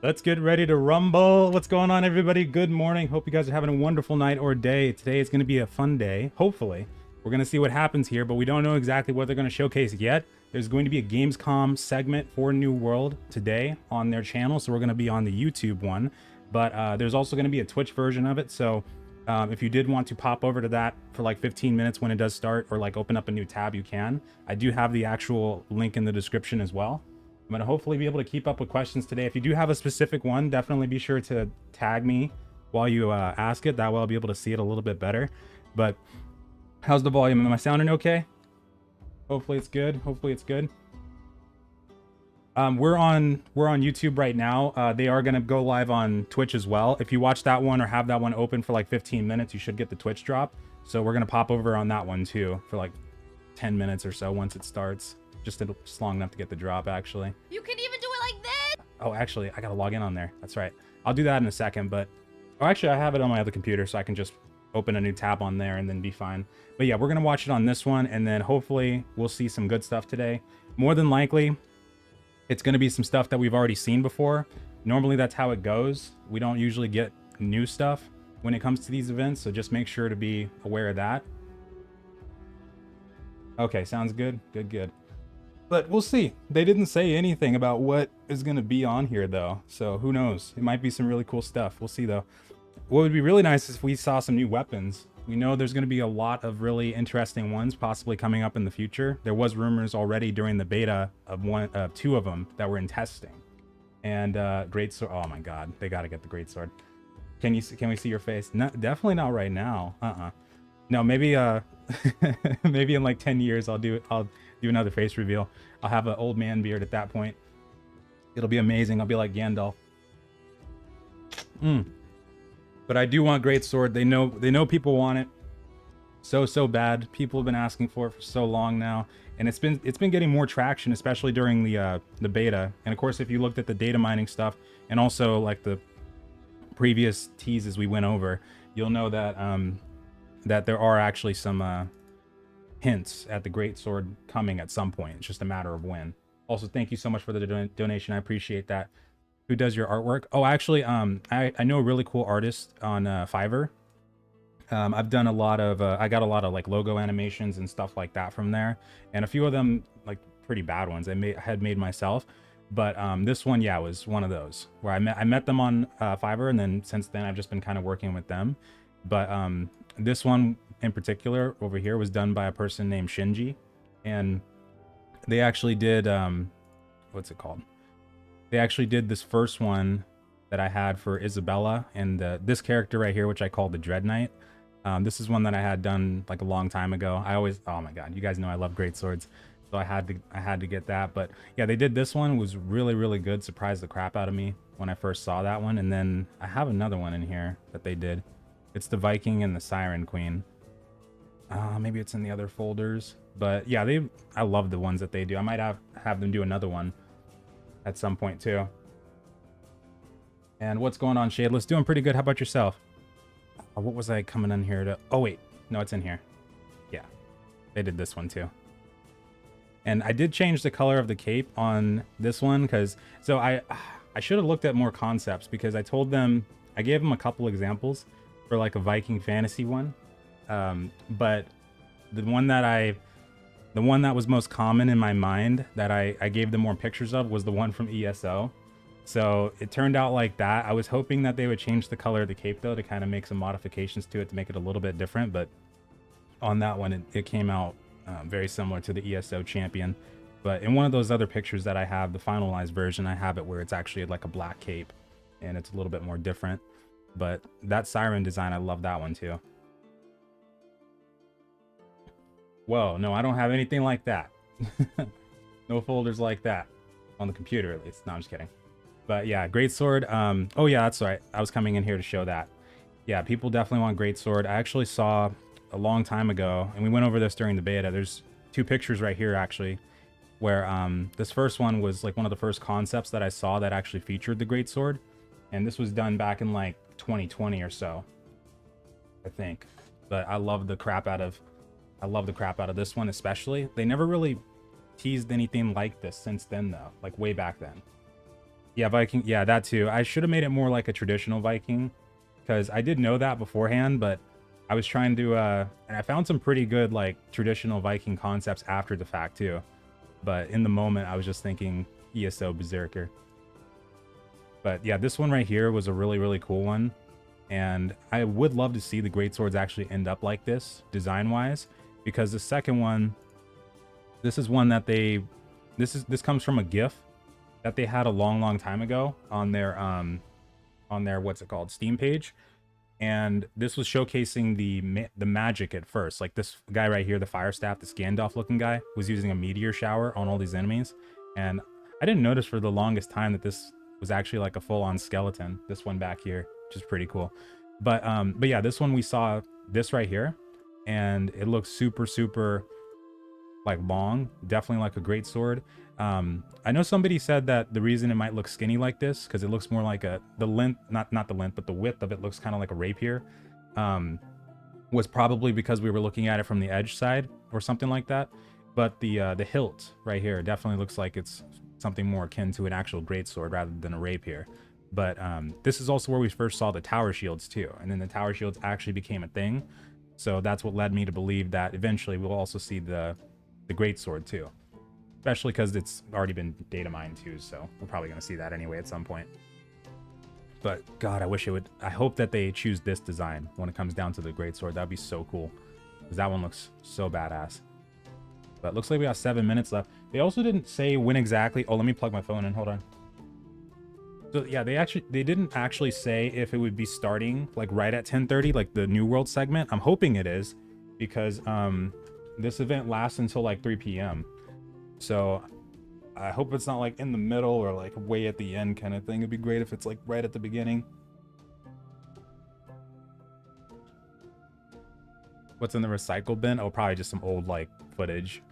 Let's get ready to rumble. What's going on, everybody? Good morning. Hope you guys are having a wonderful night or day. Today is going to be a fun day. Hopefully, we're going to see what happens here, but we don't know exactly what they're going to showcase yet. There's going to be a Gamescom segment for New World today on their channel, so we're going to be on the YouTube one. But there's also going to be a Twitch version of it. So if you did want to pop over to that for like 15 minutes when it does start, or like open up a new tab, you can. I do have the actual link in the description as well. I'm going to hopefully be able to keep up with questions today. If you do have a specific one, definitely be sure to tag me while you ask it. That way I'll be able to see it a little bit better. But how's the volume? Am I sounding okay? Hopefully it's good. Hopefully it's good. We're on YouTube right now. They are going to go live on Twitch as well. If you watch that one or have that one open for like 15 minutes, you should get the Twitch drop. So we're going to pop over on that one too for like 10 minutes or so once it starts. Just long enough to get the drop, actually. You can even do it like this! Oh, actually, I gotta log in on there. That's right. I'll do that in a second, but... Oh, actually, I have it on my other computer, so I can just open a new tab on there and then be fine. But yeah, we're gonna watch it on this one, and then hopefully we'll see some good stuff today. More than likely, it's gonna be some stuff that we've already seen before. Normally, that's how it goes. We don't usually get new stuff when it comes to these events, so just make sure to be aware of that. Okay, sounds good. Good. But we'll see. They didn't say anything about what is going to be on here, though. So who knows? It might be some really cool stuff. We'll see, though. What would be really nice is if we saw some new weapons. We know there's going to be a lot of really interesting ones possibly coming up in the future. There was rumors already during the beta of two of them that were in testing. And great sword. Oh my God, they got to get the great sword. Can we see your face? No, definitely not right now. No, maybe maybe in like 10 years I'll do another face reveal. I'll have an old man beard at that point. It'll be amazing. I'll be like Gandalf. But I do want great sword. They know people want it so bad. People have been asking for it for so long now, and it's been getting more traction, especially during the beta. And of course, if you looked at the data mining stuff and also like the previous teases we went over, you'll know that that there are actually some hints at the great sword coming at some point. It's just a matter of when. Also, thank you so much for the donation. I appreciate that. Who does your artwork? Oh, actually, I know a really cool artist on Fiverr. I've done a lot of I got a lot of like logo animations and stuff like that from there, and a few of them like pretty bad ones I had made myself. But this one, yeah, was one of those where I met them on Fiverr, and then since then I've just been kind of working with them. But this one in particular over here was done by a person named Shinji, and they actually did what's it called? They actually did this first one that I had for Isabella, and this character right here, which I call the Dread Knight. This is one that I had done like a long time ago. Oh my God, you guys know I love great swords, so I had to get that. But yeah, they did this one. It was really good. Surprised the crap out of me when I first saw that one. And then I have another one in here that they did. It's the Viking and the Siren Queen. Maybe it's in the other folders, but yeah, I love the ones that they do. I might have them do another one at some point too. And what's going on, Shadeless? Doing pretty good. How about yourself? What was I coming in here to? Oh wait, no, it's in here. Yeah, they did this one too. And I did change the color of the cape on this one because I should have looked at more concepts, because I gave them a couple examples for like a Viking fantasy one. But the one that was most common in my mind that I gave them more pictures of was the one from ESO. So it turned out like that. I was hoping that they would change the color of the cape though, to kind of make some modifications to it to make it a little bit different. But on that one, it came out very similar to the ESO champion. But in one of those other pictures that I have, the finalized version, I have it where it's actually like a black cape and it's a little bit more different. But that siren design, I love that one too. Whoa, no, I don't have anything like that. No folders like that on the computer, at least. No, I'm just kidding. But yeah, greatsword. Oh yeah, that's right. I was coming in here to show that. Yeah, people definitely want greatsword. I actually saw a long time ago, and we went over this during the beta. There's two pictures right here actually, where this first one was like one of the first concepts that I saw that actually featured the greatsword, and this was done back in like 2020 or so, I think. But I love the crap out of this one especially. They never really teased anything like this since then though, like way back then. Yeah, Viking. Yeah, that too. I should have made it more like a traditional Viking, because I did know that beforehand, but I was trying to, and I found some pretty good like traditional Viking concepts after the fact too. But in the moment, I was just thinking ESO Berserker. But yeah, this one right here was a really, really cool one. And I would love to see the greatswords actually end up like this, design-wise, because the second one, this is one that this comes from a GIF that they had a long, long time ago on their what's it called, Steam page. And this was showcasing the magic at first. Like this guy right here, the fire staff, this Gandalf looking guy, was using a meteor shower on all these enemies. And I didn't notice for the longest time that this was actually like a full-on skeleton, this one back here, which is pretty cool. But yeah, this one we saw this right here, and it looks super, super like long, definitely like a great sword. I know somebody said that the reason it might look skinny like this because it looks more like the length, not the length, but the width of it looks kind of like a rapier, was probably because we were looking at it from the edge side or something like that. But the hilt right here definitely looks like it's something more akin to an actual greatsword rather than a rapier. But this is also where we first saw the tower shields too, and then the tower shields actually became a thing. So that's what led me to believe that eventually we'll also see the greatsword too, especially because it's already been data mined too, so we're probably going to see that anyway at some point. But god, I wish it would. I hope that they choose this design when it comes down to the greatsword. That'd be so cool, because that one looks so badass. But looks like we got 7 minutes left. They also didn't say when exactly. Oh, let me plug my phone in, hold on. So yeah, they didn't actually say if it would be starting like right at 10:30, like the New World segment. I'm hoping it is, because this event lasts until like 3 p.m. So I hope it's not like in the middle or like way at the end kind of thing. It'd be great if it's like right at the beginning. What's in the recycle bin? Oh, probably just some old like footage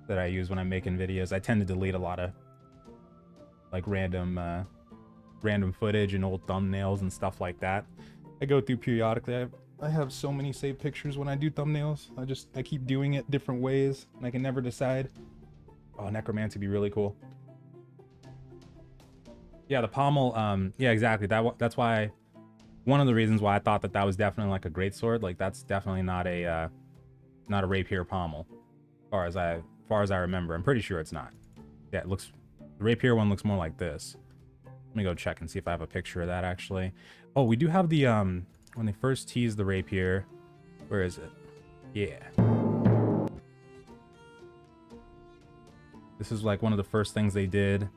that I use when I'm making videos. I tend to delete a lot of like random footage and old thumbnails and stuff like that. I go through periodically. I have so many saved pictures when I do thumbnails. I keep doing it different ways and I can never decide. Oh, necromancy would be really cool. Yeah, the pommel, yeah, exactly. That's why, one of the reasons why I thought that was definitely like a greatsword. Like that's definitely not a rapier pommel, as far as I remember. I'm pretty sure it's not. Yeah, it looks, the rapier one looks more like this. Let me go check and see if I have a picture of that actually. Oh, we do have the when they first teased the rapier. Where is it? Yeah. This is like one of the first things they did.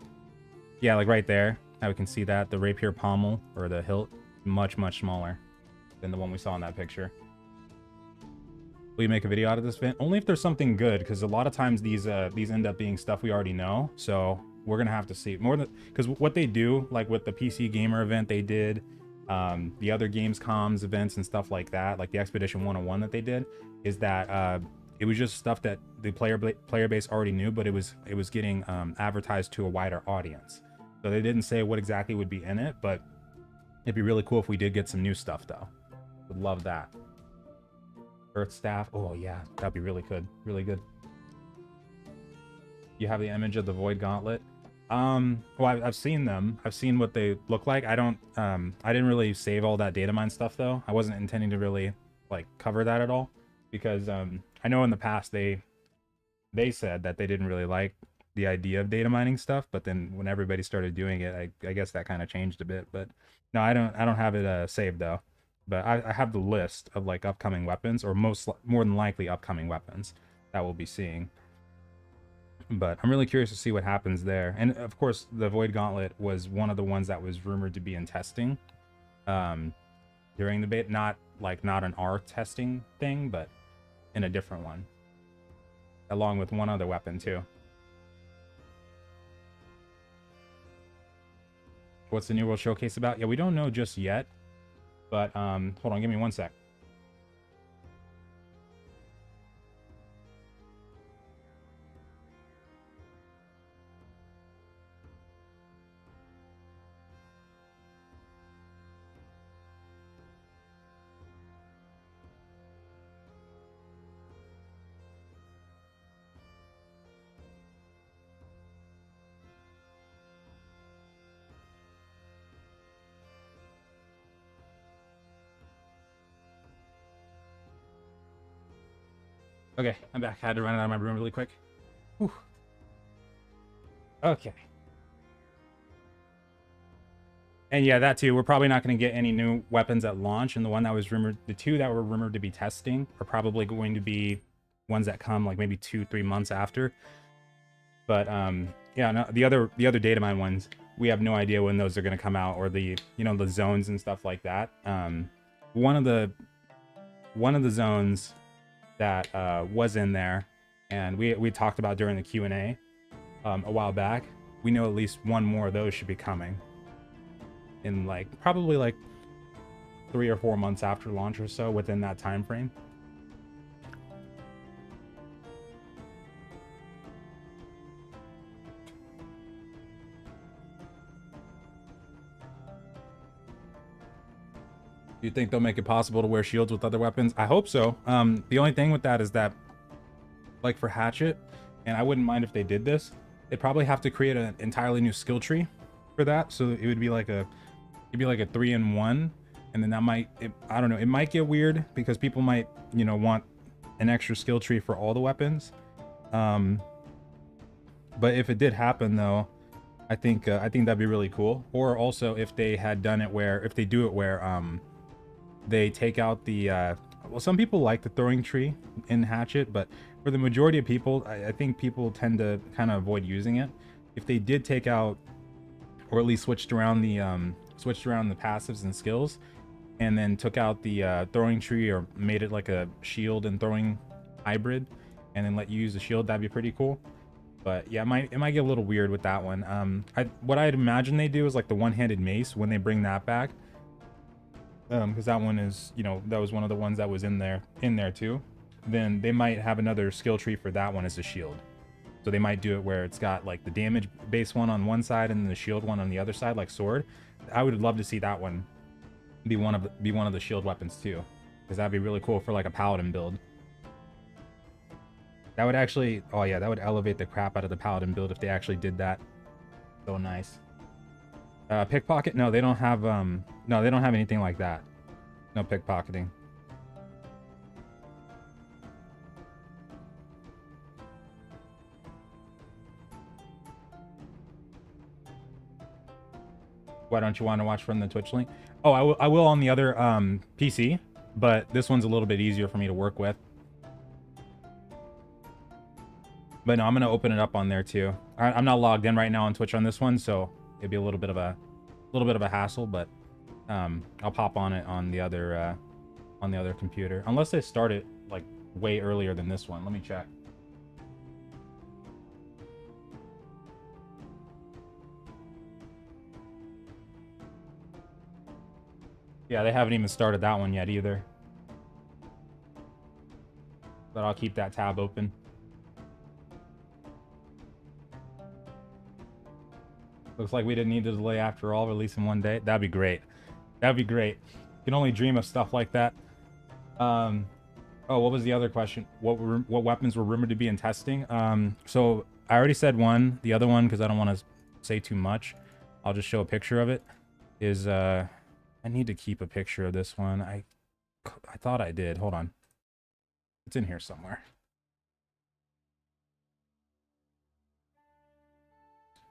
Yeah, like right there. Now we can see that the rapier pommel or the hilt much, much smaller than the one we saw in that picture. Will you make a video out of this event? Only if there's something good, because a lot of times these end up being stuff we already know. So we're gonna have to see more than, because what they do, like with the PC Gamer event they did, the other Gamescoms events and stuff like that, like the Expedition 101 that they did, is that it was just stuff that the player base already knew, but it was getting advertised to a wider audience. So they didn't say what exactly would be in it, but it'd be really cool if we did get some new stuff though. Would love that. Earth staff. Oh yeah, that'd be really good. Really good. You have the image of the Void Gauntlet. Well, I've seen them. I've seen what they look like. I didn't really save all that data mine stuff though. I wasn't intending to really like cover that at all, because I know in the past they said that they didn't really like the idea of data mining stuff, but then when everybody started doing it, I guess that kind of changed a bit. But no, I don't have it saved though. But I have the list of like upcoming weapons, or more than likely upcoming weapons that we'll be seeing. But I'm really curious to see what happens there. And of course, the Void Gauntlet was one of the ones that was rumored to be in testing during the beta. Not an R testing thing, but in a different one, along with one other weapon too. What's the New World Showcase about? Yeah, we don't know just yet. But hold on, give me one sec. Okay, I'm back. I had to run out of my room really quick. Whew. Okay. And yeah, that too. We're probably not going to get any new weapons at launch. And the one that was rumored, the two that were rumored to be testing are probably going to be ones that come like maybe 2-3 months after. But yeah, no, the other data mine ones, we have no idea when those are going to come out, or the, you know, the zones and stuff like that. One of the zones that was in there, and we talked about during the Q&A a while back, we know at least one more of those should be coming in like probably like 3 or 4 months after launch or so, within that time frame. Do you think they'll make it possible to wear shields with other weapons? I hope so. The only thing with that is that, like for Hatchet, and I wouldn't mind if they did this, they'd probably have to create an entirely new skill tree for that. So it would be like a, it'd be like a 3-in-1, and then that might, I don't know, it might get weird because people might, you know, want an extra skill tree for all the weapons. But if it did happen though, I think that'd be really cool. Or also if they had done it where, if they do it where they take out the well, some people like the throwing tree in Hatchet, but for the majority of people, I think people tend to kind of avoid using it. If they did take out, or at least switched around the passives and skills, and then took out the throwing tree, or made it like a shield and throwing hybrid, and then let you use the shield, that'd be pretty cool. But yeah, it might get a little weird with that one. What I'd imagine they do is like the one-handed mace when they bring that back, because that one is, you know, that was one of the ones that was in there too. Then they might have another skill tree for that one as a shield. So they might do it where it's got like the damage base one on one side and the shield one on the other side, like sword. I would love to see that one be one of the shield weapons too, because that'd be really cool for like a paladin build. That would actually, oh yeah, that would elevate the crap out of the paladin build if they actually did that. So nice. Pickpocket? No, they don't have no, they don't have anything like that. No pickpocketing. Why don't you want to watch from the Twitch link? Oh, I will on the other PC, but this one's a little bit easier for me to work with. But no, I'm gonna open it up on there too. I'm not logged in right now on Twitch on this one, so it'd be a little bit of a hassle. But I'll pop on it on the other computer, unless they start it like way earlier than this one. Let me check. Yeah, they haven't even started that one yet either. But I'll keep that tab open. Looks like we didn't need to delay after all, release in one day. That'd be great. That'd be great. You can only dream of stuff like that. Oh, what was the other question? What weapons were rumored to be in testing? So I already said one. The other one, because I don't want to say too much, I'll just show a picture of it. Is I need to keep a picture of this one. I thought I did. Hold on. It's in here somewhere.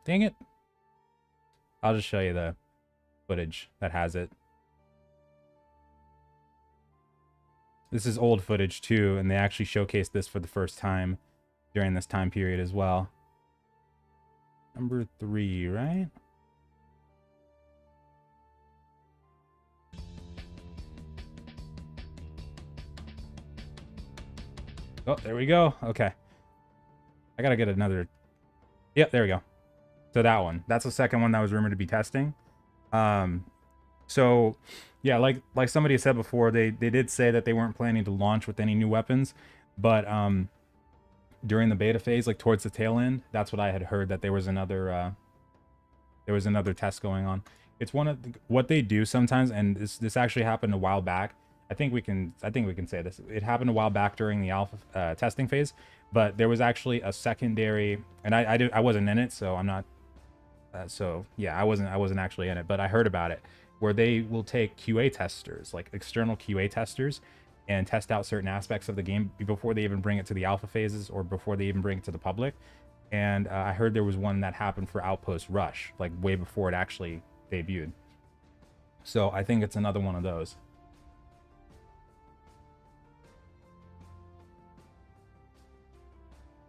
Dang it. I'll just show you the footage that has it. This is old footage too, and they actually showcased this for the first time during this time period as well. Number 3, right? Oh, there we go. Okay. I gotta get another. Yep, there we go. So that one. That's the second one that was rumored to be testing. So yeah, like somebody said before, they did say that they weren't planning to launch with any new weapons, but during the beta phase, like towards the tail end, that's what I had heard, that there was another test going on. It's one of what they do sometimes, and this actually happened a while back. I think we can say this. It happened a while back during the alpha testing phase, but there was actually a secondary, and I wasn't in it, so I'm not. So yeah, I wasn't actually in it, but I heard about it, where they will take QA testers, like external QA testers, and test out certain aspects of the game before they even bring it to the alpha phases or before they even bring it to the public. And I heard there was one that happened for Outpost Rush, like way before it actually debuted. So I think it's another one of those.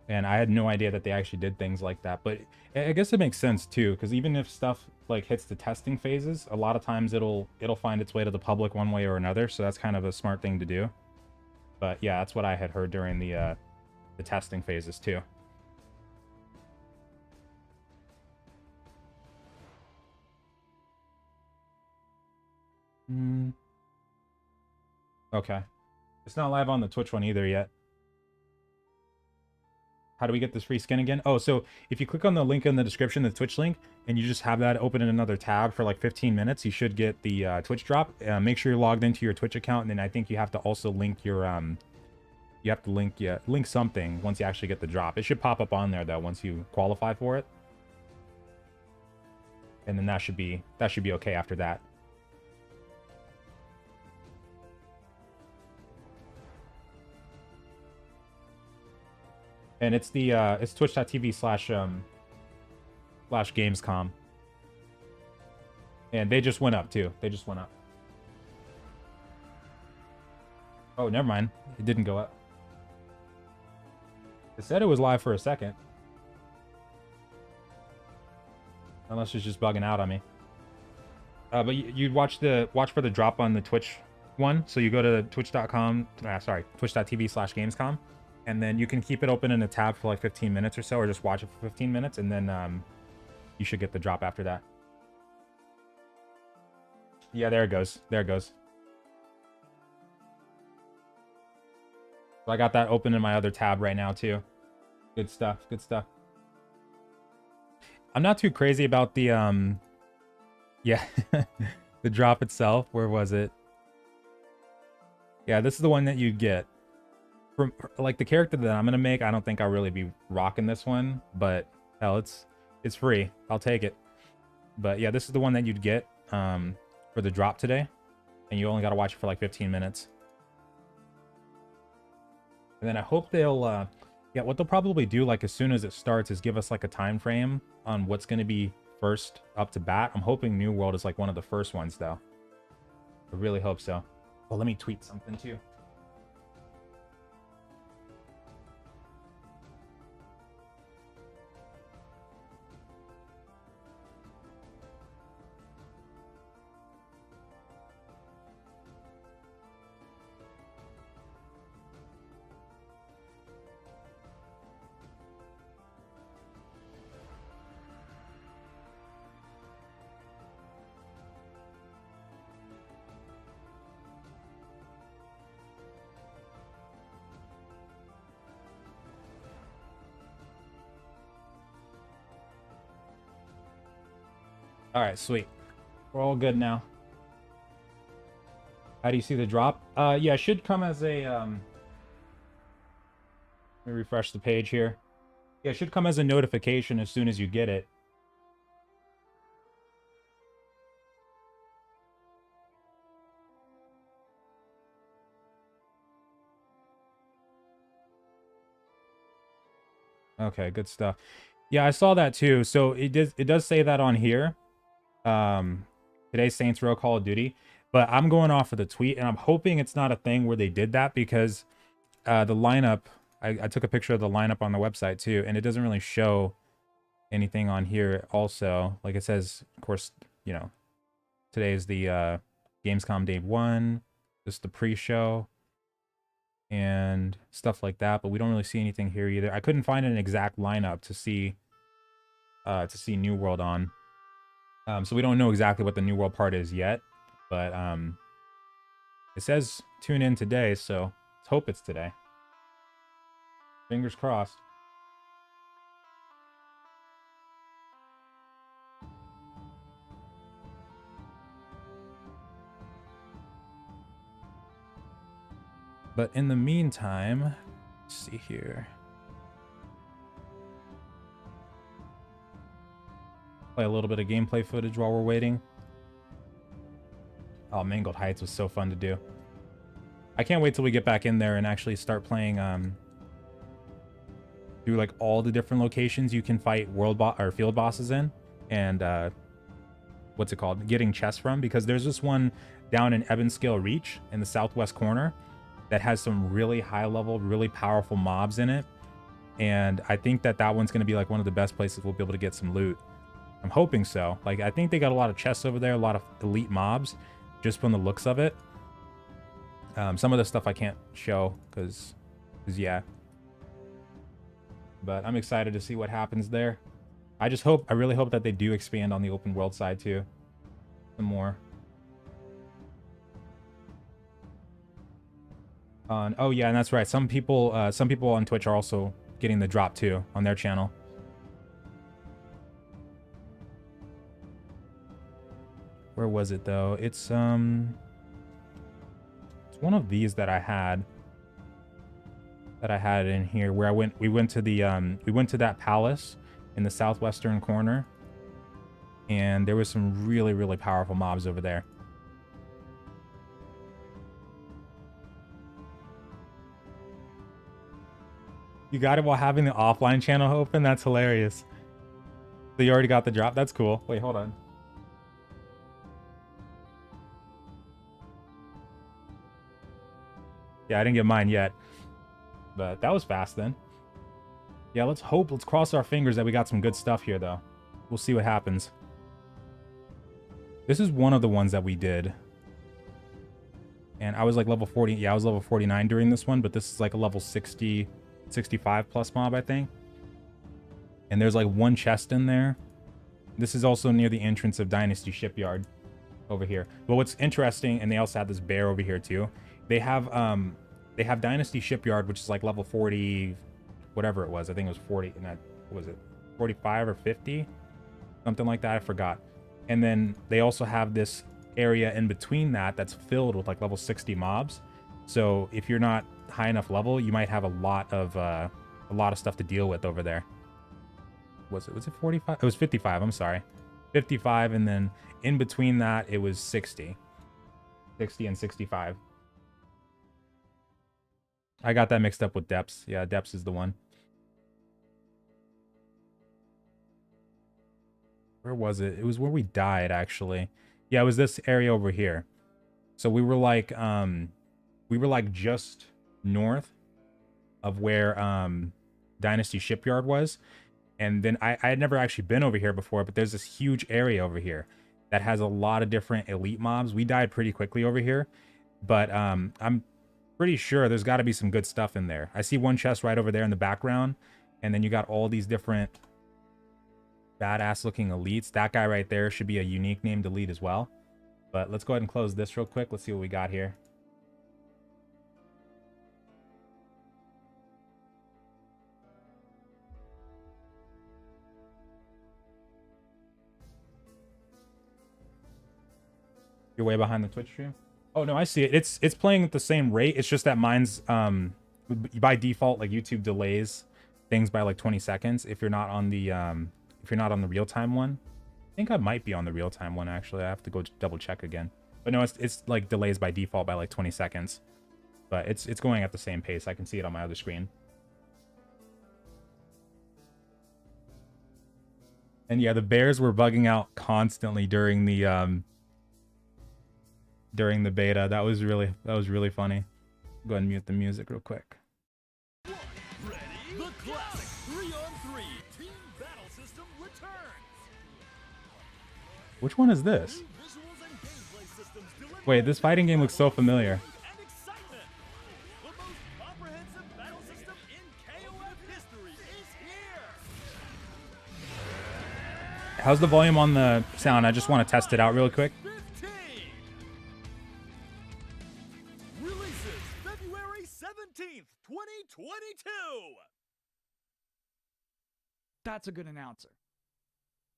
And I had no idea that they actually did things like that. But I guess it makes sense too, because even if stuff like hits the testing phases, a lot of times it'll find its way to the public one way or another. So that's kind of a smart thing to do. But yeah, that's what I had heard during the testing phases too. Okay. It's not live on the Twitch one either yet. How do we get this free skin again? Oh, so if you click on the link in the description, the Twitch link, and you just have that open in another tab for like 15 minutes, you should get the Twitch drop. Make sure you're logged into your Twitch account, and then I think you have to also link your you have to link something once you actually get the drop. It should pop up on there though once you qualify for it, and then that should be okay after that. And it's the it's twitch.tv/Gamescom. And they just went up too. They just went up. Oh, never mind. It didn't go up. It said it was live for a second. Unless it's just bugging out on me. But you'd watch for the drop on the Twitch one. So you go to twitch.tv/Gamescom. And then you can keep it open in a tab for like 15 minutes or so, or just watch it for 15 minutes, and then you should get the drop after that. Yeah, there it goes. There it goes. So I got that open in my other tab right now too. Good stuff. Good stuff. I'm not too crazy about the yeah, the drop itself. Where was it? Yeah, this is the one that you'd get. From like the character that I'm gonna make, I don't think I'll really be rocking this one, but hell, it's free. I'll take it. But yeah, this is the one that you'd get for the drop today, and you only gotta watch it for like 15 minutes. And then I hope they'll yeah, what they'll probably do like as soon as it starts is give us like a time frame on what's gonna be first up to bat. I'm hoping New World is like one of the first ones though. I really hope so. Oh, let me tweet something too. All right, sweet. We're all good now. How do you see the drop? Yeah, it should come as a let me refresh the page here. Yeah, it should come as a notification as soon as you get it. Okay, good stuff. Yeah, I saw that too. So it does say that on here. Today's Saints Row Call of Duty, but I'm going off of the tweet, and I'm hoping it's not a thing where they did that, because the lineup, I took a picture of the lineup on the website too, and it doesn't really show anything on here also. Like it says, of course, you know, today is the Gamescom Day 1, just the pre-show and stuff like that, but we don't really see anything here either. I couldn't find an exact lineup to see New World on. So we don't know exactly what the New World part is yet, but it says tune in today, so let's hope it's today. Fingers crossed. But in the meantime, let's see here. Play a little bit of gameplay footage while we're waiting. Oh, Mangled Heights was so fun to do. I can't wait till we get back in there and actually start playing through like all the different locations you can fight or field bosses in, and what's it called, getting chests from, because there's this one down in Ebonscale Reach in the southwest corner that has some really high level, really powerful mobs in it, and I think that one's going to be like one of the best places we'll be able to get some loot. I'm hoping so. Like, I think they got a lot of chests over there, a lot of elite mobs, just from the looks of it. Some of the stuff I can't show because yeah. But I'm excited to see what happens there. I really hope that they do expand on the open world side too. Some more. Oh yeah, and that's right. Some people on Twitch are also getting the drop too on their channel. Where was it though? It's one of these that I had in here where we went to that palace in the southwestern corner, and there was some really, really powerful mobs over there. You got it while having the offline channel open? That's hilarious. So you already got the drop? That's cool. Wait, hold on. Yeah, I didn't get mine yet. But that was fast then. Yeah, let's cross our fingers that we got some good stuff here though. We'll see what happens. This is one of the ones that we did. And I was like level 40. Yeah, I was level 49 during this one, but this is like a level 60, 65 plus mob, I think. And there's like one chest in there. This is also near the entrance of Dynasty Shipyard over here. But what's interesting, and they also have this bear over here too. They have Dynasty Shipyard, which is like level 40, whatever it was. I think it was 40, and that was it 45 or 50, something like that. I forgot. And then they also have this area in between that's filled with like level 60 mobs. So if you're not high enough level, you might have a lot of stuff to deal with over there. Was it 45? It was 55. I'm sorry, 55, and then in between that it was 60 and 65. I got that mixed up with Depths. Yeah, Depths is the one. Where was it? It was where we died, actually. Yeah, it was this area over here. So we were like just north of where Dynasty Shipyard was. And then I had never actually been over here before, but there's this huge area over here that has a lot of different elite mobs. We died pretty quickly over here, but I'm pretty sure there's got to be some good stuff in there. I see one chest right over there in the background, and then you got all these different badass looking elites. That guy right there should be a unique named elite as well. But let's go ahead and close this real quick. Let's see what we got here. You're way behind the Twitch stream? Oh no, I see it. It's playing at the same rate. It's just that mine's by default, like YouTube delays things by like 20 seconds if you're not on the real-time one. I think I might be on the real-time one actually. I have to go double check again. But no, it's like delays by default by like 20 seconds. But it's going at the same pace. I can see it on my other screen. And yeah, the bears were bugging out constantly during the beta. That was really funny. Go ahead and mute the music real quick. Ready? The classic 3-on-3 team battle system returns. Which one is this? Wait, this fighting game looks so familiar. And excitement. The most comprehensive battle system in KOF history is here. How's the volume on the sound? I just want to test it out real quick. 15. Releases February 17th, 2022. That's a good announcer.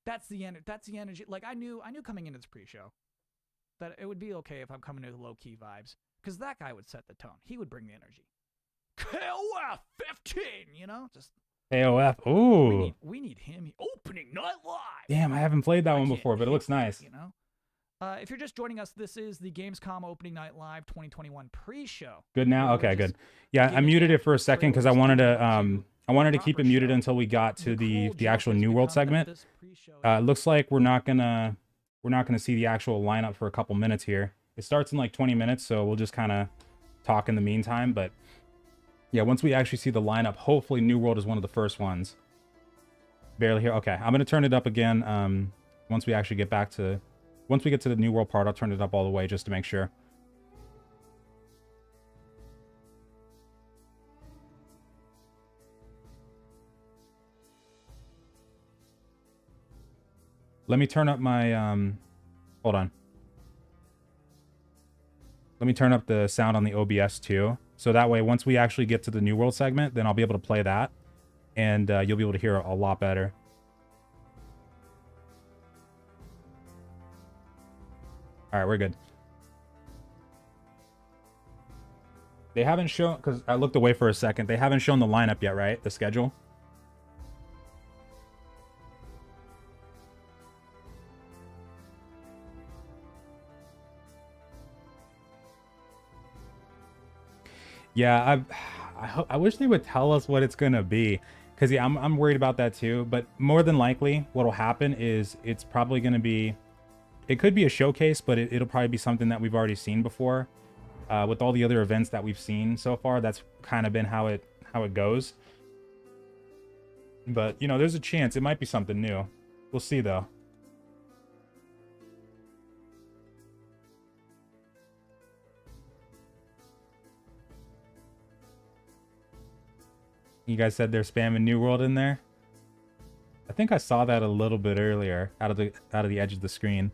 That's the energy. Like I knew coming into this pre-show that it would be okay if I'm coming in with low-key vibes, because that guy would set the tone. He would bring the energy. KOF 15, you know, just AOF. Ooh. we need him. Opening night live. Damn, I haven't played that one before, but it looks nice. You know, If you're just joining us, this is the Gamescom Opening Night Live 2021 pre-show. Good now. We're Okay, just good. Yeah, I giving muted you it for a second because I trailers wanted leading to up I wanted to the keep it proper muted show. until we got to The cool the joke actual has New World become that segment. this pre-show It looks like we're not gonna see the actual lineup for a couple minutes here. It starts in like 20 minutes, so we'll just kind of talk in the meantime. But yeah, once we actually see the lineup, hopefully New World is one of the first ones. Barely here. Okay, I'm gonna turn it up again. Once we actually get back to, once we get to the New World part, I'll turn it up all the way just to make sure. Let me turn up my hold on. Let me turn up the sound on the OBS too, so that way once we actually get to the New World segment, then I'll be able to play that, and you'll be able to hear a lot better. All right, we're good. They haven't shown, because I looked away for a second, they haven't shown the lineup yet, right? The schedule? Yeah, I wish they would tell us what it's gonna be, because yeah, I'm worried about that too. But more than likely, what'll happen is it's probably gonna be, it could be a showcase, but it'll probably be something that we've already seen before. With all the other events that we've seen so far, that's kind of been how it goes. But you know, there's a chance it might be something new. We'll see though. You guys said they're spamming New World in there. I think I saw that a little bit earlier out of the edge of the screen.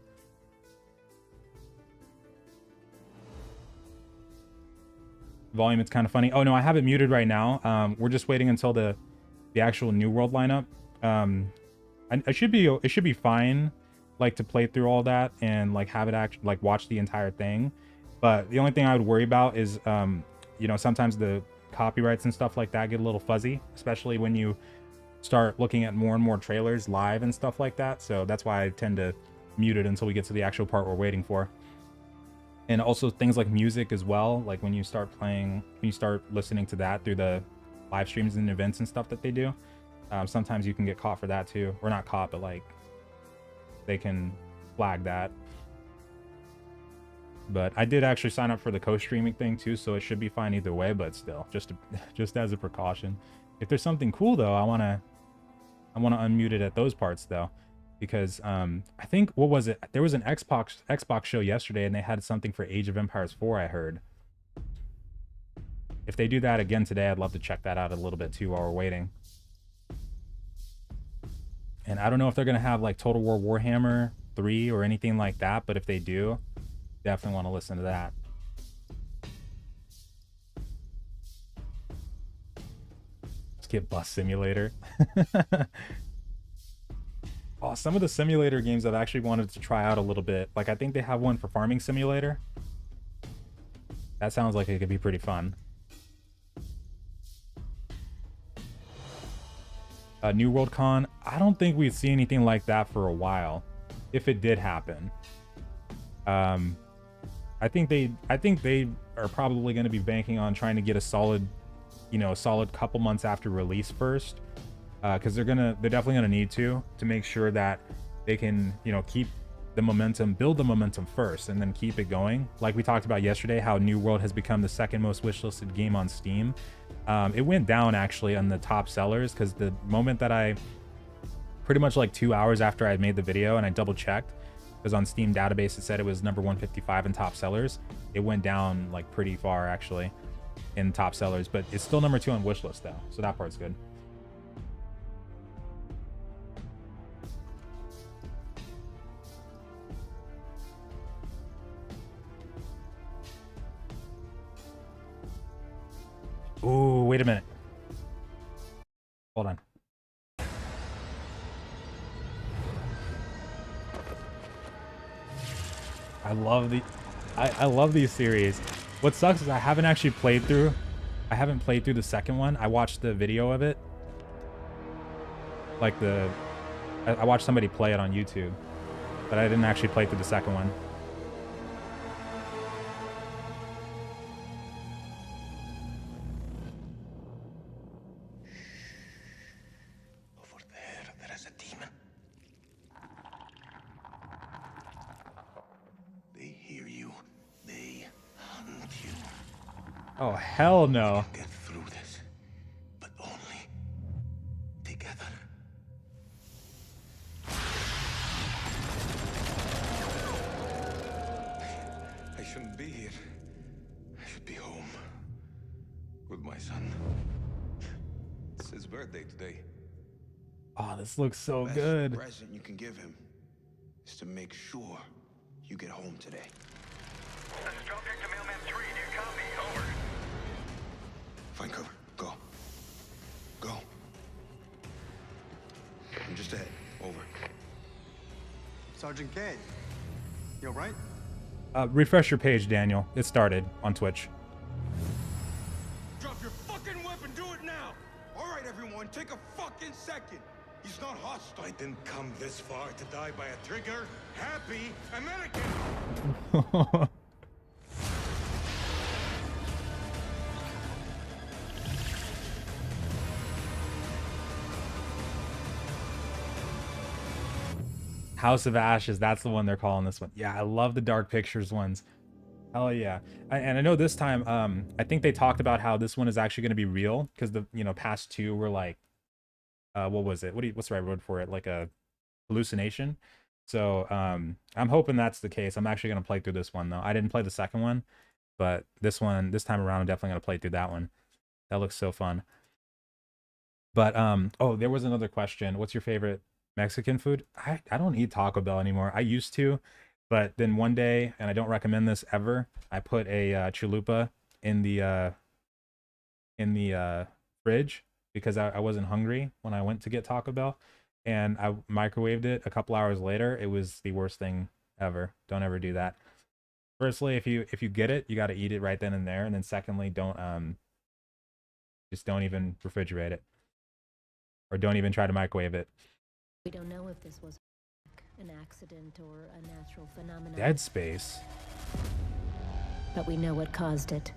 Volume, it's kind of funny. Oh no, I have it muted right now. We're just waiting until the actual New World lineup. It should be fine, like to play through all that and like have it like watch the entire thing. But the only thing I would worry about is you know, sometimes the copyrights and stuff like that get a little fuzzy, especially when you start looking at more and more trailers live and stuff like that. So that's why I tend to mute it until we get to the actual part we're waiting for. And also things like music as well, like when you start listening to that through the live streams and events and stuff that they do, sometimes you can get caught for that too. Or not caught, but like they can flag that. But I did actually sign up for the co-streaming thing too, so it should be fine either way. But still, just as a precaution. If there's something cool though, I wanna unmute it at those parts though, because I think, what was it? There was an Xbox show yesterday, and they had something for Age of Empires 4. I heard. If they do that again today, I'd love to check that out a little bit too while we're waiting. And I don't know if they're gonna have like Total War Warhammer 3 or anything like that, but if they do, definitely want to listen to that. Skip Bus Simulator. Oh, some of the simulator games I've actually wanted to try out a little bit. Like I think they have one for Farming Simulator. That sounds like it could be pretty fun. New World Con. I don't think we'd see anything like that for a while, if it did happen. I think they are probably going to be banking on trying to get a solid, you know, couple months after release first, because they're definitely gonna need to make sure that they can, you know, keep the momentum, build the momentum first, and then keep it going. Like we talked about yesterday, how New World has become the second most wishlisted game on Steam. It went down actually on the top sellers, because the moment that I, pretty much like 2 hours after I had made the video and I double checked, because on Steam database it said it was number 155 in top sellers, it went down like pretty far actually in top sellers, but it's still number 2 on wishlist though, so that part's good. Ooh, wait a minute. Hold on. I love these series. What sucks is I haven't actually played through. I haven't played through the second one. I watched the video of it. Like I watched somebody play it on YouTube, but I didn't actually play through the second one. Oh, hell no. Get through this, but only together. I shouldn't be here. I should be home with my son. It's his birthday today. Oh, this looks so Best good. present you can give him is to make sure you get home today. Subject to Mailman 3, do you copy? Over. Find cover. Go. Go. I'm just ahead. Over. Sergeant K, you alright? Refresh your page, Daniel. It started on Twitch. Drop your fucking weapon. Do it now. All right, everyone. Take a fucking second. He's not hostile. I didn't come this far to die by a trigger-happy American. House of Ashes, that's the one they're calling this one. Yeah, I love the Dark Pictures ones. Hell yeah. And I know this time, I think they talked about how this one is actually going to be real, because the, past two were like, what was it? What's the right word for it? Like a hallucination. So I'm hoping that's the case. I'm actually going to play through this one though. I didn't play the second one, but this time around, I'm definitely going to play through that one. That looks so fun. But oh, there was another question. What's your favorite Mexican food? I don't eat Taco Bell anymore. I used to, but then one day, and I don't recommend this ever, I put a chalupa in the fridge because I wasn't hungry when I went to get Taco Bell, and I microwaved it a couple hours later. It was the worst thing ever. Don't ever do that. Firstly, if you get it, you got to eat it right then and there, and then secondly, just don't even refrigerate it, or don't even try to microwave it. We don't know if this was an accident or a natural phenomenon. Dead Space. But we know what caused it.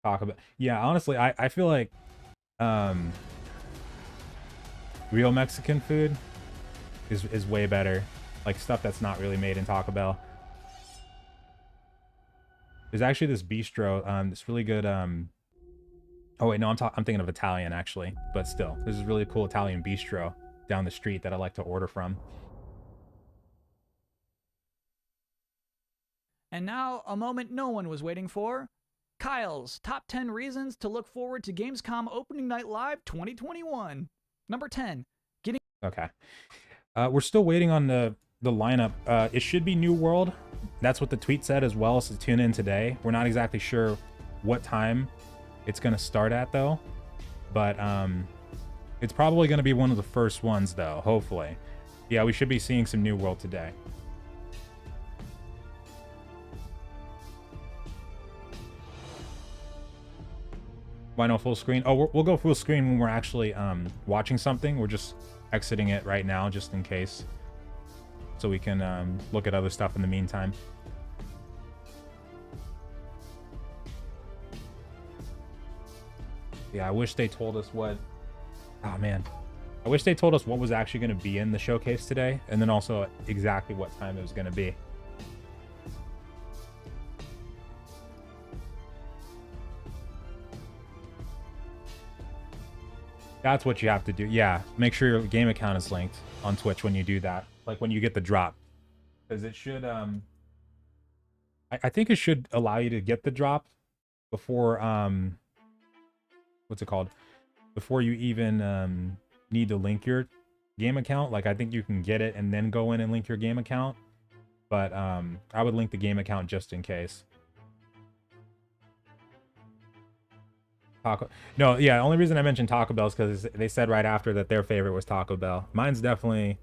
Talk about, yeah, honestly, I feel like real Mexican food is way better. Like stuff that's not really made in Taco Bell. There's actually this bistro, this really good oh wait, no, I'm thinking of Italian actually, but still, there's this really cool Italian bistro down the street that I like to order from. And now, a moment no one was waiting for. Kyle's top 10 reasons to look forward to Gamescom Opening Night Live 2021. Number 10, getting... Okay. We're still waiting on the lineup. It should be New World. That's what the tweet said as well, so tune in today. We're not exactly sure what time it's going to start at, though. But it's probably going to be one of the first ones, though, hopefully. Yeah, we should be seeing some New World today. Why no full screen? Oh, we'll go full screen when we're actually watching something. We're just exiting it right now, just in case, so we can look at other stuff in the meantime. Yeah, I wish they told us what... Oh, man. I wish they told us what was actually going to be in the showcase today, and then also exactly what time it was going to be. That's what you have to do. Yeah, make sure your game account is linked on Twitch when you do that. Like when you get the drop. Because it should... I think it should allow you to get the drop before... what's it called? Before you even need to link your game account. Like I think you can get it and then go in and link your game account. But I would link the game account just in case. Taco. No, yeah, only reason I mentioned Taco Bell is because they said right after that their favorite was Taco Bell. Mine's definitely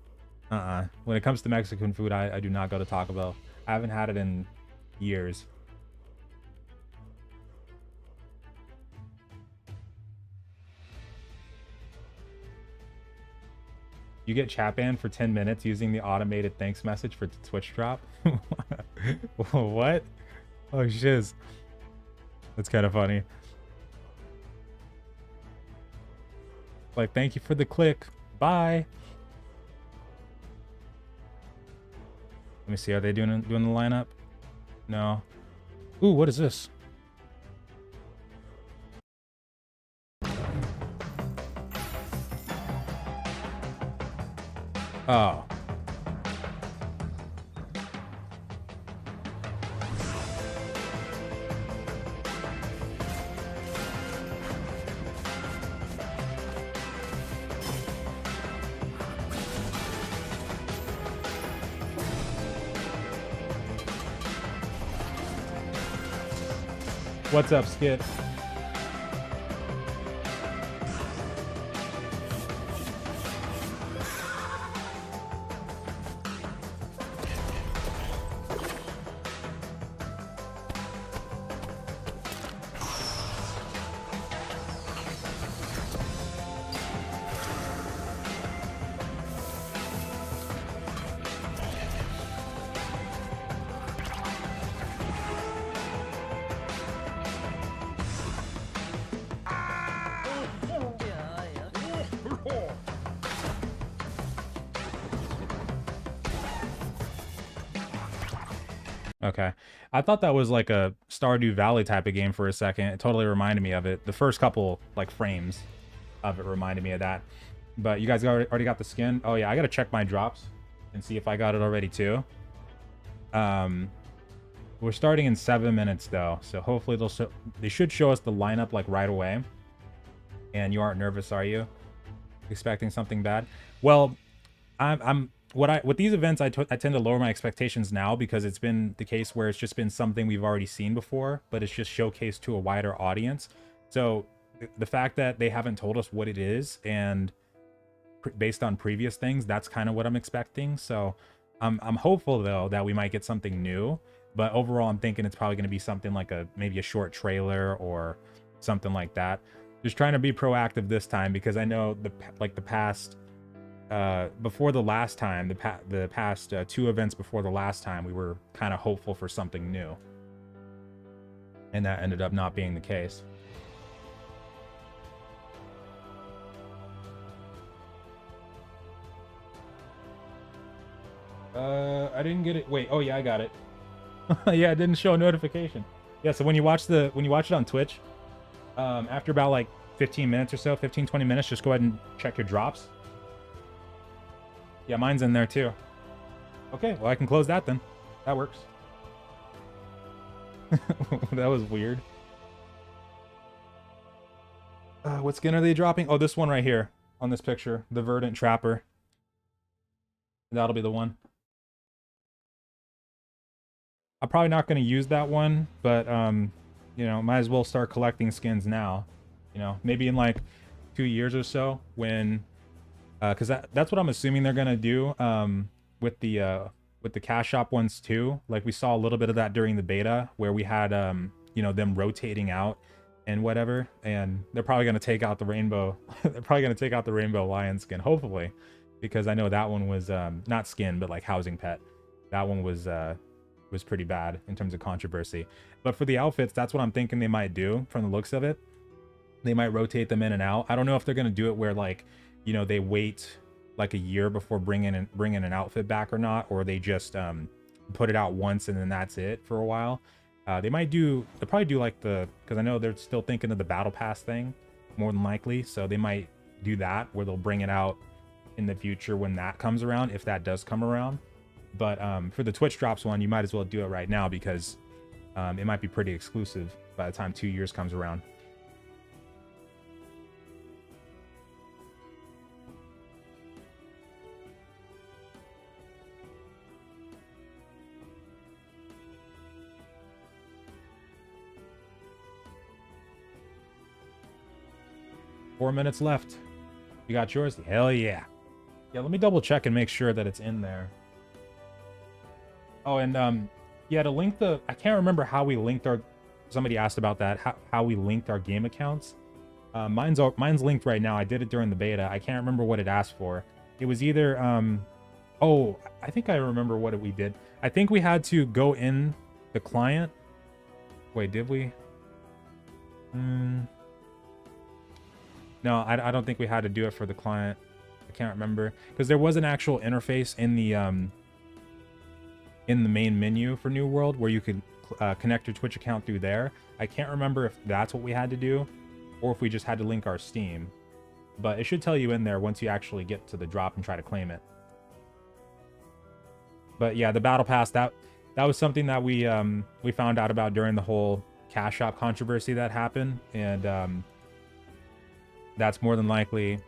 when it comes to Mexican food, I do not go to Taco Bell. I haven't had it in years. You get chat banned for 10 minutes using the automated thanks message for Twitch drop. What? Oh shiz. That's kind of funny. Like, thank you for the click. Bye. Let me see. Are they doing the lineup? No. Ooh, what is this? Oh. What's up, Skit? Okay. I thought that was like a Stardew Valley type of game for a second. It totally reminded me of it. The first couple like frames of it reminded me of that. But you guys already got the skin? Oh yeah, I gotta check my drops and see if I got it already too. We're starting in 7 minutes though, so hopefully they should show us the lineup like right away. And you aren't nervous, are you? Expecting something bad? Well, with these events, I tend to lower my expectations now because it's been the case where it's just been something we've already seen before, but it's just showcased to a wider audience. So the fact that they haven't told us what it is and based on previous things, that's kind of what I'm expecting. So I'm hopeful though that we might get something new, but overall I'm thinking it's probably going to be something like maybe a short trailer or something like that. Just trying to be proactive this time because I know the past before the last time, the past 2 events before the last time, we were kind of hopeful for something new, and that ended up not being the case. I didn't get it. Wait, oh yeah, I got it. Yeah, it didn't show a notification. Yeah, so when you watch it on Twitch, after about like 15 minutes or so, 15-20 minutes, just go ahead and check your drops. Yeah, mine's in there too. Okay, well I can close that then. That works. That was weird. What skin are they dropping? Oh, this one right here on this picture, the Verdant Trapper. That'll be the one. I'm probably not going to use that one, but you know, might as well start collecting skins now. You know, maybe in like 2 years or so when. Because that's what I'm assuming they're gonna do with the cash shop ones too. Like we saw a little bit of that during the beta where we had you know, them rotating out and whatever, and they're probably gonna take out the rainbow. They're probably gonna take out the rainbow lion skin, hopefully, because I know that one was not skin but like housing pet. That one was pretty bad in terms of controversy. But for the outfits, that's what I'm thinking they might do from the looks of it. They might rotate them in and out. I don't know if they're gonna do it where like, you know, they wait like a year before bringing an outfit back or not, or they just put it out once and then that's it for a while. They'll probably do like because I know they're still thinking of the battle pass thing more than likely, so they might do that where they'll bring it out in the future when that comes around, if that does come around. But for the Twitch drops one, you might as well do it right now because it might be pretty exclusive by the time 2 years comes around. Four minutes left. You got yours? Hell yeah. Yeah, let me double check and make sure that it's in there. Oh, and yeah, to link I can't remember how we linked somebody asked about that, how we linked our game accounts. Mine's linked right now. I did it during the beta. I can't remember what it asked for. It was either oh, I think I remember what we did. I think we had to go in the client. Wait, did we? No, I don't think we had to do it for the client. I can't remember because there was an actual interface in the in the main menu for New World where you could connect your Twitch account through there. I can't remember if that's what we had to do or if we just had to link our Steam. But it should tell you in there once you actually get to the drop and try to claim it. But yeah, the Battle Pass, that was something that we found out about during the whole Cash Shop controversy that happened. And that's more than likely...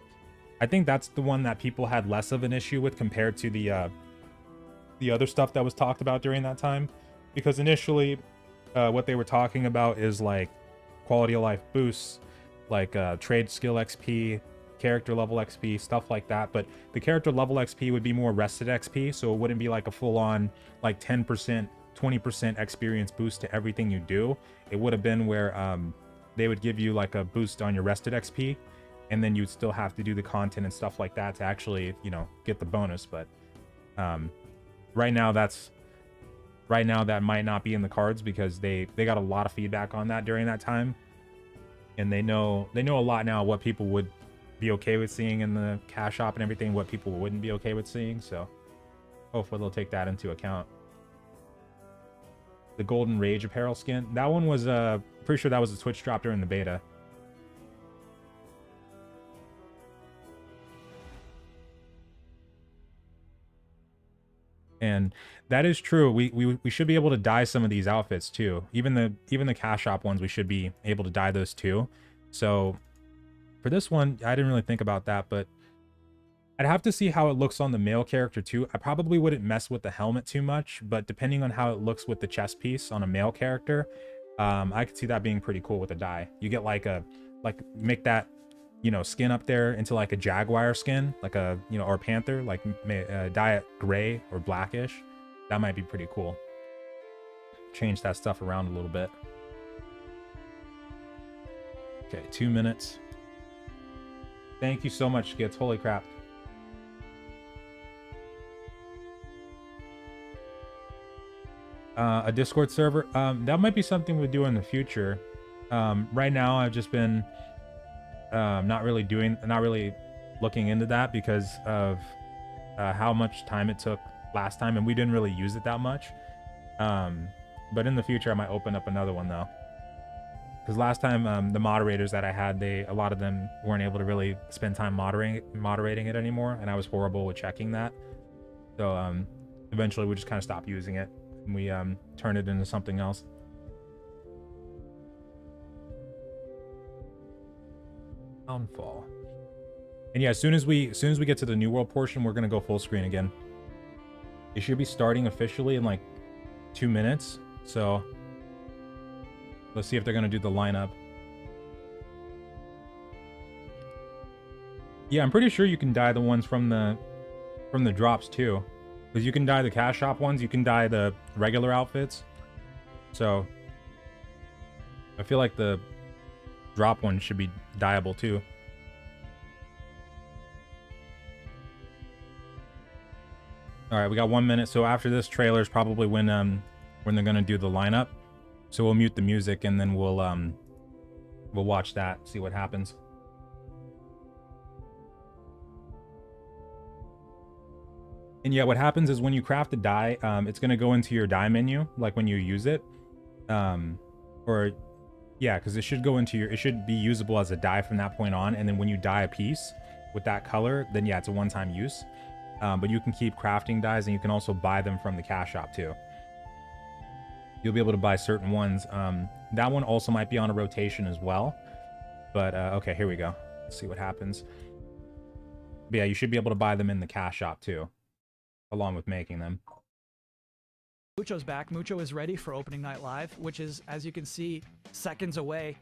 I think that's the one that people had less of an issue with compared to the other stuff that was talked about during that time. Because initially, what they were talking about is like quality of life boosts, like trade skill XP, character level XP, stuff like that. But the character level XP would be more rested XP, so it wouldn't be like a full-on like 10%, 20% experience boost to everything you do. It would have been where they would give you like a boost on your rested XP, and then you'd still have to do the content and stuff like that to actually, you know, get the bonus. But right now that might not be in the cards because they got a lot of feedback on that during that time, and they know a lot now what people would be okay with seeing in the cash shop and everything, what people wouldn't be okay with seeing. So hopefully they'll take that into account. The Golden Rage apparel skin, that one was pretty sure that was a Twitch drop during the beta. And that is true. We should be able to dye some of these outfits too. Even the cash shop ones, we should be able to dye those too. So for this one, I didn't really think about that, but I'd have to see how it looks on the male character too. I probably wouldn't mess with the helmet too much, but depending on how it looks with the chest piece on a male character, I could see that being pretty cool with a dye. You get make that, you know, skin up there into like a jaguar skin, like a, you know, or panther, like dye it gray or blackish. That might be pretty cool. Change that stuff around a little bit. Okay, 2 minutes. Thank you so much, Skits. Holy crap. A Discord server. That might be something we do in the future. Right now, I've just been not really looking into that because of how much time it took last time, and we didn't really use it that much. But in the future, I might open up another one though. Because last time, the moderators that I had, a lot of them weren't able to really spend time moderating it anymore, and I was horrible with checking that. So eventually, we just kind of stopped using it, and we turned it into something else. Downfall. And yeah, as soon as we get to the New World portion, we're gonna go full screen again. It should be starting officially in like 2 minutes. So let's see if they're gonna do the lineup. Yeah, I'm pretty sure you can dye the ones from the drops too, because you can dye the cash shop ones, you can dye the regular outfits. So I feel like the drop one should be dyeable too. All right, we got 1 minute. So after this trailer is probably when they're gonna do the lineup. So we'll mute the music and then we'll watch that, see what happens. And yeah, what happens is when you craft a dye, it's gonna go into your dye menu, like when you use it, or yeah, because it should go into it should be usable as a dye from that point on. And then when you dye a piece with that color, then yeah, it's a one-time use. But you can keep crafting dyes, and you can also buy them from the cash shop too. You'll be able to buy certain ones. That one also might be on a rotation as well. But okay, here we go. Let's see what happens. But yeah, you should be able to buy them in the cash shop too, along with making them. Mucho's back. Mucho is ready for opening night live, which is, as you can see, seconds away.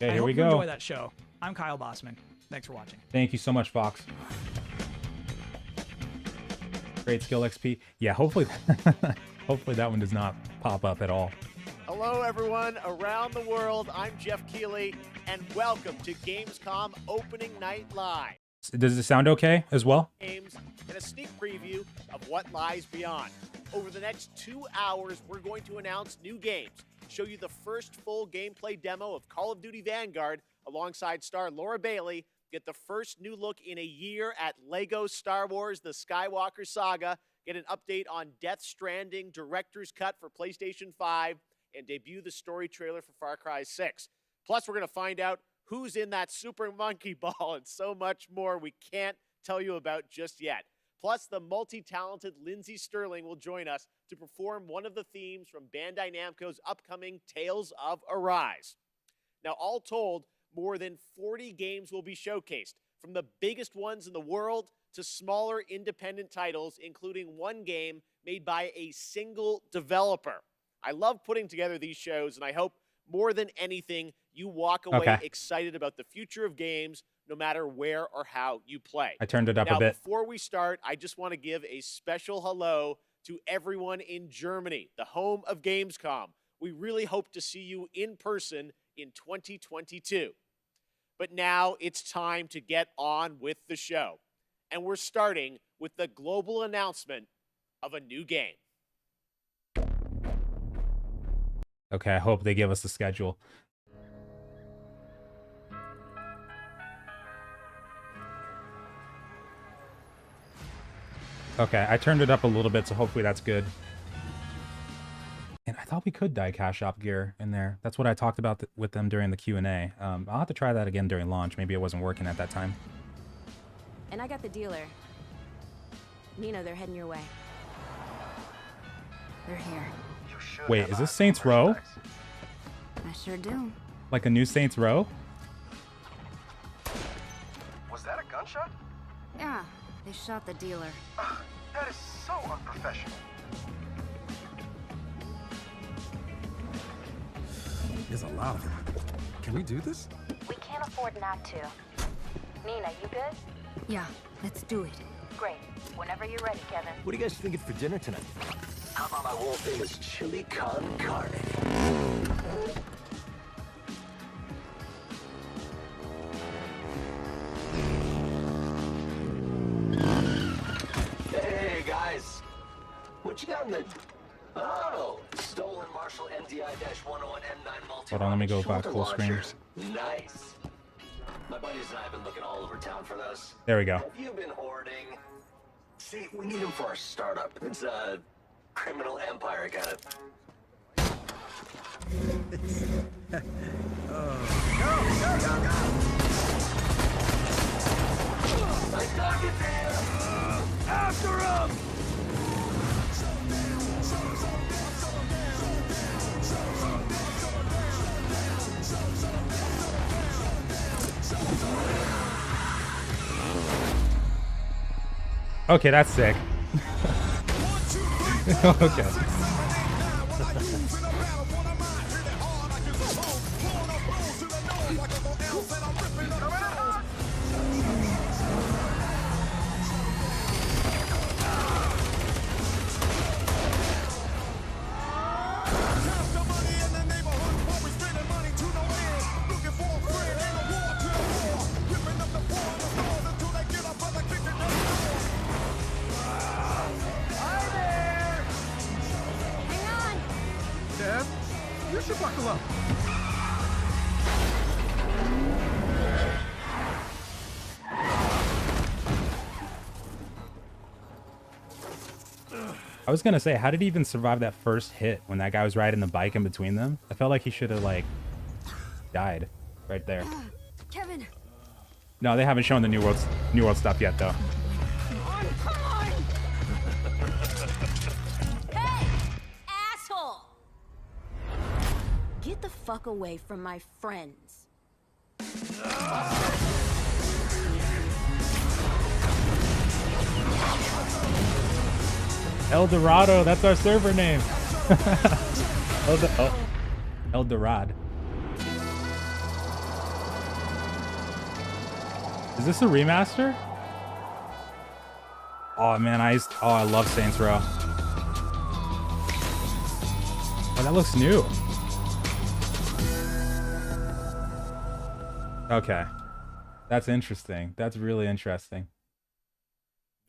Okay, here I we hope go. you enjoy that show. I'm Kyle Bossman. Thanks for watching. Thank you so much, Fox. Great skill XP. Yeah, hopefully that one does not pop up at all. Hello, everyone around the world. I'm Jeff Keighley, and welcome to Gamescom Opening Night Live. Does it sound okay as well? Games and a sneak preview of what lies beyond. Over the next 2 hours, we're going to announce new games, show you the first full gameplay demo of Call of Duty Vanguard alongside star Laura Bailey, get the first new look in a year at LEGO Star Wars The Skywalker Saga, get an update on Death Stranding Director's Cut for PlayStation 5, and debut the story trailer for Far Cry 6. Plus, we're going to find out who's in that Super Monkey Ball and so much more we can't tell you about just yet. Plus, the multi-talented Lindsay Sterling will join us to perform one of the themes from Bandai Namco's upcoming Tales of Arise. Now, all told, more than 40 games will be showcased, from the biggest ones in the world to smaller independent titles, including one game made by a single developer. I love putting together these shows, and I hope more than anything, you walk away excited about the future of games, no matter where or how you play. I turned it up a bit. Before we start, I just want to give a special hello to everyone in Germany, the home of Gamescom. We really hope to see you in person in 2022. But now it's time to get on with the show. And we're starting with the global announcement of a new game. Okay, I hope they give us the schedule. Okay, I turned it up a little bit, so hopefully that's good. And I thought we could die-cast shop gear in there. That's what I talked about with them during the Q&A. I'll have to try that again during launch. Maybe it wasn't working at that time. And I got the dealer. Nino, they're heading your way. They're here. Wait, is this Saints Row? I sure do. Like a new Saints Row? Was that a gunshot? Yeah, they shot the dealer. That is so unprofessional. There's a lot of them. Can we do this? We can't afford not to. Nina, you good? Yeah, let's do it. Great. Whenever you're ready, Kevin. What are you guys thinking for dinner tonight? How about my world famous chili con carne? Hey guys, what you got in the? Oh, stolen Marshall MDI-101 M9 multi. Hold on, let me go back full screen. Nice. My buddies and I have been looking all over town for those. There we go. Have you been hoarding? See, we need them for our startup. It's a criminal empire kind of. Go! Nice talking to you! After him! Okay, that's sick. Okay. You should buckle up. I was gonna say, how did he even survive that first hit when that guy was riding the bike in between them? I felt like he should have like died right there. Kevin. No, they haven't shown the New World stuff yet though. Come on! Hey, asshole! Get the fuck away from my friends. El Dorado, that's our server name. El Dorado. Is this a remaster? Oh man, I love Saints Row. Oh, that looks new. Okay. That's interesting. That's really interesting.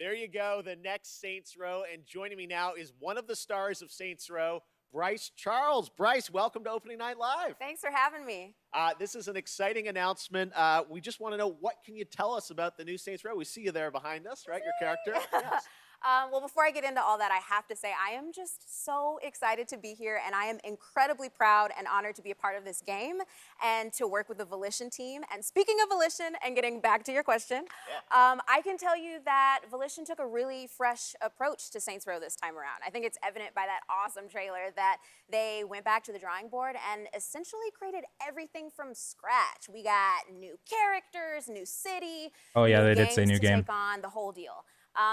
There you go, the next Saints Row. And joining me now is one of the stars of Saints Row, Bryce Charles. Bryce, welcome to Opening Night Live. Thanks for having me. This is an exciting announcement. We just want to know, what can you tell us about the new Saints Row? We see you there behind us, right? Your character. Yes. Well, before I get into all that, I have to say I am just so excited to be here, and I am incredibly proud and honored to be a part of this game and to work with the Volition team. And speaking of Volition, and getting back to your question, I can tell you that Volition took a really fresh approach to Saints Row this time around. I think it's evident by that awesome trailer that they went back to the drawing board and essentially created everything from scratch. We got new characters, new city. Oh yeah, new they did say games new to game. take on the whole deal.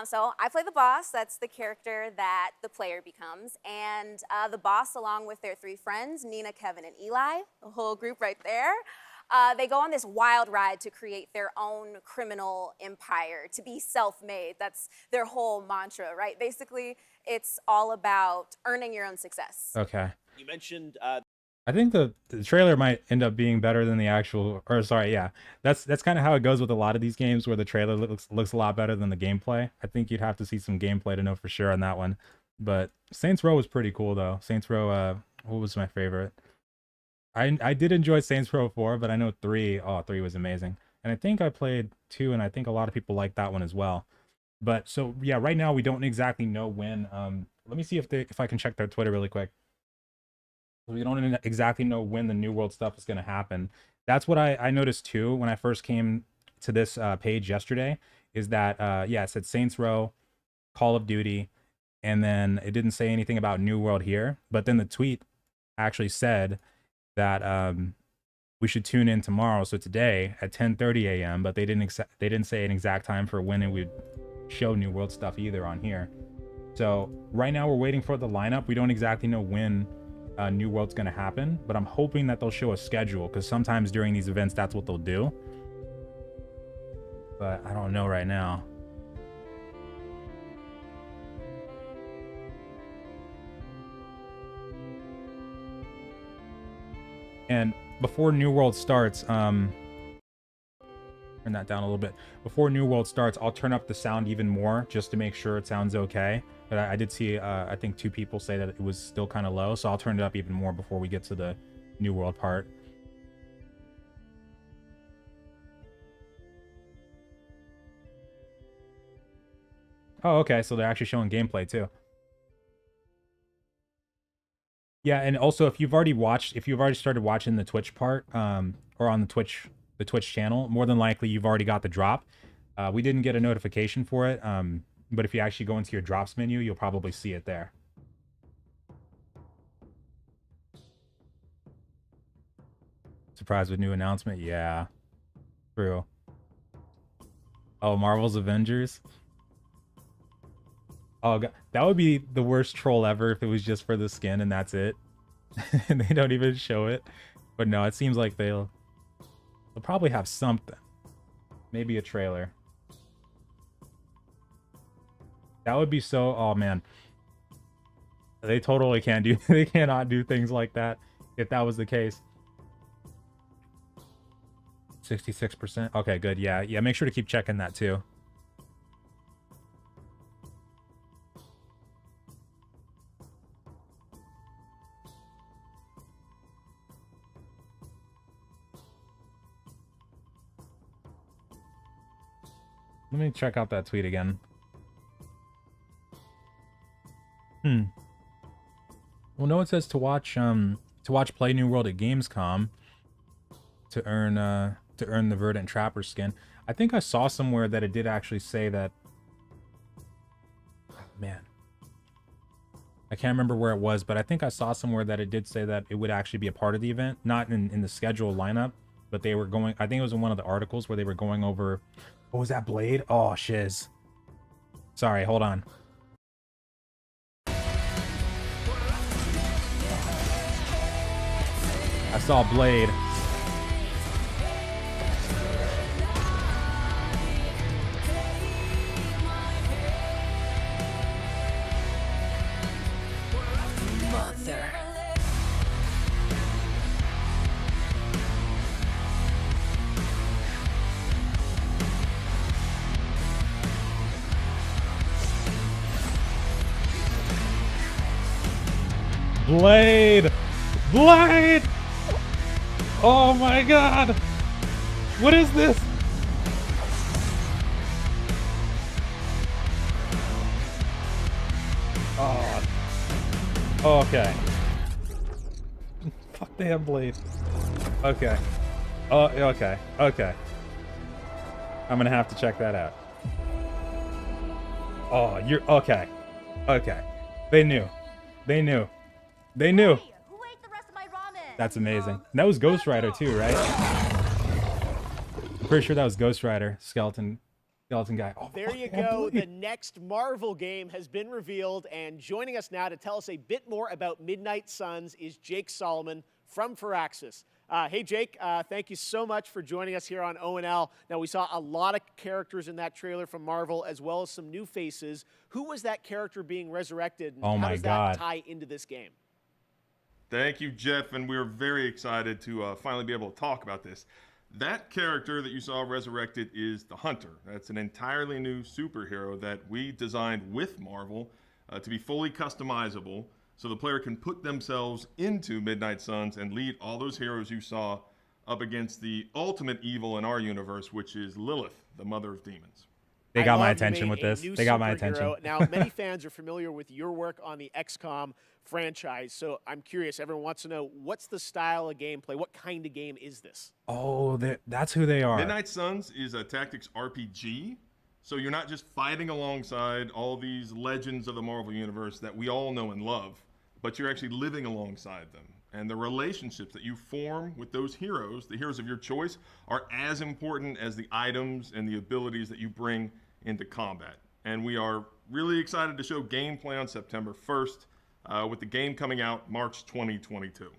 So I play the boss. That's the character that the player becomes. And the boss, along with their 3 friends, Nina, Kevin, and Eli, the whole group right there, they go on this wild ride to create their own criminal empire, to be self-made. That's their whole mantra, right? Basically, it's all about earning your own success. Okay. You mentioned I think the trailer might end up being better than the actual, or sorry, yeah. That's kind of how it goes with a lot of these games where the trailer looks a lot better than the gameplay. I think you'd have to see some gameplay to know for sure on that one. But Saints Row was pretty cool though. Saints Row, what was my favorite? I did enjoy Saints Row 4, but I know 3 was amazing. And I think I played 2, and I think a lot of people like that one as well. But so yeah, right now we don't exactly know when. Let me see if I can check their Twitter really quick. We don't exactly know when the New World stuff is going to happen. That's what I noticed too when I first came to this page yesterday, is that, yeah, it said Saints Row, Call of Duty, and then it didn't say anything about New World here. But then the tweet actually said that we should tune in tomorrow, so today at 10:30 a.m., but they didn't say an exact time for when it would show New World stuff either on here. So right now we're waiting for the lineup. We don't exactly know when New World's gonna happen, but I'm hoping that they'll show a schedule, because sometimes during these events that's what they'll do, but I don't know right now. And before New World starts, turn that down a little bit. Before New World starts, I'll turn up the sound even more just to make sure it sounds okay. But I did see, I think 2 people say that it was still kind of low, so I'll turn it up even more before we get to the New World part. Oh, okay, so they're actually showing gameplay too. Yeah, and also if you've already started watching the Twitch part, or on the Twitch channel, more than likely you've already got the drop. We didn't get a notification for it, but if you actually go into your drops menu, you'll probably see it there. Surprised with new announcement? Yeah. True. Oh, Marvel's Avengers? Oh, God. That would be the worst troll ever if it was just for the skin and that's it. And they don't even show it. But no, it seems like they'll probably have something. Maybe a trailer. That would be so... Oh, man. They totally can't do... They cannot do things like that if that was the case. 66%. Okay, good. Yeah, make sure to keep checking that too. Let me check out that tweet again. Well, no, it says to watch Play New World at Gamescom to earn the Verdant Trapper skin. I think I saw somewhere that it did actually say that. Oh, man, I can't remember where it was, but I think I saw somewhere that it did say that it would actually be a part of the event, not in the scheduled lineup, but they were going. I think it was in one of the articles where they were going over. What was that, Blade? Oh, shiz. Sorry, hold on. I saw Blade. Mother. Blade! Blade! Oh my god! What is this? Oh, okay. Fuck, they have blade. Okay. Oh, okay. Okay. I'm gonna have to check that out. Oh, you're okay. Okay. They knew. They knew. They knew. Hey, who ate the rest of my ramen? That's amazing. That was Ghost Rider too, right? I'm pretty sure that was Ghost Rider. Skeleton guy. Oh, There fuck, you they have go. blade. The next Marvel game has been revealed, and joining us now to tell us a bit more about Midnight Suns is Jake Solomon from Firaxis. Hey, Jake, thank you so much for joining us here on ONL. Now, we saw a lot of characters in that trailer from Marvel, as well as some new faces. Who was that character being resurrected, and Oh how my does God. that tie into this game? Thank you, Jeff, and we're very excited to finally be able to talk about this. That character that you saw resurrected is the Hunter. That's an entirely new superhero that we designed with Marvel to be fully customizable, so the player can put themselves into Midnight Suns and lead all those heroes you saw up against the ultimate evil in our universe, which is Lilith, the mother of demons. They I got my love you attention made with a this. new They got my superhero. attention. Now, many fans are familiar with your work on the XCOM franchise, so I'm curious. Everyone wants to know, what's the style of gameplay? What kind of game is this? Oh, that's who they are. Midnight Suns is a tactics RPG, so you're not just fighting alongside all these legends of the Marvel Universe that we all know and love, but you're actually living alongside them. And the relationships that you form with those heroes, the heroes of your choice, are as important as the items and the abilities that you bring into combat. And we are really excited to show gameplay on September 1st, with the game coming out March 2022.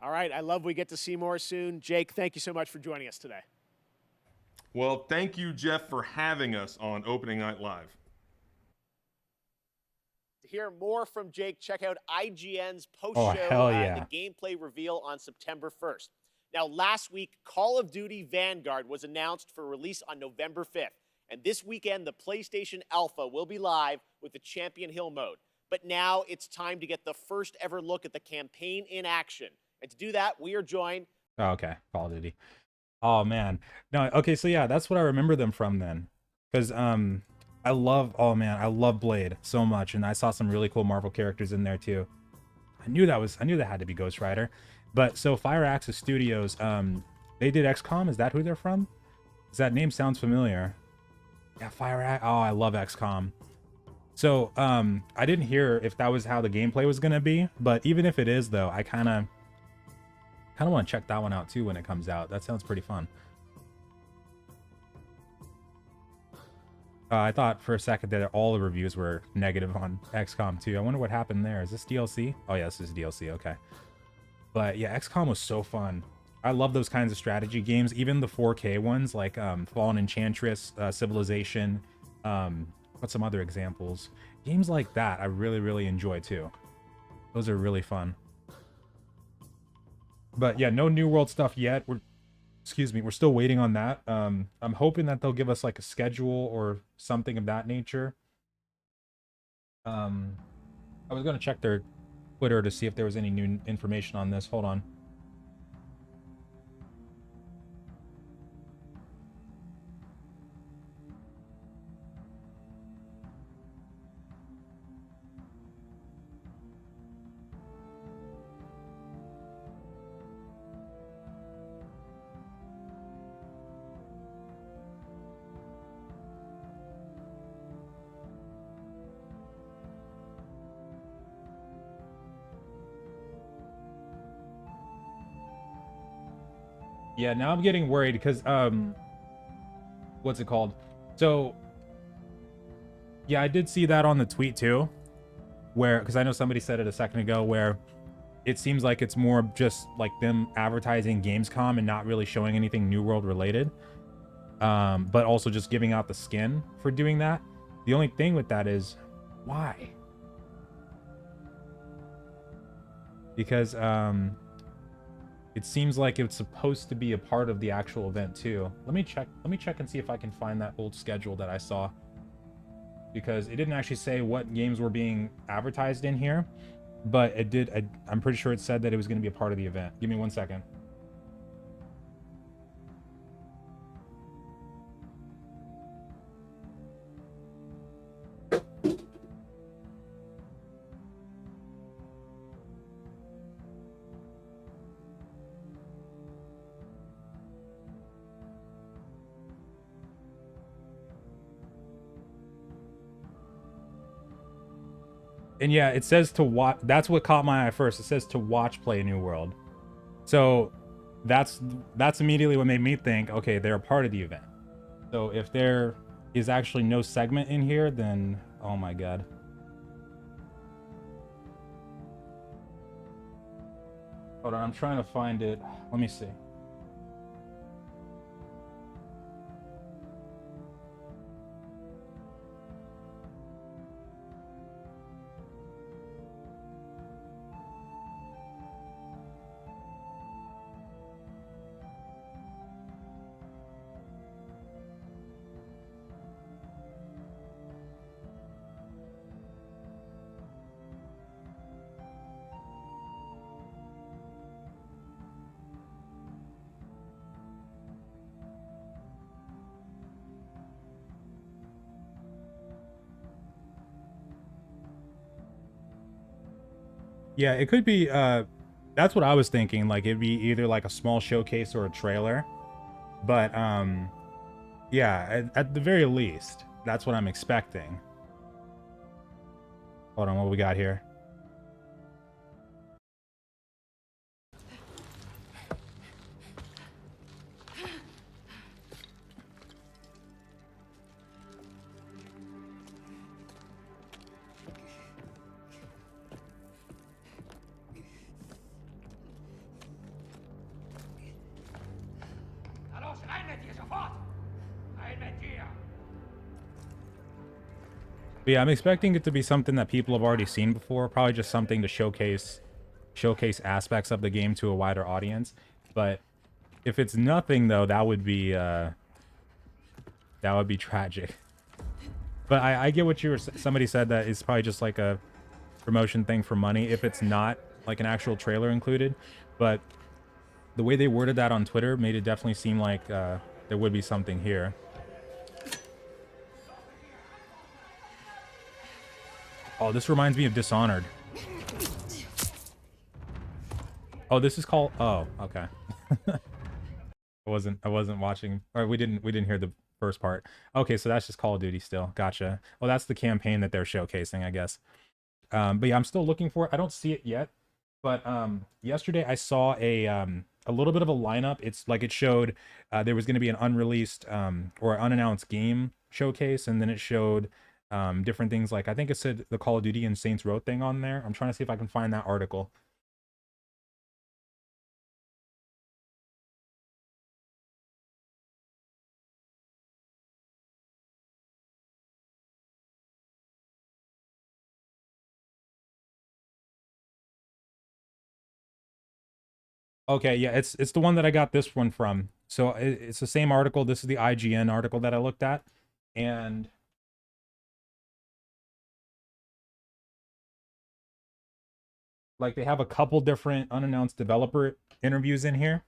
All right, I love we get to see more soon. Jake, thank you so much for joining us today. Well, thank you, Jeff, for having us on Opening Night Live. To hear more from Jake, check out IGN's post-show, Oh, hell yeah. the gameplay reveal on September 1st. Now, last week, Call of Duty Vanguard was announced for release on November 5th. And this weekend, the PlayStation Alpha will be live with the Champion Hill mode. But now it's time to get the first ever look at the campaign in action. And to do that, we are joined. Oh, okay. Call of Duty. Oh man. No, okay, so yeah, that's what I remember them from then. Because I love Blade so much, and I saw some really cool Marvel characters in there too. I knew that had to be Ghost Rider. But so Firaxis Studios, they did XCOM. Is that who they're from? Does that name sounds familiar? Yeah, Firaxis. Oh, I love XCOM. So I didn't hear if that was how the gameplay was gonna be, but even if it is though, I kind of want to check that one out too when it comes out. That sounds pretty fun. I thought for a second that all the reviews were negative on XCOM 2. I wonder what happened there. Is this DLC? Oh yeah, this is DLC. Okay. But yeah, XCOM was so fun. I love those kinds of strategy games, even the 4K ones like Fallen Enchantress, Civilization. What's some other examples? Games like that I really enjoy too. Those are really fun. But yeah, no New World stuff yet. We're still waiting on that. I'm hoping that they'll give us like a schedule or something of that nature. I was gonna check their Twitter to see if there was any new information on this. Hold on. Yeah, now I'm getting worried because what's it called? So yeah, I did see that on the tweet too, where because I know somebody said it a second ago, where it seems like it's more just like them advertising Gamescom and not really showing anything New World related, but also just giving out the skin for doing that. The only thing with that is why? Because it seems like it's supposed to be a part of the actual event too. Let me check and see if I can find that old schedule that I saw, because it didn't actually say what games were being advertised in here, but it did. I'm pretty sure it said that it was going to be a part of the event. Give me 1 second. And yeah, it says to watch. That's what caught my eye first. It says to watch play New World. So that's immediately what made me think, okay, they're a part of the event. So if there is actually no segment in here, then oh my god. Hold on, I'm trying to find it. Let me see. Yeah, it could be, that's what I was thinking. Like, it'd be either like a small showcase or a trailer. But, yeah, at the very least, that's what I'm expecting. Hold on, what we got here? But yeah, I'm expecting it to be something that people have already seen before. Probably just something to showcase aspects of the game to a wider audience. But if it's nothing, though, that would be tragic. But I get what you were. Somebody said that it's probably just like a promotion thing for money if it's not like an actual trailer included. But the way they worded that on Twitter made it definitely seem like there would be something here. Oh, this reminds me of Dishonored. Oh, this is called. Oh, okay. I wasn't watching. Or we didn't hear the first part. Okay, so that's just Call of Duty still. Gotcha. Well, that's the campaign that they're showcasing, I guess. But yeah, I'm still looking for it. I don't see it yet. But yesterday I saw a little bit of a lineup. It's like it showed there was going to be an unreleased or unannounced game showcase, and then it showed different things. Like I think it said the Call of Duty and Saints Row thing on there. I'm trying to see if I can find that article. Okay, yeah, it's the one that I got this one from. So it's the same article. This is the IGN article that I looked at, and like they have a couple different unannounced developer interviews in here.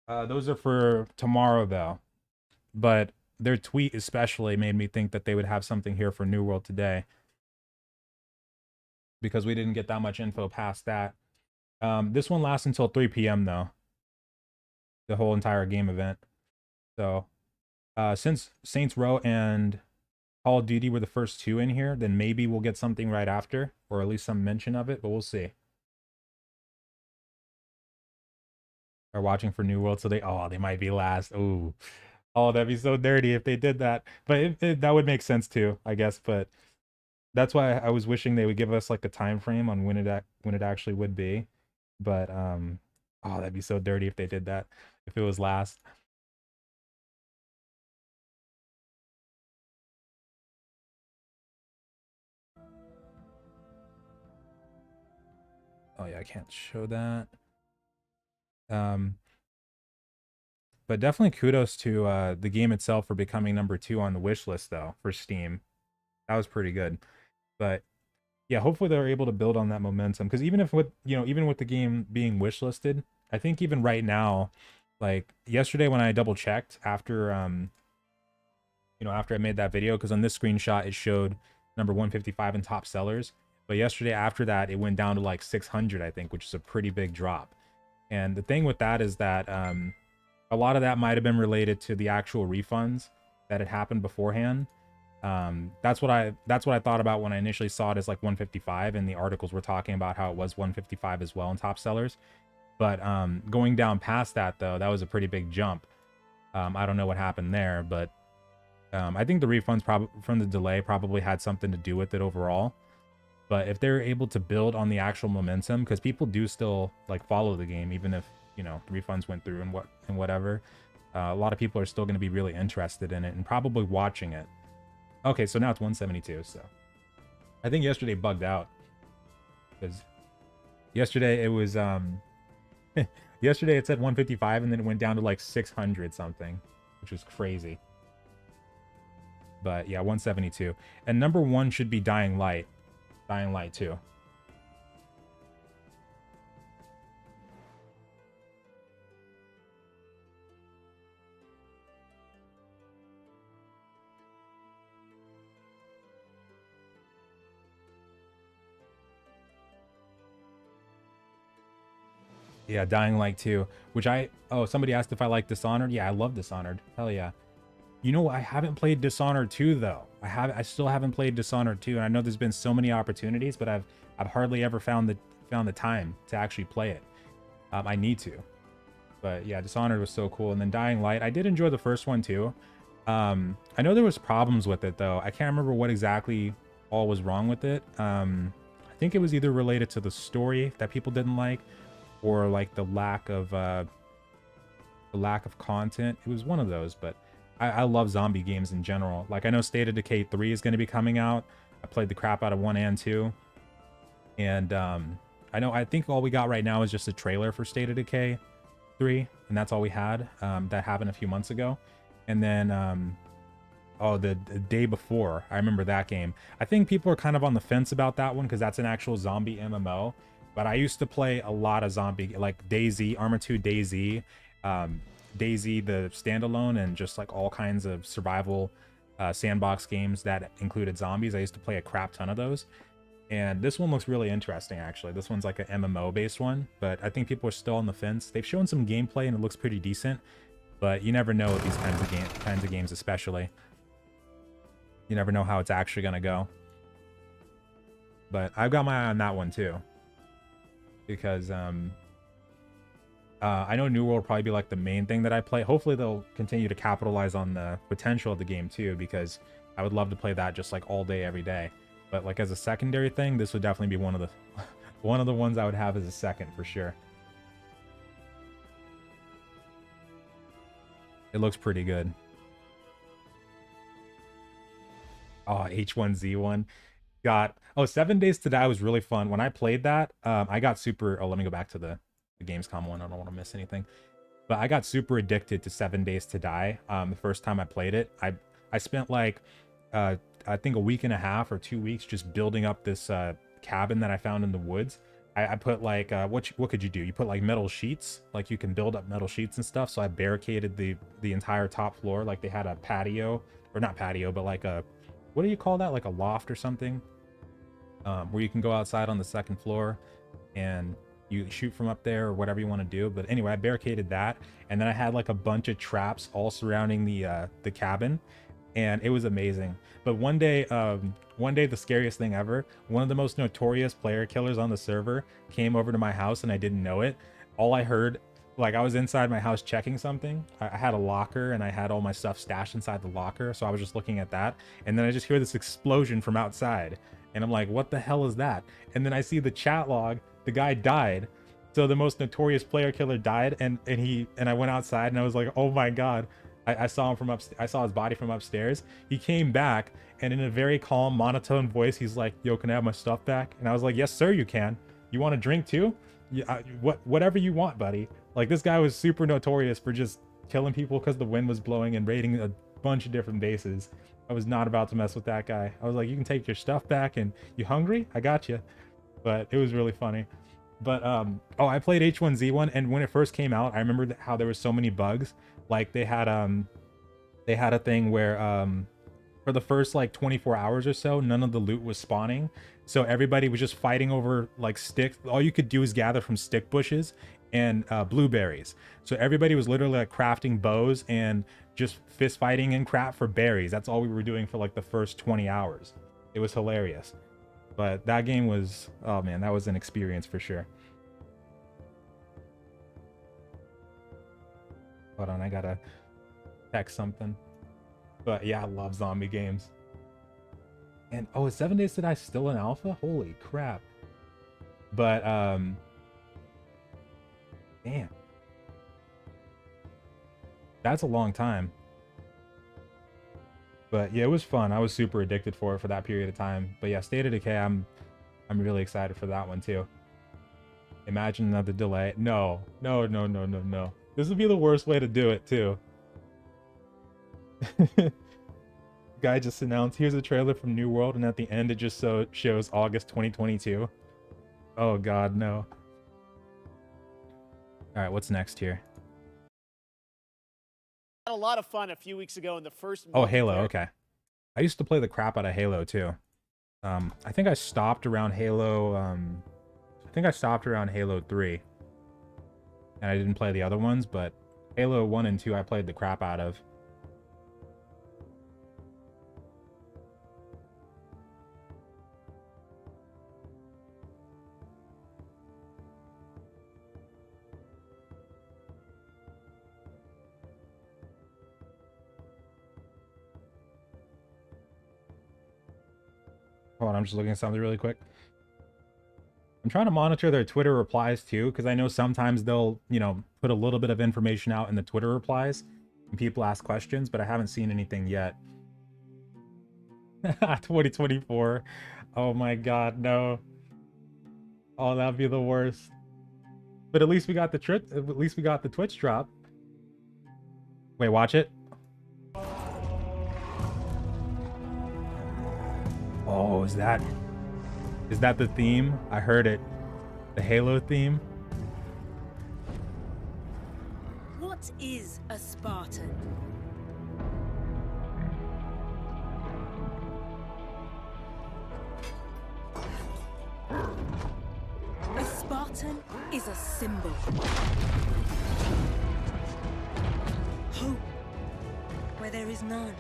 Those are for tomorrow though, but their tweet especially made me think that they would have something here for New World today, because we didn't get that much info past that. This one lasts until 3 p.m. though, the whole entire game event. So since Saints Row and Call of Duty were the first two in here, then maybe we'll get something right after, or at least some mention of it, but we'll see. Are watching for New World, so they might be last. Ooh. Oh, that'd be so dirty if they did that. But that would make sense too, I guess. But that's why I was wishing they would give us like a time frame on when it actually would be. But oh, that'd be so dirty if they did that, if it was last. Oh yeah, I can't show that. But definitely kudos to the game itself for becoming #2 on the wish list though for Steam. That was pretty good. But yeah, hopefully they're able to build on that momentum, because even with the game being wishlisted, I think even right now, like yesterday when I double checked after after I made that video, because on this screenshot it showed number 155 in top sellers, but yesterday after that it went down to like 600, I think, which is a pretty big drop. And the thing with that is that a lot of that might have been related to the actual refunds that had happened beforehand. That's what I thought about when I initially saw it as like 155, and the articles were talking about how it was 155 as well in top sellers. But going down past that though, that was a pretty big jump. I don't know what happened there, but I think the refunds from the delay probably had something to do with it overall. But if they're able to build on the actual momentum, because people do still like follow the game, even if, you know, the refunds went through and whatever, a lot of people are still going to be really interested in it and probably watching it. Okay, so now it's 172. So I think yesterday bugged out, because yesterday it was yesterday it said 155 and then it went down to like 600 something, which was crazy. But yeah, 172. And number 1 should be Dying Light. Dying Light 2. Yeah, Dying Light 2, which somebody asked if I like Dishonored. Yeah, I love Dishonored. Hell yeah. You know, I haven't played Dishonored 2 though. I still haven't played Dishonored 2, and I know there's been so many opportunities, but I've hardly ever found the time to actually play it. I need to. But yeah, Dishonored was so cool. And then Dying Light, I did enjoy the first one too. I know there was problems with it though. I can't remember what exactly all was wrong with it. I think it was either related to the story that people didn't like, or like the lack of content. It was one of those, but I love zombie games in general. Like, I know State of Decay 3 is going to be coming out. I played the crap out of 1 and 2. And I think all we got right now is just a trailer for State of Decay 3, and that's all we had. That happened a few months ago. And then the day before, I remember that game. I think people are kind of on the fence about that one because that's an actual zombie MMO. But I used to play a lot of zombie, like DayZ, Arma 2 DayZ, DayZ the standalone, and just like all kinds of survival sandbox games that included zombies. I used to play a crap ton of those. And this one looks really interesting, actually. This one's like an MMO based one, but I think people are still on the fence. They've shown some gameplay and it looks pretty decent, but you never know with these kinds of games, especially. You never know how it's actually going to go. But I've got my eye on that one too, because I know New World will probably be like the main thing that I play. Hopefully they'll continue to capitalize on the potential of the game too, because I would love to play that just like all day, every day. But like as a secondary thing, this would definitely be one of the ones I would have as a second for sure. It looks pretty good. Oh, H1Z1 got 7 Days to Die was really fun. When I played that, I got super. Oh, let me go back to the Gamescom one. I don't want to miss anything. But I got super addicted to 7 Days to Die. The first time I played it, I spent like I think a week and a half or 2 weeks just building up this cabin that I found in the woods. I put like what could you do? You put like metal sheets, like you can build up metal sheets and stuff. So I barricaded the entire top floor. Like they had a patio, or not patio, but like a, what do you call that? Like a loft or something, where you can go outside on the second floor and you shoot from up there or whatever you want to do. But anyway, I barricaded that, and then I had like a bunch of traps all surrounding the cabin, and it was amazing. But one day the scariest thing ever, one of the most notorious player killers on the server came over to my house, and I didn't know it. All I heard, like I was inside my house checking something. I had a locker and I had all my stuff stashed inside the locker, so I was just looking at that, and then I just hear this explosion from outside, and I'm like, what the hell is that? And then I see the chat log, the guy died. So the most notorious player killer died, and I went outside and I was like, oh my god. I saw him from upstairs. I saw his body from upstairs. He came back, and in a very calm, monotone voice, he's like, yo, can I have my stuff back? And I was like, yes sir, you can. You want a drink too? Yeah, whatever you want, buddy. Like, this guy was super notorious for just killing people because the wind was blowing and raiding a bunch of different bases. I was not about to mess with that guy. I was like, you can take your stuff back, and you hungry? I got you. But it was really funny. But I played H1Z1, and when it first came out, I remember how there were so many bugs. Like they had a thing where for the first like 24 hours or so, none of the loot was spawning, so everybody was just fighting over like sticks. All you could do is gather from stick bushes, and blueberries. So everybody was literally like crafting bows and just fist fighting and crap for berries. That's all we were doing for like the first 20 hours. It was hilarious. But that game was, oh man, that was an experience for sure. Hold on, I gotta text something. But yeah, I love zombie games. And oh, is 7 Days to Die still in alpha? Holy crap. But damn. That's a long time. But yeah, it was fun. I was super addicted for it for that period of time. But yeah, State of Decay, I'm really excited for that one too. Imagine another delay. No. This would be the worst way to do it too. Guy just announced, here's a trailer from New World, and at the end it just shows August 2022. Oh god, no. Alright, what's next here? Had a lot of fun a few weeks ago in the first. Oh, Halo, okay. I used to play the crap out of Halo too. I think I stopped around Halo, I think I stopped around Halo 3. And I didn't play the other ones, but Halo 1 and 2 I played the crap out of. Hold on, I'm just looking at something really quick. I'm trying to monitor their Twitter replies too, because I know sometimes they'll, you know, put a little bit of information out in the Twitter replies when people ask questions, but I haven't seen anything yet. 2024. Oh my god, no. Oh, that'd be the worst. But at least we got the Twitch drop. Wait, watch it. Oh, is that the theme? I heard it. The Halo theme. What is a Spartan? A Spartan is a symbol. Hope where there is none.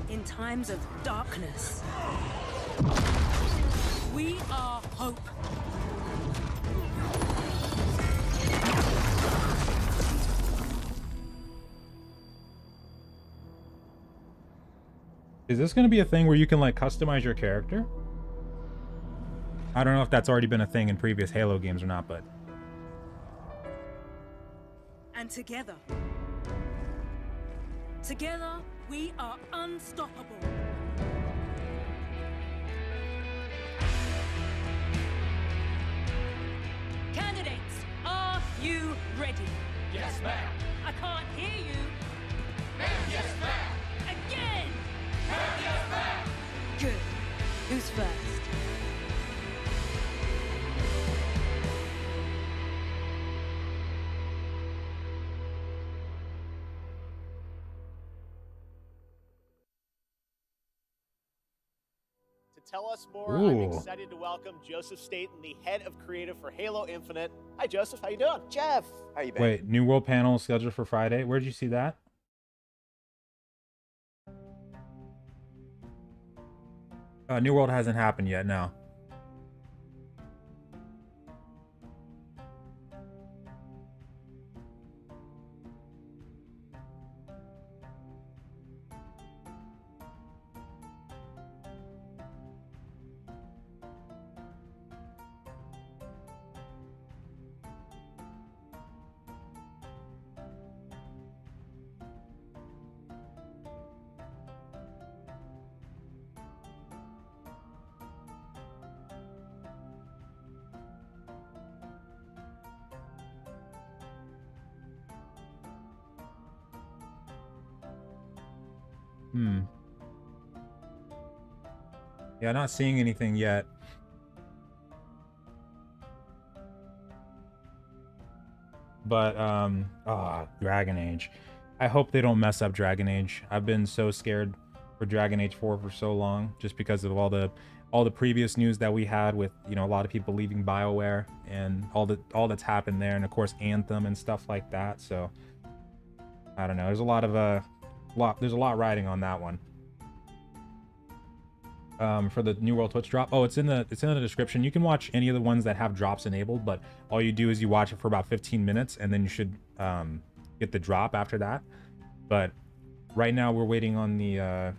In times of darkness, we are hope. Is this going to be a thing where you can like customize your character? I don't know if that's already been a thing in previous Halo games or not, but And together we are unstoppable. Candidates, are you ready? Yes, ma'am. I can't hear you. Ma'am, yes, ma'am. Again. Ma'am, yes, ma'am. Good. Who's first? To tell us more, I'm excited to welcome Joseph Staten, the head of creative for Halo Infinite. Hi, Joseph. How you doing? Jeff, how you been? wait, New World panel scheduled for Friday. Where'd you see that? New World hasn't happened yet, no. Yeah, not seeing anything yet. But, Dragon Age. I hope they don't mess up Dragon Age. I've been so scared Dragon Age 4 for so long, just because of all the previous news that we had with, you know, a lot of people leaving BioWare and all that's happened there, and of course Anthem and stuff like that. So I don't know. There's a lot riding on that one. For the New World Twitch drop. Oh, it's in the description. You can watch any of the ones that have drops enabled, but all you do is you watch it for about 15 minutes and then you should get the drop after that. But right now we're waiting on the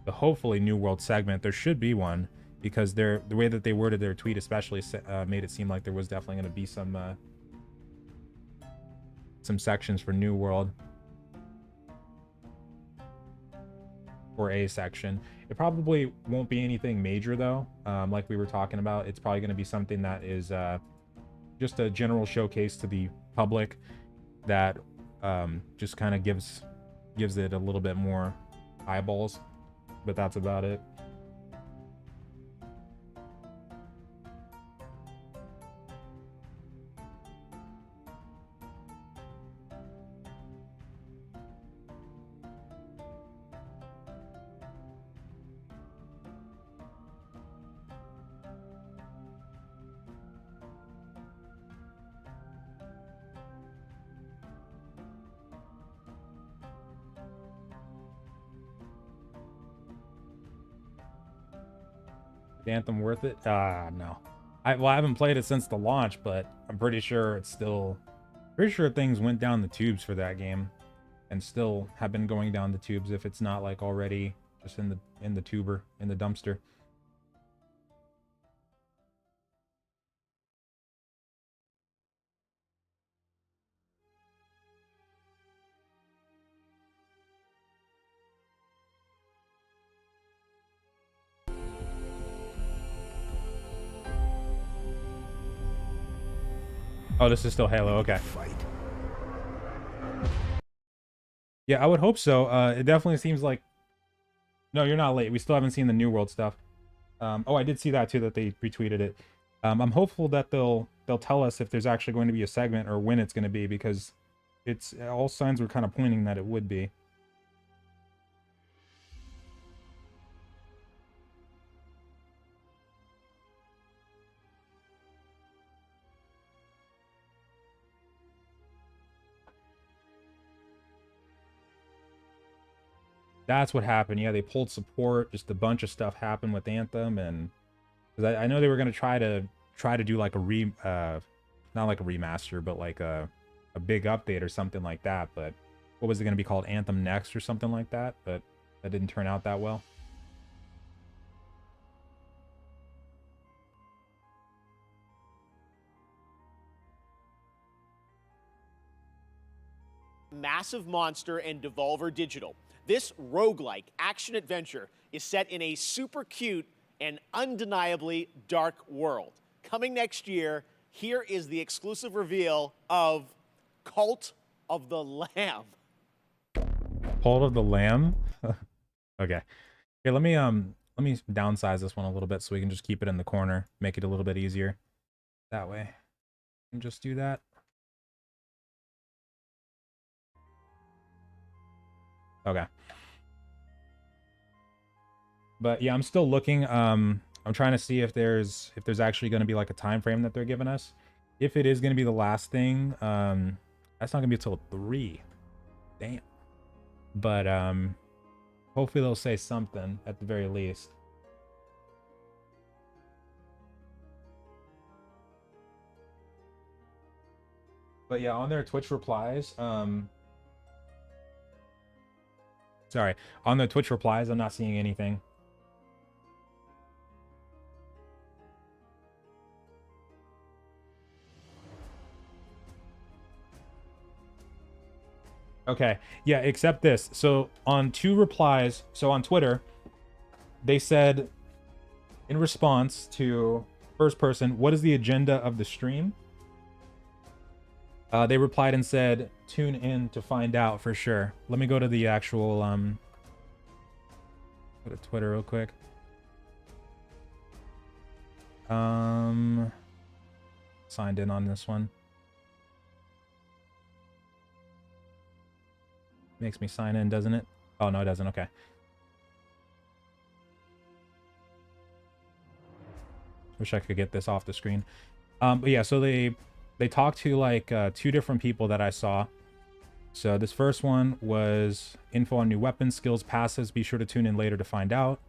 hopefully New World segment. There should be one, because the way that they worded their tweet especially made it seem like there was definitely going to be some sections for New World, or a section. It probably won't be anything major though. Like we were talking about, it's probably going to be something that is just a general showcase to the public that just kind of gives it a little bit more eyeballs, but that's about it. Anthem worth it? No. I haven't played it since the launch, but I'm pretty sure things went down the tubes for that game, and still have been going down the tubes, if it's not like already just in the dumpster. Oh, this is still Halo. Okay. Yeah, I would hope so. It definitely seems like... No, you're not late. We still haven't seen the New World stuff. Oh, I did see that too, that they retweeted it. I'm hopeful that they'll tell us if there's actually going to be a segment or when it's going to be, because all signs were kind of pointing that it would be. That's what happened. Yeah, they pulled support. Just a bunch of stuff happened with Anthem, and because I know they were gonna try to do like a not like a remaster, but like a big update or something like that. But what was it gonna be called? Anthem Next or something like that? But that didn't turn out that well. Massive Monster and Devolver Digital. This roguelike action-adventure is set in a super cute and undeniably dark world. Coming next year, here is the exclusive reveal of Cult of the Lamb. Cult of the Lamb? Okay. Here, let me downsize this one a little bit so we can just keep it in the corner, make it a little bit easier. That way. And just do that. Okay. But yeah, I'm still looking. I'm trying to see if there's actually going to be like a time frame that they're giving us. If it is going to be the last thing, that's not going to be until 3. Damn. But hopefully they'll say something at the very least. But yeah, on their Twitch replies, sorry, on the Twitch replies, I'm not seeing anything. Okay, yeah, except this. So on 2 replies, so on Twitter, they said in response to first person, what is the agenda of the stream? They replied and said, tune in to find out for sure. Let me go to the actual, go to Twitter real quick. Signed in on this one. Makes me sign in, doesn't it? Oh, no, it doesn't. Okay. Wish I could get this off the screen. But yeah, so they talked to like 2 different people that I saw. So this first one was info on new weapons, skills, passives. Be sure to tune in later to find out.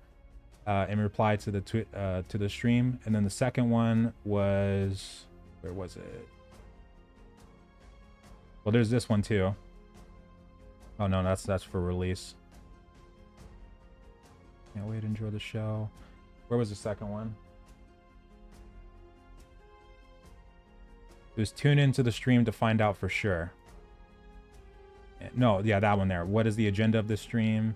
In reply to the stream. And then the second one was, where was it? Well, there's this one too. Oh no, that's for release. Can't wait to enjoy the show. Where was the second one? It was tune into the stream to find out for sure. No, yeah, that one there. What is the agenda of the stream?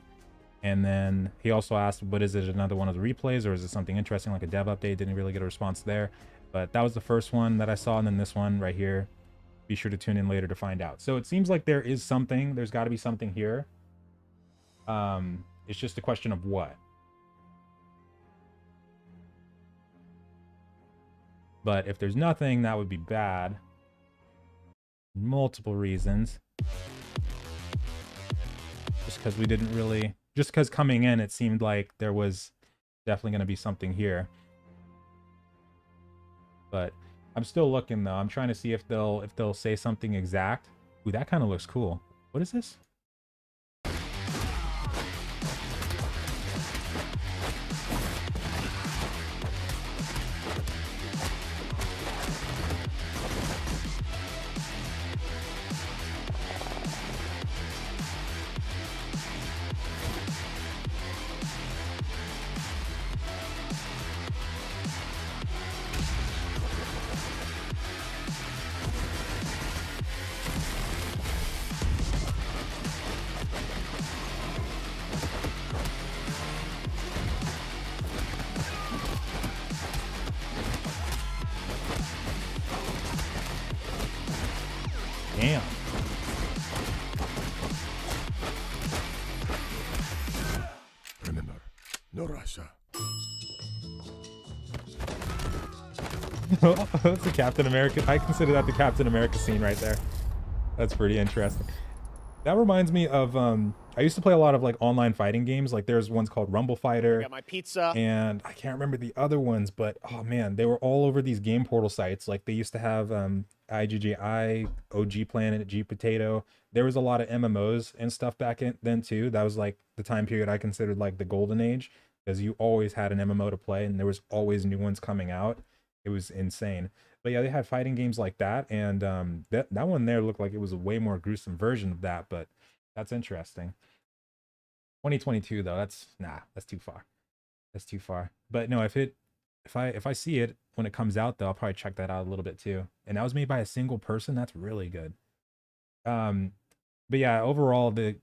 And then he also asked, what is it, another one of the replays, or is it something interesting like a dev update? Didn't really get a response there. But that was the first one that I saw, and then this one right here. Be sure to tune in later to find out. So it seems like there is something. There's got to be something here. It's just a question of what. But if there's nothing, that would be bad. Multiple reasons. Just because we didn't really... Just because coming in, it seemed like there was definitely going to be something here. But I'm still looking, though. I'm trying to see if they'll say something exact. Ooh, that kind of looks cool. What is this? Damn. Remember, no Russia. That's the Captain America. I consider that the Captain America scene right there. That's pretty interesting. That reminds me of I used to play a lot of like online fighting games. Like there's ones called Rumble Fighter. Got my pizza. And I can't remember the other ones, but oh man, they were all over these game portal sites. Like they used to have IGGI, OG Planet, G Potato. There was a lot of MMOs and stuff back then too. That was like the time period I considered like the golden age, because you always had an MMO to play and there was always new ones coming out. It was insane. But yeah, they had fighting games like that, and that one there looked like it was a way more gruesome version of that, but that's interesting. 2022 though, that's too far. That's too far. But no, if I see it when it comes out though, I'll probably check that out a little bit too. And that was made by a single person. That's really good. But yeah, overall it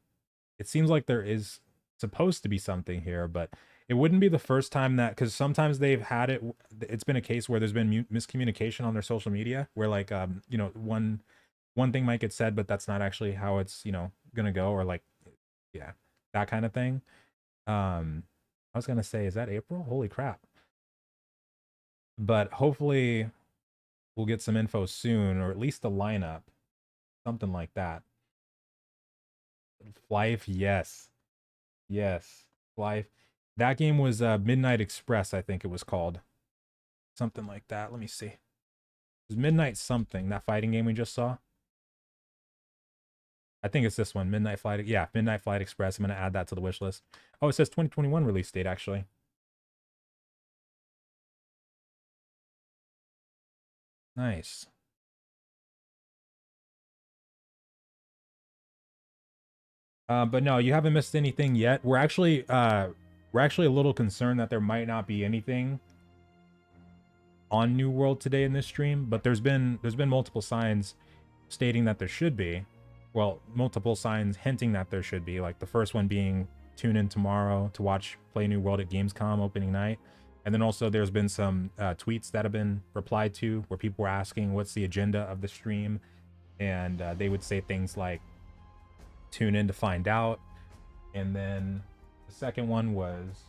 seems like there is supposed to be something here, but it wouldn't be the first time that, because sometimes they've had it's been a case where there's been miscommunication on their social media where like you know, one thing might get said but that's not actually how it's, you know, gonna go, or like, yeah, that kind of thing. I was gonna say, is that April? Holy crap. But hopefully we'll get some info soon, or at least the lineup, something like that. Flyf, yes, Flyf. That game was Midnight Express, I think it was called. Something like that. Let me see. It was Midnight something, that fighting game we just saw. I think it's this one, Midnight Flight. Yeah, Midnight Flight Express. I'm going to add that to the wish list. Oh, it says 2021 release date, actually. Nice. But no, you haven't missed anything yet. We're actually a little concerned that there might not be anything on New World today in this stream, but there's been multiple signs stating that there should be. Well, multiple signs hinting that there should be, like the first one being tune in tomorrow to watch Play New World at Gamescom opening night. And then also there's been some tweets that have been replied to where people were asking what's the agenda of the stream, and they would say things like tune in to find out. And then the second one was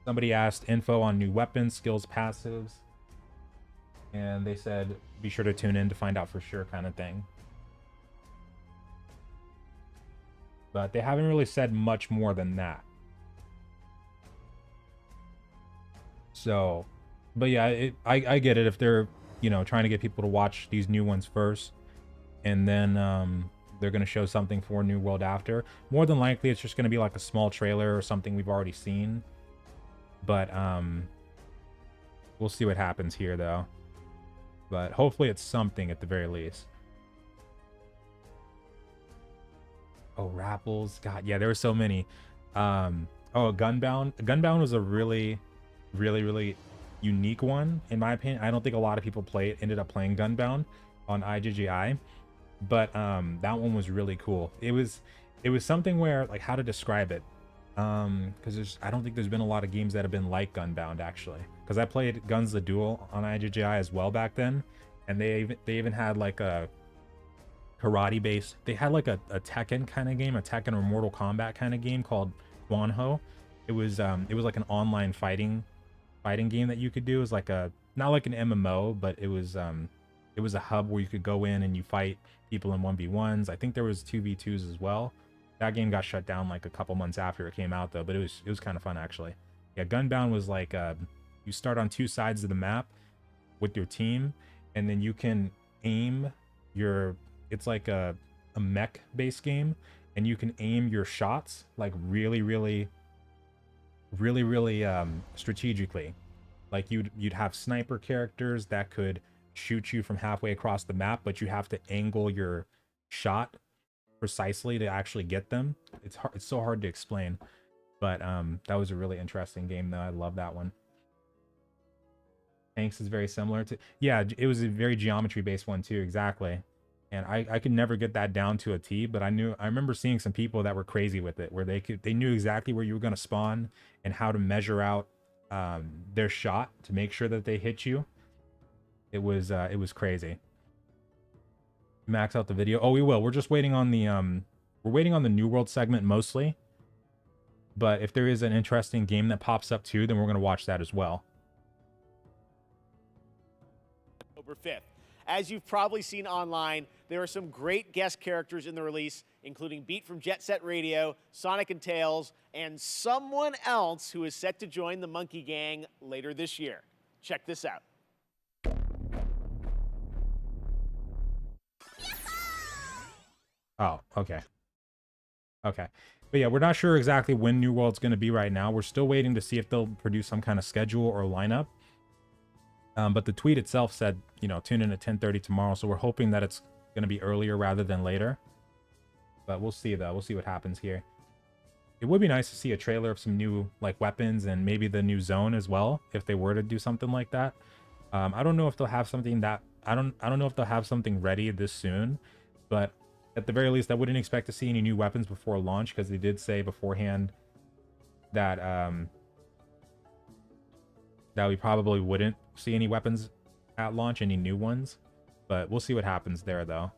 somebody asked info on new weapons, skills, passives, and they said be sure to tune in to find out for sure, kind of thing. But they haven't really said much more than that. So, but yeah, I get it if they're, you know, trying to get people to watch these new ones first, and then they're going to show something for New World after. More than likely, it's just going to be like a small trailer or something we've already seen. But we'll see what happens here, though. But hopefully it's something at the very least. Oh, Rapples. God, yeah, there were so many. Oh, Gunbound. Gunbound was a really unique one, in my opinion. I don't think a lot of people ended up playing Gunbound on IGGI. But that one was really cool. It was something where, like, how to describe it, because I don't think there's been a lot of games that have been like Gunbound, actually, because I played Guns the Duel on IGGI as well back then, and they even had like a karate base. They had like a Tekken kind of game, a Tekken or Mortal Kombat kind of game called Guanho. It was like an online fighting game that you could do. It was like not like an MMO, but it was a hub where you could go in and you fight people in 1v1s. I think there was 2v2s as well. That game got shut down like a couple months after it came out, though, but it was kind of fun, actually. Yeah, Gunbound was like you start on two sides of the map with your team, and then you can aim it's like a mech based game, and you can aim your shots like really strategically. Like you'd have sniper characters that could shoot you from halfway across the map, but you have to angle your shot precisely to actually get them. It's so hard to explain, but that was a really interesting game, though. I love that one. Tanks is very similar to, yeah, it was a very geometry based one too, exactly. And I could never get that down to a T, but I remember seeing some people that were crazy with it, where they knew exactly where you were going to spawn and how to measure out their shot to make sure that they hit you. It was crazy. Max out the video. Oh, we will. We're just waiting on the New World segment mostly. But if there is an interesting game that pops up too, then we're going to watch that as well. October 5th. As you've probably seen online, there are some great guest characters in the release, including Beat from Jet Set Radio, Sonic and Tails, and someone else who is set to join the Monkey Gang later this year. Check this out. Oh, okay. Okay. But yeah, we're not sure exactly when New World's going to be right now. We're still waiting to see if they'll produce some kind of schedule or lineup. But the tweet itself said, you know, tune in at 10:30 tomorrow. So we're hoping that it's going to be earlier rather than later. But we'll see, though. We'll see what happens here. It would be nice to see a trailer of some new, like, weapons and maybe the new zone as well, if they were to do something like that. I don't know if they'll have something that... I don't know if they'll have something ready this soon. But at the very least, I wouldn't expect to see any new weapons before launch, because they did say beforehand that that we probably wouldn't see any weapons at launch, any new ones. But we'll see what happens there, though,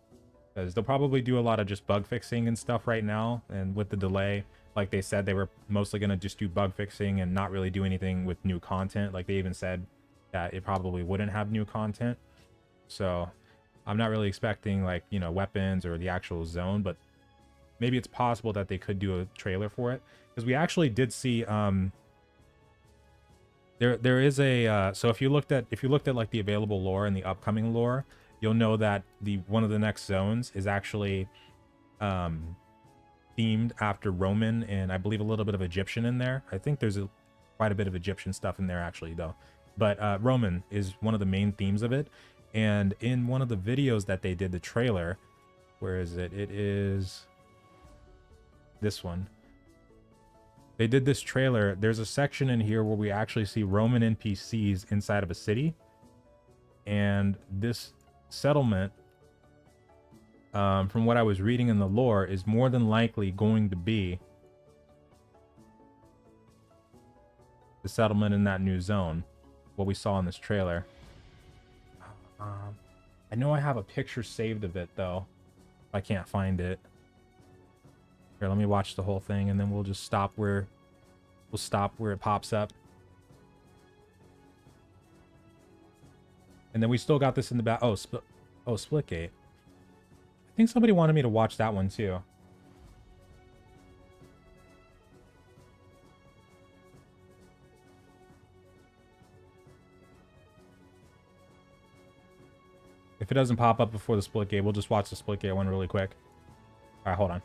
because they'll probably do a lot of just bug fixing and stuff right now. And with the delay, like they said, they were mostly going to just do bug fixing and not really do anything with new content. Like they even said that it probably wouldn't have new content. So I'm not really expecting, like, you know, weapons or the actual zone, but maybe it's possible that they could do a trailer for it, because we actually did see there is a so if you looked at like the available lore and the upcoming lore, you'll know that one of the next zones is actually themed after Roman, and I believe a little bit of Egyptian in there. I think there's quite a bit of Egyptian stuff in there, actually, though. But Roman is one of the main themes of it. And in one of the videos that they did, the trailer, where is it? It is this one. They did this trailer. There's a section in here where we actually see Roman NPCs inside of a city. And this settlement, from what I was reading in the lore, is more than likely going to be the settlement in that new zone, what we saw in this trailer. I know I have a picture saved of it, though. I can't find it. Here, let me watch the whole thing, and then we'll just stop where it pops up. And then we still got this in the back. Oh, Splitgate. I think somebody wanted me to watch that one too. If it doesn't pop up before the Splitgate, we'll just watch the Splitgate one really quick. All right, hold on.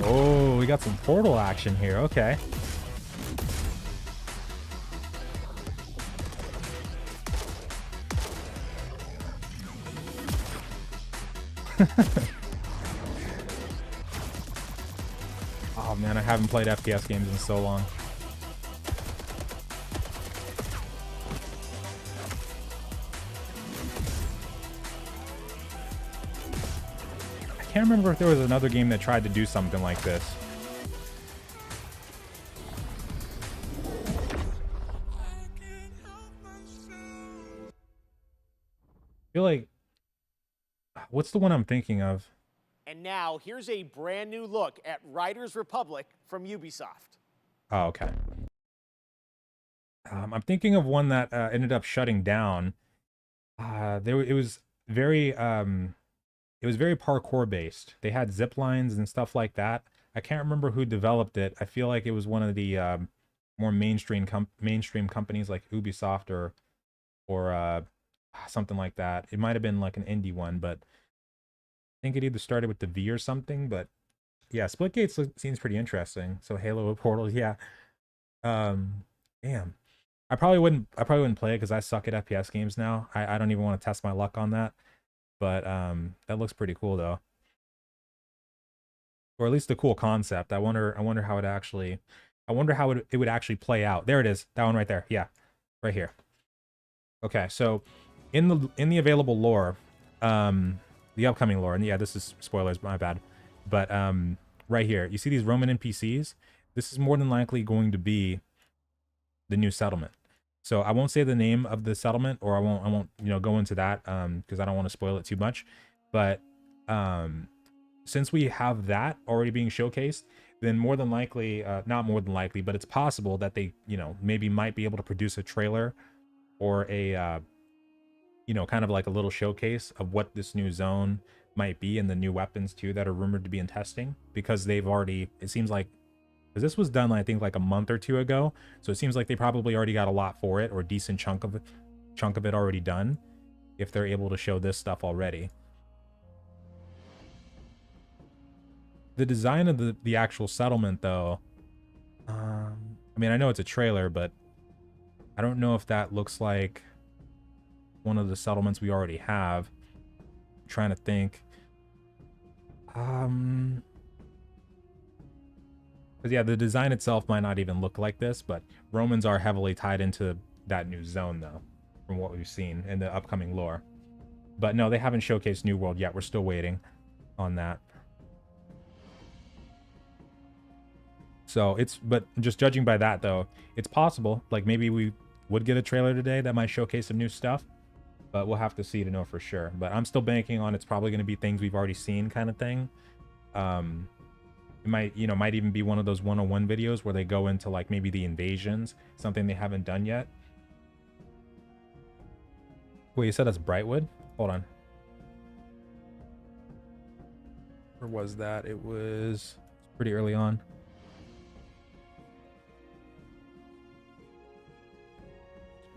Oh, we got some portal action here. Okay. Oh man, I haven't played FPS games in so long. I can't remember if there was another game that tried to do something like this. I feel like, what's the one I'm thinking of? And now, here's a brand new look at Riders Republic from Ubisoft. Oh, okay. I'm thinking of one that ended up shutting down. It was very parkour based. They had zip lines and stuff like that. I can't remember who developed it. I feel like it was one of the more mainstream companies like Ubisoft or something like that. It might have been like an indie one, but I think it either started with the V or something. But yeah, Splitgate seems pretty interesting. So Halo with Portal, yeah. Damn. I probably wouldn't play it because I suck at FPS games now. I don't even want to test my luck on that. But that looks pretty cool though. Or at least a cool concept. I wonder how it actually it would actually play out. There it is. That one right there. Yeah. Right here. Okay, so in the available lore, the upcoming lore, and yeah, this is spoilers, my bad. But right here, you see these Roman NPCs? This is more than likely going to be the new settlement. So I won't say the name of the settlement, or I won't go into that because I don't want to spoil it too much. But since we have that already being showcased, then more than likely, not more than likely, but it's possible that they maybe might be able to produce a trailer or a kind of like a little showcase of what this new zone might be, and the new weapons too that are rumored to be in testing, because they've already, it seems like, because this was done I think like a month or two ago, so it seems like they probably already got a lot for it, or a decent chunk of it already done, if they're able to show this stuff already. The design of the actual settlement though, I mean, I know it's a trailer, but I don't know if that looks like one of the settlements we already have. I'm trying to think. Because yeah, the design itself might not even look like this, but Romans are heavily tied into that new zone though, from what we've seen in the upcoming lore. But no, they haven't showcased New World yet. We're still waiting on that. So but just judging by that though, it's possible, like maybe we would get a trailer today that might showcase some new stuff, but we'll have to see to know for sure. But I'm still banking on it's probably going to be things we've already seen kind of thing. It might even be one of those 101 videos where they go into like maybe the invasions, something they haven't done yet. Wait, you said that's Brightwood? Hold on. Or was that? It was pretty early on.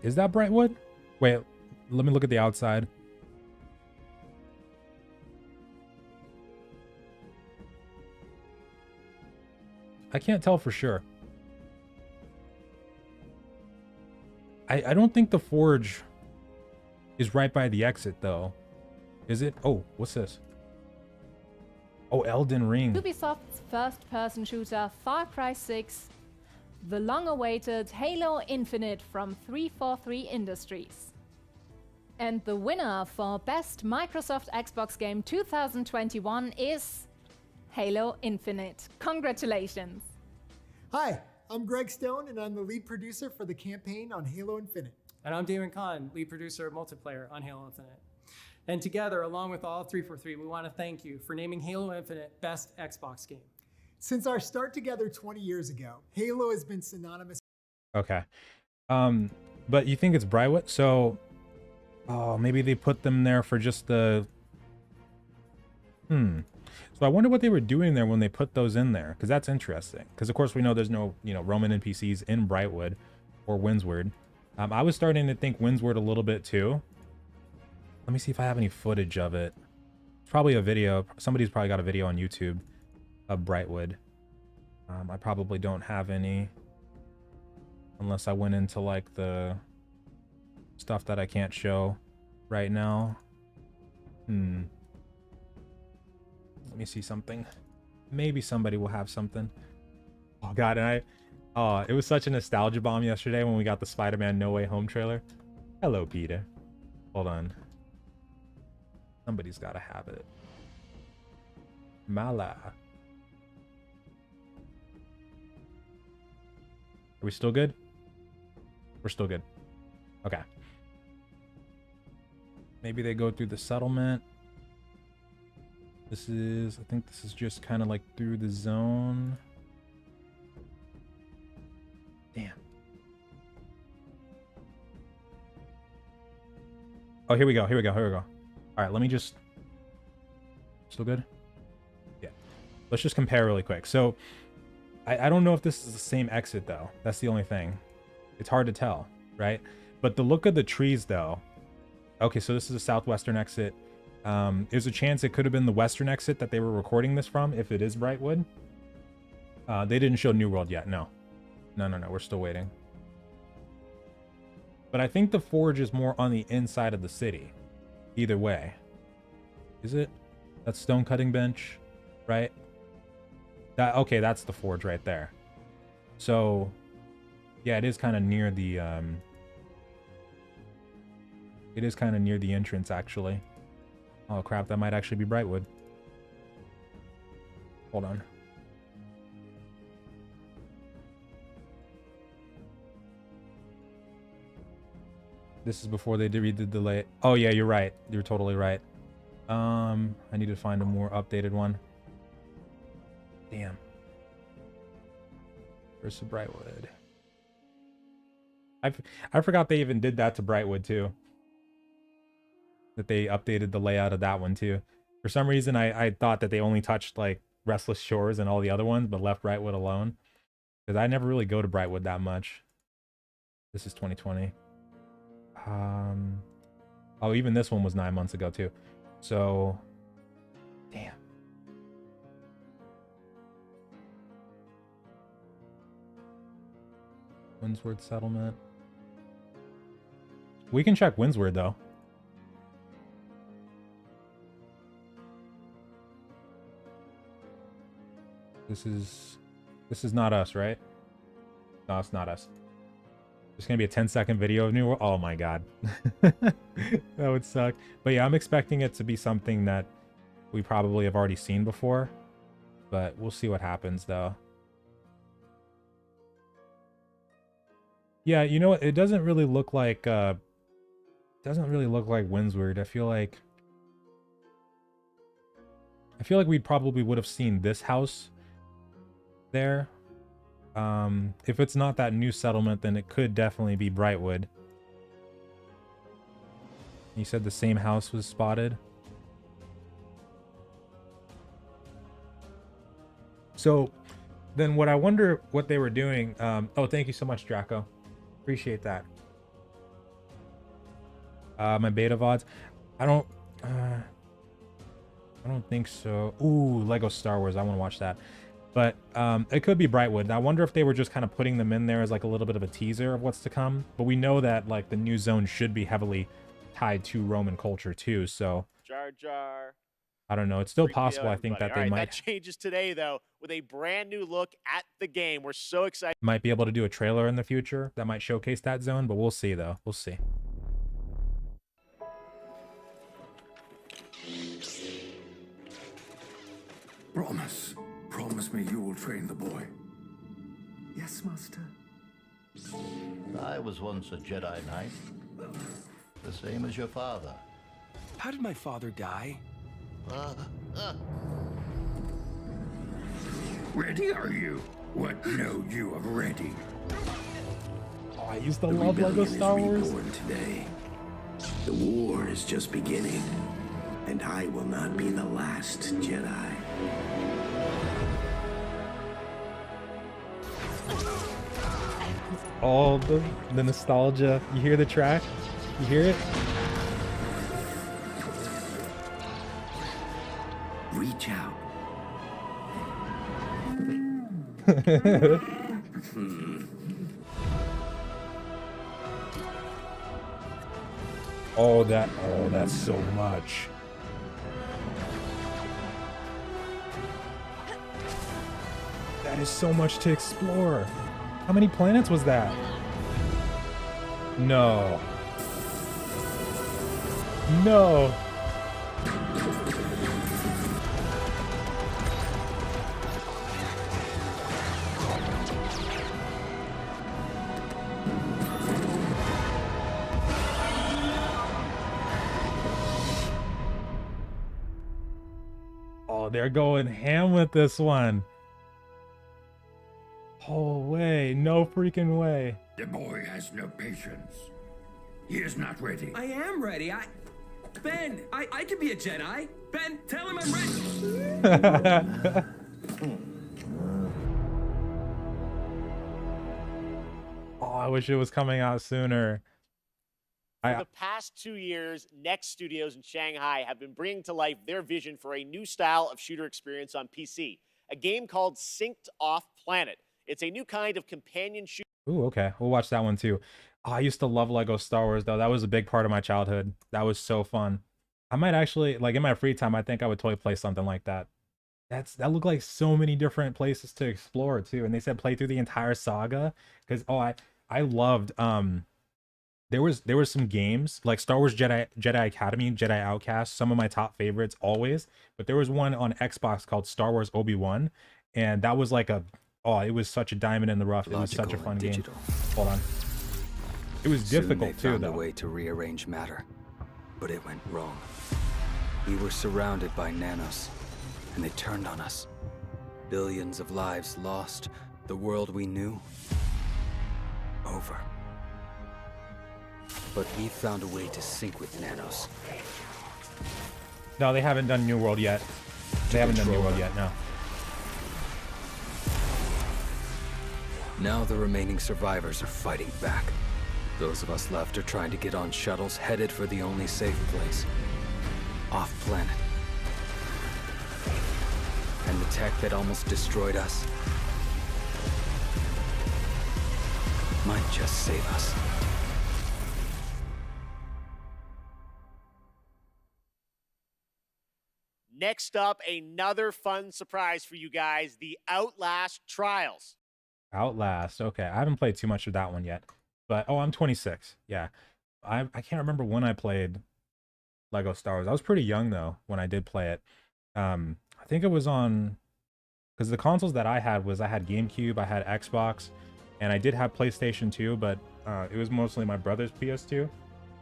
Is that Brightwood? Wait, let me look at the outside. I can't tell for sure. I don't think the forge is right by the exit though. Is it? Oh, what's this? Oh, Elden Ring. Ubisoft's first-person shooter Far Cry 6, the long-awaited Halo Infinite from 343 Industries. And the winner for Best Microsoft Xbox Game 2021 is Halo Infinite. Congratulations. Hi, I'm Greg Stone, and I'm the lead producer for the campaign on Halo Infinite. And I'm Damon Kahn, lead producer of multiplayer on Halo Infinite. And together, along with all 343, we want to thank you for naming Halo Infinite Best Xbox Game. Since our start together 20 years ago, Halo has been synonymous. Okay. But you think it's Brightwood? So, oh, maybe they put them there for just the... So I wonder what they were doing there when they put those in there, because that's interesting. Because of course we know there's no, Roman NPCs in Brightwood or Windsward. I was starting to think Windsward a little bit too. Let me see if I have any footage of it. It's probably a video. Somebody's probably got a video on YouTube of Brightwood. I probably don't have any, unless I went into like the stuff that I can't show right now. Let me see something. Maybe somebody will have something. Oh god, and it was such a nostalgia bomb yesterday when we got the Spider-Man No Way Home trailer. Hello, Peter. Hold on. Somebody's gotta have it. Mala. Are we still good? We're still good. Okay. Maybe they go through the settlement. This is, I think this is just kind of like through the zone. Damn. Oh, here we go. Here we go. Here we go. All right, let me just... Still good? Yeah. Let's just compare really quick. So, I don't know if this is the same exit, though. That's the only thing. It's hard to tell, right? But the look of the trees, though... Okay, so this is a southwestern exit. There's a chance it could have been the western exit that they were recording this from, if it is Brightwood. They didn't show New World yet, no. No, we're still waiting. But I think the forge is more on the inside of the city. Either way. Is it? That stone cutting bench, right? Okay, that's the forge right there. So, yeah, it is kind of near the, it is kind of near the entrance, actually. Oh crap, that might actually be Brightwood. Hold on. This is before they redid the delay. Oh yeah, you're right. You're totally right. I need to find a more updated one. Damn. Where's the Brightwood? I forgot they even did that to Brightwood too. That they updated the layout of that one too. For some reason, I thought that they only touched like Restless Shores and all the other ones, but left Brightwood alone. Because I never really go to Brightwood that much. This is 2020. Oh, even this one was 9 months ago too. So, damn. Windsward settlement. We can check Windsward though. This is not us, right? No, it's not us. There's gonna be a 10-second video of New World. Oh my god. That would suck. But yeah, I'm expecting it to be something that we probably have already seen before. But we'll see what happens though. Yeah, you know what? It doesn't really look like Windsward. I feel like we probably would have seen this house there. If it's not that new settlement, then it could definitely be Brightwood. You said the same house was spotted. So then what I wonder what they were doing. Oh, thank you so much, Draco. Appreciate that. My beta VODs. I don't think so. Ooh, Lego Star Wars. I want to watch that. But it could be Brightwood. I wonder if they were just kind of putting them in there as like a little bit of a teaser of what's to come. But we know that like the new zone should be heavily tied to Roman culture too. So Jar Jar. I don't know. It's still possible. I think that they might. That changes today though with a brand new look at the game. We're so excited. Might be able to do a trailer in the future that might showcase that zone, but we'll see though. We'll see. Promise me you will train the boy. Yes, Master. I was once a Jedi Knight. The same as your father. How did my father die? Ready are you? What know you of ready? I used to love Lego Star Wars. Today. The war is just beginning, and I will not be the last Jedi. All the nostalgia. You hear the track? You hear it? Reach out. Oh, that's so much. That is so much to explore. How many planets was that? No. No. Oh, they're going ham with this one. Oh, way. No freaking way. The boy has no patience. He is not ready. I am ready. Ben, I can be a Jedi. Ben, tell him I'm ready. Oh, I wish it was coming out sooner. For the past 2 years, Next Studios in Shanghai have been bringing to life their vision for a new style of shooter experience on PC, a game called Synced Off Planet. It's a new kind of companion shooter. Ooh, okay. We'll watch that one too. Oh, I used to love Lego Star Wars though. That was a big part of my childhood. That was so fun. I might actually, like in my free time, I think I would totally play something like that. That looked like so many different places to explore too. And they said play through the entire saga because I loved there was some games like Star Wars Jedi Academy, Jedi Outcast, some of my top favorites always. But there was one on Xbox called Star Wars Obi-Wan, and that was like it was such a diamond in the rough. It was such a fun game. Hold on. It was difficult too, though. A way to rearrange matter, but it went wrong. We were surrounded by nanos, and they turned on us. Billions of lives lost. The world we knew, over. But we found a way to sync with nanos. No, they haven't done New World yet. They haven't done New World yet, no. Now the remaining survivors are fighting back. Those of us left are trying to get on shuttles headed for the only safe place. Off-planet. And the tech that almost destroyed us might just save us. Next up, another fun surprise for you guys, the Outlast Trials. Outlast. Okay, I haven't played too much of that one yet. But I'm 26. Yeah. I can't remember when I played Lego Star Wars. I was pretty young though when I did play it. I think it was on, because the consoles that I had GameCube, I had Xbox, and I did have PlayStation 2, but it was mostly my brother's PS2.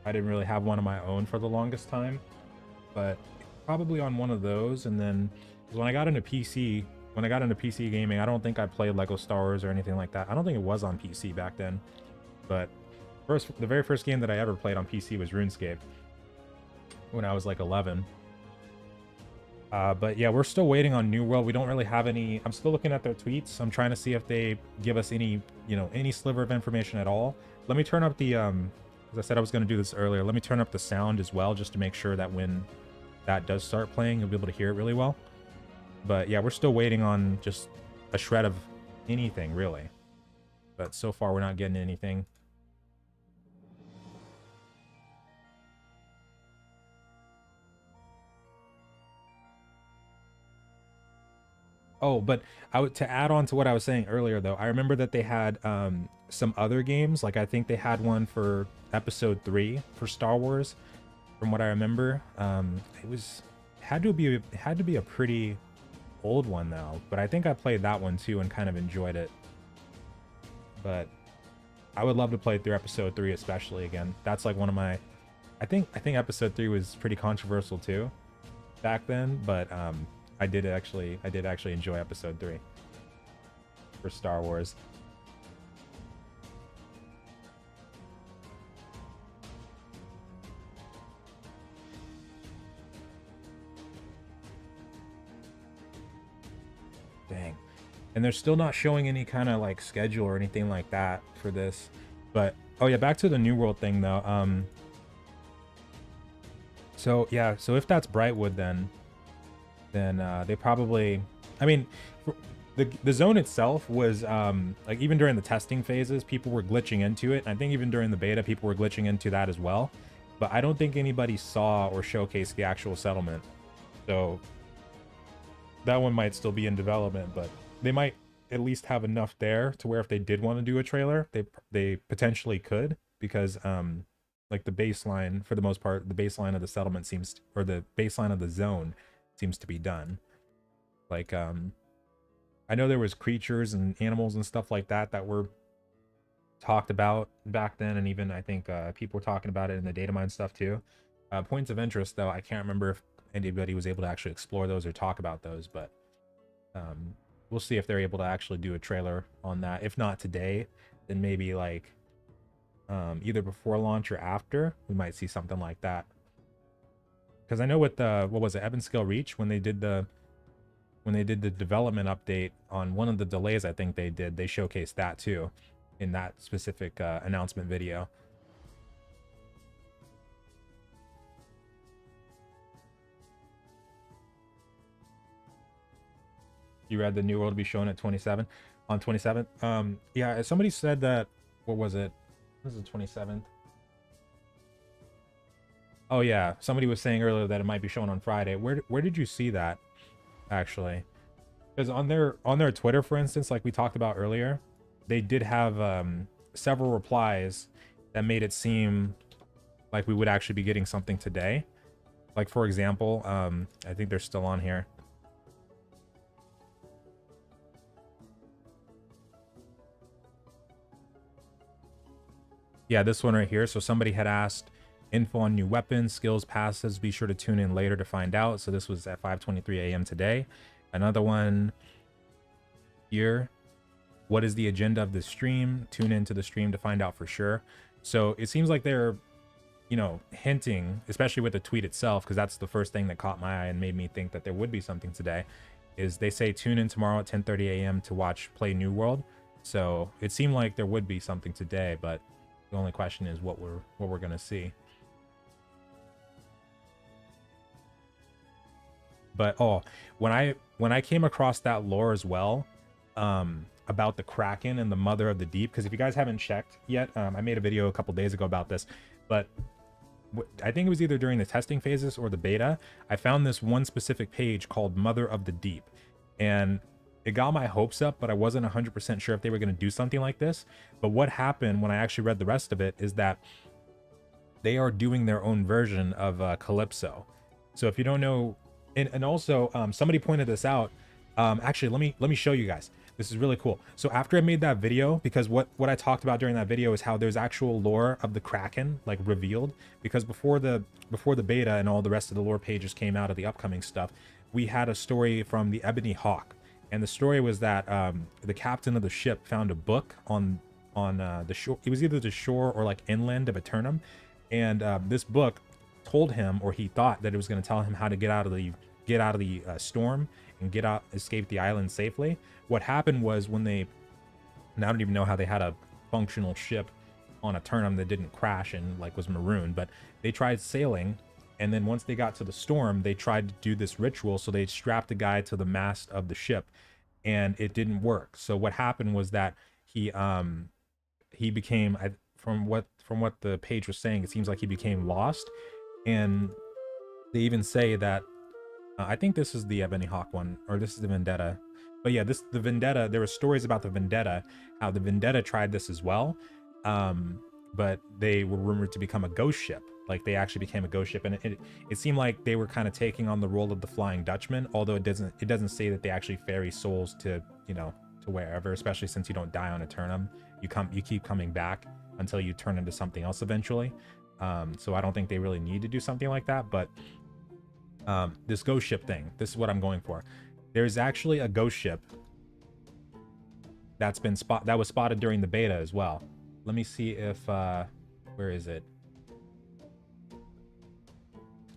I didn't really have one of my own for the longest time, but probably on one of those. And then when I got into PC gaming, I don't think I played Lego Star Wars or anything like that. I don't think it was on PC back then. But the very first game that I ever played on PC was RuneScape when I was like 11. But yeah, we're still waiting on New World. We don't really have any. I'm still looking at their tweets. I'm trying to see if they give us any sliver of information at all. Let me turn up the as I said I was going to do this earlier. Let me turn up the sound as well, just to make sure that when that does start playing, you'll be able to hear it really well. But yeah, we're still waiting on just a shred of anything really. But so far we're not getting anything. Oh, but to add on to what I was saying earlier, though, I remember that they had some other games. Like I think they had one for Episode 3 for Star Wars, from what I remember. It had to be a pretty old one though. But I think I played that one too and kind of enjoyed it. But I would love to play through Episode 3 especially again. That's like one of my. I think Episode 3 was pretty controversial too, back then. But I did actually enjoy Episode 3 for Star Wars. Dang. And they're still not showing any kind of like schedule or anything like that for this. But oh yeah, back to the New World thing though. So yeah, so if that's Brightwood, then they probably, I mean, the zone itself was like, even during the testing phases, people were glitching into it. I think even during the beta, people were glitching into that as well. But I don't think anybody saw or showcased the actual settlement. So that one might still be in development, but they might at least have enough there to where if they did want to do a trailer, they potentially could, because like the baseline, for the most part, the baseline of the settlement seems, or the baseline of the zone seems to be done. Like I know there was creatures and animals and stuff like that that were talked about back then, and even I think people were talking about it in the data mine stuff too. Points of interest though, I can't remember if anybody was able to actually explore those or talk about those, but we'll see if they're able to actually do a trailer on that. If not today, then maybe like either before launch or after, we might see something like that. Because I know with the, what was it, Ebonscale Reach, when they did the development update on one of the delays, I think they showcased that too in that specific announcement video. You read the New World will be shown at 27 on 27th. Yeah, somebody said that, what was it? This is the 27th. Oh yeah, somebody was saying earlier that it might be shown on Friday. Where did you see that actually? Because on their Twitter, for instance, like we talked about earlier, they did have several replies that made it seem like we would actually be getting something today. Like for example, I think they're still on here. Yeah, this one right here. So somebody had asked info on new weapons, skills, passes. Be sure to tune in later to find out. So this was at 5:23 a.m. today. Another one here. What is the agenda of the stream? Tune into the stream to find out for sure. So it seems like they're, you know, hinting, especially with the tweet itself, because that's the first thing that caught my eye and made me think that there would be something today, is they say tune in tomorrow at 10:30 a.m. to watch Play New World. So it seemed like there would be something today, but the only question is what we're gonna see. But oh, when I came across that lore as well, about the Kraken and the Mother of the Deep, because if you guys haven't checked yet, I made a video a couple days ago about this, but I think it was either during the testing phases or the beta, I found this one specific page called Mother of the Deep, and it got my hopes up, but I wasn't 100% sure if they were going to do something like this. But what happened when I actually read the rest of it is that they are doing their own version of Calypso. So if you don't know, and also somebody pointed this out. Actually, let me show you guys. This is really cool. So after I made that video, because what I talked about during that video is how there's actual lore of the Kraken like revealed, because before the beta and all the rest of the lore pages came out of the upcoming stuff, we had a story from the Ebony Hawk. And the story was that the captain of the ship found a book on the shore. It was either the shore or like inland of Eternum, and this book told him, or he thought that it was going to tell him how to get out of the storm and escape the island safely. What happened was when they, and I don't even know how they had a functional ship on Eternum that didn't crash and like was marooned, but they tried sailing. And then once they got to the storm, they tried to do this ritual. So they strapped the guy to the mast of the ship, and it didn't work. So what happened was that he became, from what the page was saying, it seems like he became lost. And they even say that, I think this is the Ebony Hawk one, or this is the Vendetta. But yeah, the Vendetta, there were stories about the Vendetta, how the Vendetta tried this as well. But they were rumored to become a ghost ship. Like they actually became a ghost ship, and it seemed like they were kind of taking on the role of the Flying Dutchman, although it doesn't say that they actually ferry souls to, you know, to wherever, especially since you don't die on Eternum. You keep coming back until you turn into something else eventually. So I don't think they really need to do something like that, but this ghost ship thing, this is what I'm going for. There's actually a ghost ship that was spotted during the beta as well. Let me see if where is it?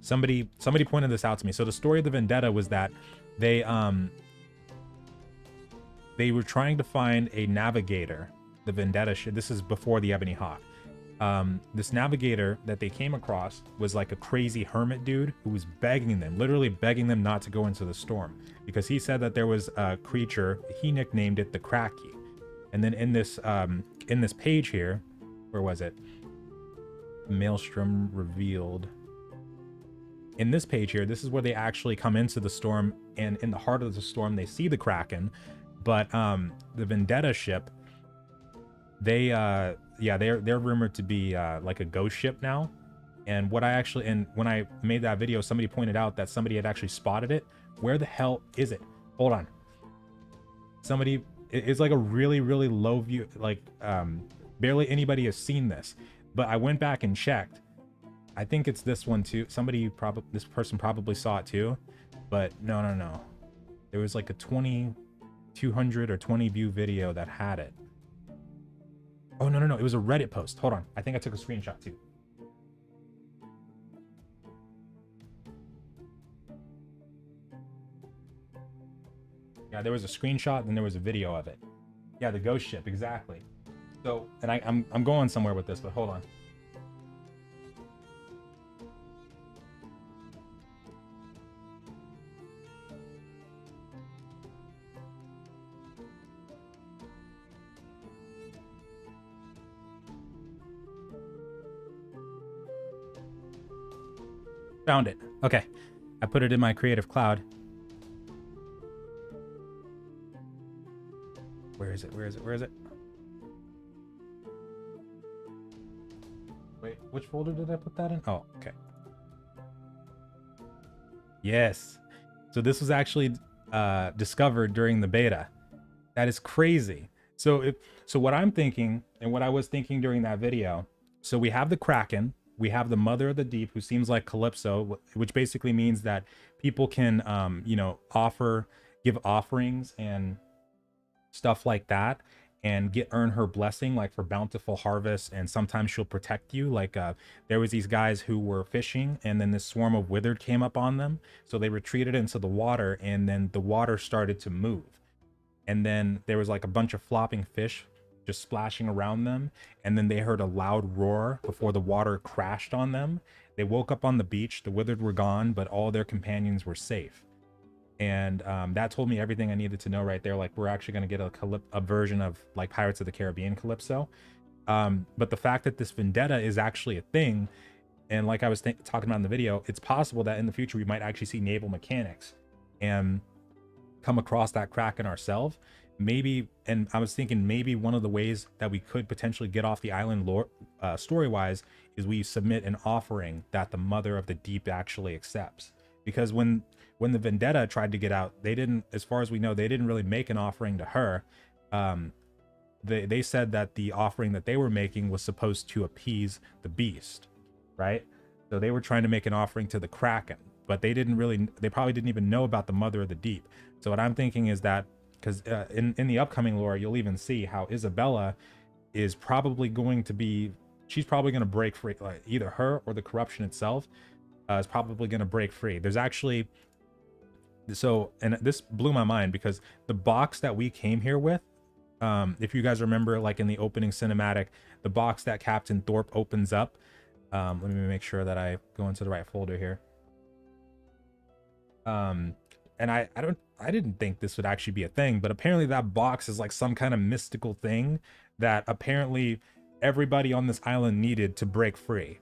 Somebody pointed this out to me. So the story of the Vendetta was that they they were trying to find a navigator, the Vendetta ship. This is before the Ebony Hawk. This navigator that they came across was like a crazy hermit dude who was begging them, literally begging them not to go into the storm, because he said that there was a creature, he nicknamed it the Cracky. And then in this page here, where was it? Maelstrom revealed. In this page here, this is where they actually come into the storm, and in the heart of the storm, they see the Kraken. But the Vendetta ship, they're rumored to be like a ghost ship now. And when I made that video, somebody pointed out that somebody had actually spotted it. Where the hell is it? Hold on. It's like a really, really low view, like barely anybody has seen this. But I went back and checked. I think it's this one too. This person probably saw it too. But no. There was like a 200 or 20 view video that had it. Oh, no. It was a Reddit post. Hold on. I think I took a screenshot too. Yeah, there was a screenshot, and there was a video of it. Yeah, the ghost ship, exactly. So, and I'm going somewhere with this, but hold on. Found it. Okay. I put it in my Creative Cloud. Where is it? Wait, which folder did I put that in? Oh, okay. Yes. So this was actually discovered during the beta. That is crazy. So what I'm thinking, and what I was thinking during that video, so we have the Kraken, we have the Mother of the Deep, who seems like Calypso, which basically means that people can, give offerings and stuff like that, and earn her blessing, like for bountiful harvest, and sometimes she'll protect you. Like there was these guys who were fishing, and then this swarm of withered came up on them, so they retreated into the water, and then the water started to move, and then there was like a bunch of flopping fish just splashing around them, and then they heard a loud roar before the water crashed on them. They woke up on the beach, the withered were gone, but all their companions were safe. And that told me everything I needed to know right there. Like, we're actually going to get a version of like Pirates of the Caribbean Calypso. But the fact that this Vendetta is actually a thing, and like I was talking about in the video, it's possible that in the future we might actually see naval mechanics and come across that Kraken ourselves. Maybe, and I was thinking maybe one of the ways that we could potentially get off the island story-wise is we submit an offering that the Mother of the Deep actually accepts. Because when the Vendetta tried to get out, they didn't, as far as we know, they didn't really make an offering to her. They said that the offering that they were making was supposed to appease the beast, right? So they were trying to make an offering to the Kraken, but they probably didn't even know about the Mother of the Deep. So what I'm thinking is that, because in the upcoming lore, you'll even see how Isabella is probably going to be, she's probably going to break free. Like, either her or the corruption itself is probably going to break free. There's actually, so, and this blew my mind, because the box that we came here with, if you guys remember, like in the opening cinematic, the box that Captain Thorpe opens up, let me make sure that I go into the right folder here. And I didn't think this would actually be a thing, but apparently that box is like some kind of mystical thing that apparently everybody on this island needed to break free.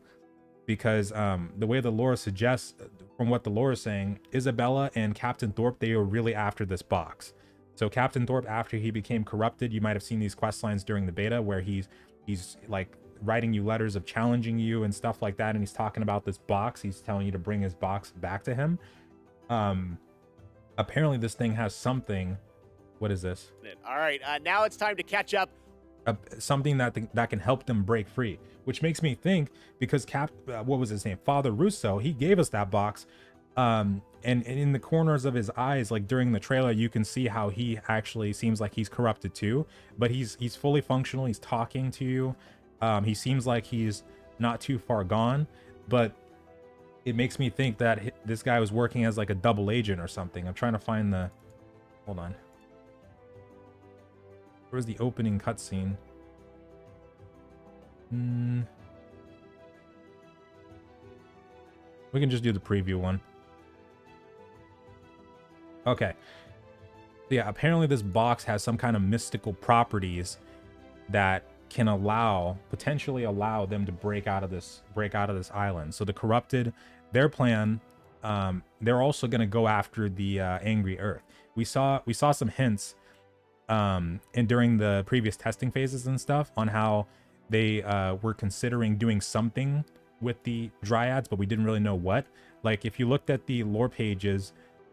Because the way the lore suggests, from what the lore is saying, Isabella and Captain Thorpe, they were really after this box. So Captain Thorpe, after he became corrupted, you might have seen these quest lines during the beta where he's like writing you letters of challenging you and stuff like that, and he's talking about this box. He's telling you to bring his box back to him. Apparently this thing has something. What is this? All right, now it's time to catch up. Something that can help them break free, which makes me think, because what was his name, Father Russo, he gave us that box, and in the corners of his eyes, like during the trailer, you can see how he actually seems like he's corrupted too, but he's fully functional. He's talking to you. He seems like he's not too far gone, but it makes me think that this guy was working as like a double agent or something. I'm trying to find the, hold on. Where's the opening cutscene? We can just do the preview one. Okay. Yeah, apparently this box has some kind of mystical properties that can potentially allow them to break out of this island. So the corrupted, their plan, they're also going to go after the angry Earth. We saw some hints and during the previous testing phases and stuff on how they were considering doing something with the dryads, but we didn't really know what. Like if you looked at the lore pages,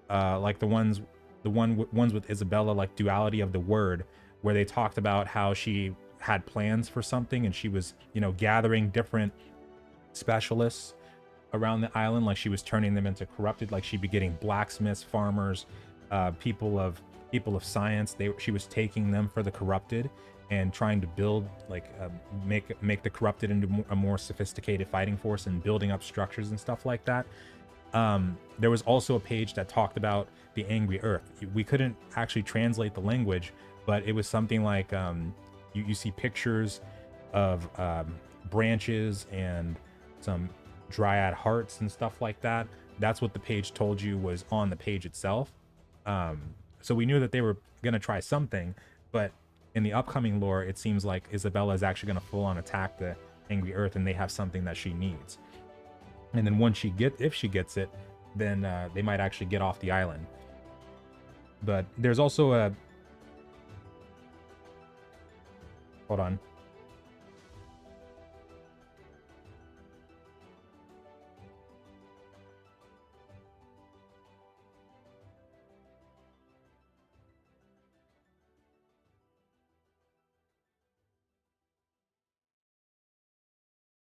like the ones with Isabella, like Duality of the Word, where they talked about how she had plans for something and she was, gathering different specialists around the island, like she was turning them into corrupted, like she'd be getting blacksmiths, farmers, people of science. She was taking them for the corrupted and trying to build, like, make the corrupted into a more sophisticated fighting force and building up structures and stuff like that. There was also a page that talked about the angry Earth. We couldn't actually translate the language, but it was something like you see pictures of branches and some dryad hearts and stuff like that. That's what the page told you was on the page itself. So we knew that they were going to try something, but in the upcoming lore, it seems like Isabella is actually going to full on attack the angry Earth, and they have something that she needs. And then if she gets it, then they might actually get off the island. But there's also hold on.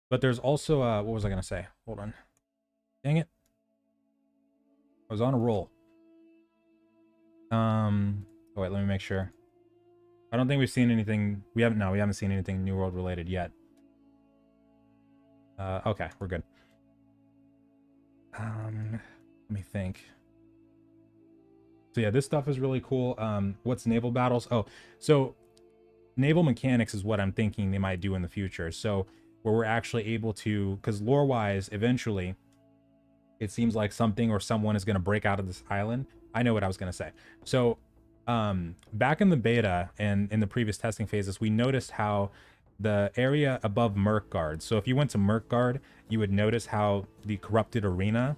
But there's also what was I gonna say? Hold on. Dang it. I was on a roll. Oh wait, let me make sure. I don't think we've seen anything. We haven't seen anything New World related yet. Okay, we're good. Let me think. So yeah, this stuff is really cool. What's naval battles? Oh, so naval mechanics is what I'm thinking they might do in the future. So where we're actually able to, because lore-wise, eventually, it seems like something or someone is going to break out of this island. I know what I was going to say. So back in the beta and in the previous testing phases, we noticed how the area above Merkgard, so if you went to Merkgard, you would notice how the corrupted arena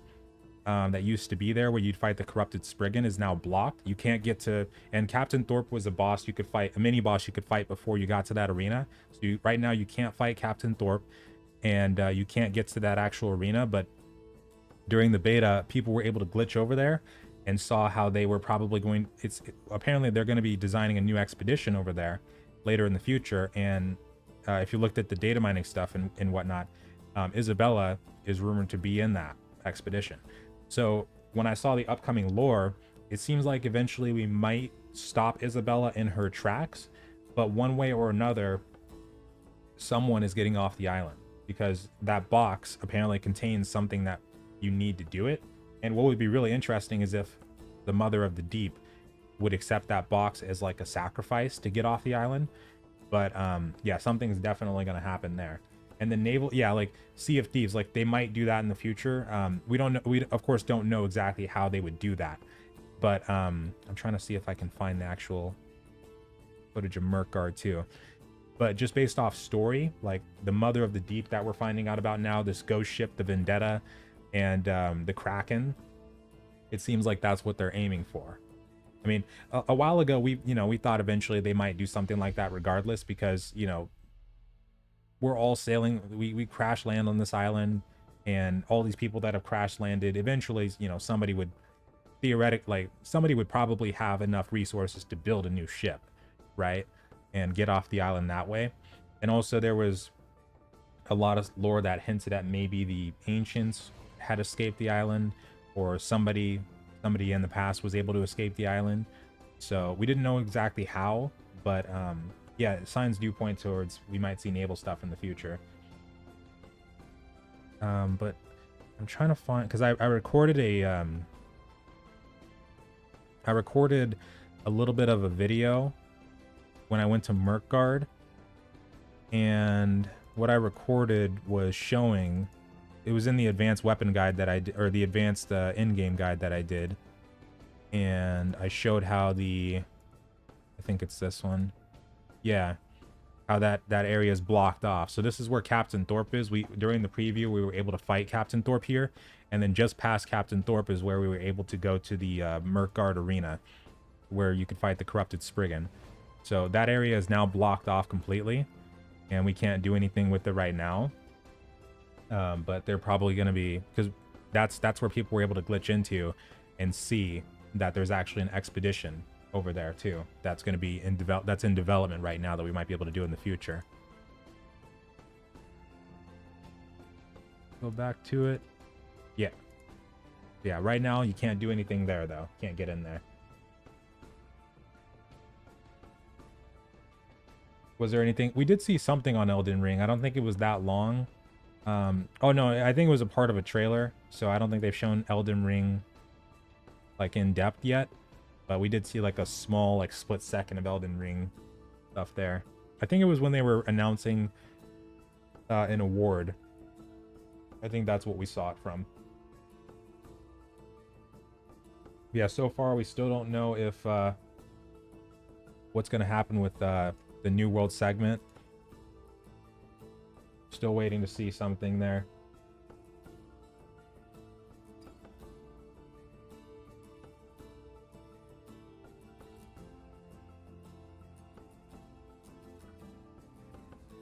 that used to be there where you'd fight the corrupted Spriggan is now blocked. You can't get to, and Captain Thorpe was a boss you could fight, a mini boss you could fight before you got to that arena. So right now you can't fight Captain Thorpe, and you can't get to that actual arena. But during the beta, people were able to glitch over there and saw how they were probably going, apparently they're going to be designing a new expedition over there later in the future. And if you looked at the data mining stuff and whatnot, Isabella is rumored to be in that expedition. So when I saw the upcoming lore, it seems like eventually we might stop Isabella in her tracks, but one way or another, someone is getting off the island because that box apparently contains something that you need to do it. And what would be really interesting is if the Mother of the Deep would accept that box as like a sacrifice to get off the island. But yeah, something's definitely going to happen there. And the naval, yeah, like Sea of Thieves, like they might do that in the future. We don't know, we of course don't know exactly how they would do that, but I'm trying to see if I can find the actual footage of Merkgard too. But just based off story, like the Mother of the Deep that we're finding out about now, this ghost ship, the Vendetta, and the Kraken, it seems like that's what they're aiming for. I mean, a while ago we thought eventually they might do something like that regardless, because we're all sailing, we crash land on this island, and all these people that have crash landed, eventually, somebody would somebody would probably have enough resources to build a new ship, right? And get off the island that way. And also there was a lot of lore that hinted at maybe the ancients had escaped the island, or somebody in the past was able to escape the island. So we didn't know exactly how, but yeah, signs do point towards we might see naval stuff in the future. But I'm trying to find, because I recorded a little bit of a video when I went to Merkgard, and what I recorded was showing, it was in the advanced weapon guide that I did, or the advanced in-game guide that I did, and I showed how the, I think it's this one, yeah, how that area is blocked off. So this is where Captain Thorpe is. During the preview we were able to fight Captain Thorpe here, and then just past Captain Thorpe is where we were able to go to the Merkgard arena, where you could fight the corrupted Spriggan. So that area is now blocked off completely, and we can't do anything with it right now. But they're probably going to be, because that's where people were able to glitch into and see that there's actually an expedition over there too. That's going to be in development right now that we might be able to do in the future. Go back to it. Yeah, right now you can't do anything there though. Can't get in there. Was there anything? We did see something on Elden Ring. I don't think it was that long. Oh no, I think it was a part of a trailer, so I don't think they've shown Elden Ring like in depth yet, but we did see like a small like split second of Elden Ring stuff there. I think it was when they were announcing an award. I think that's what we saw it from. Yeah, so far we still don't know if what's going to happen with the New World segment. Still waiting to see something there.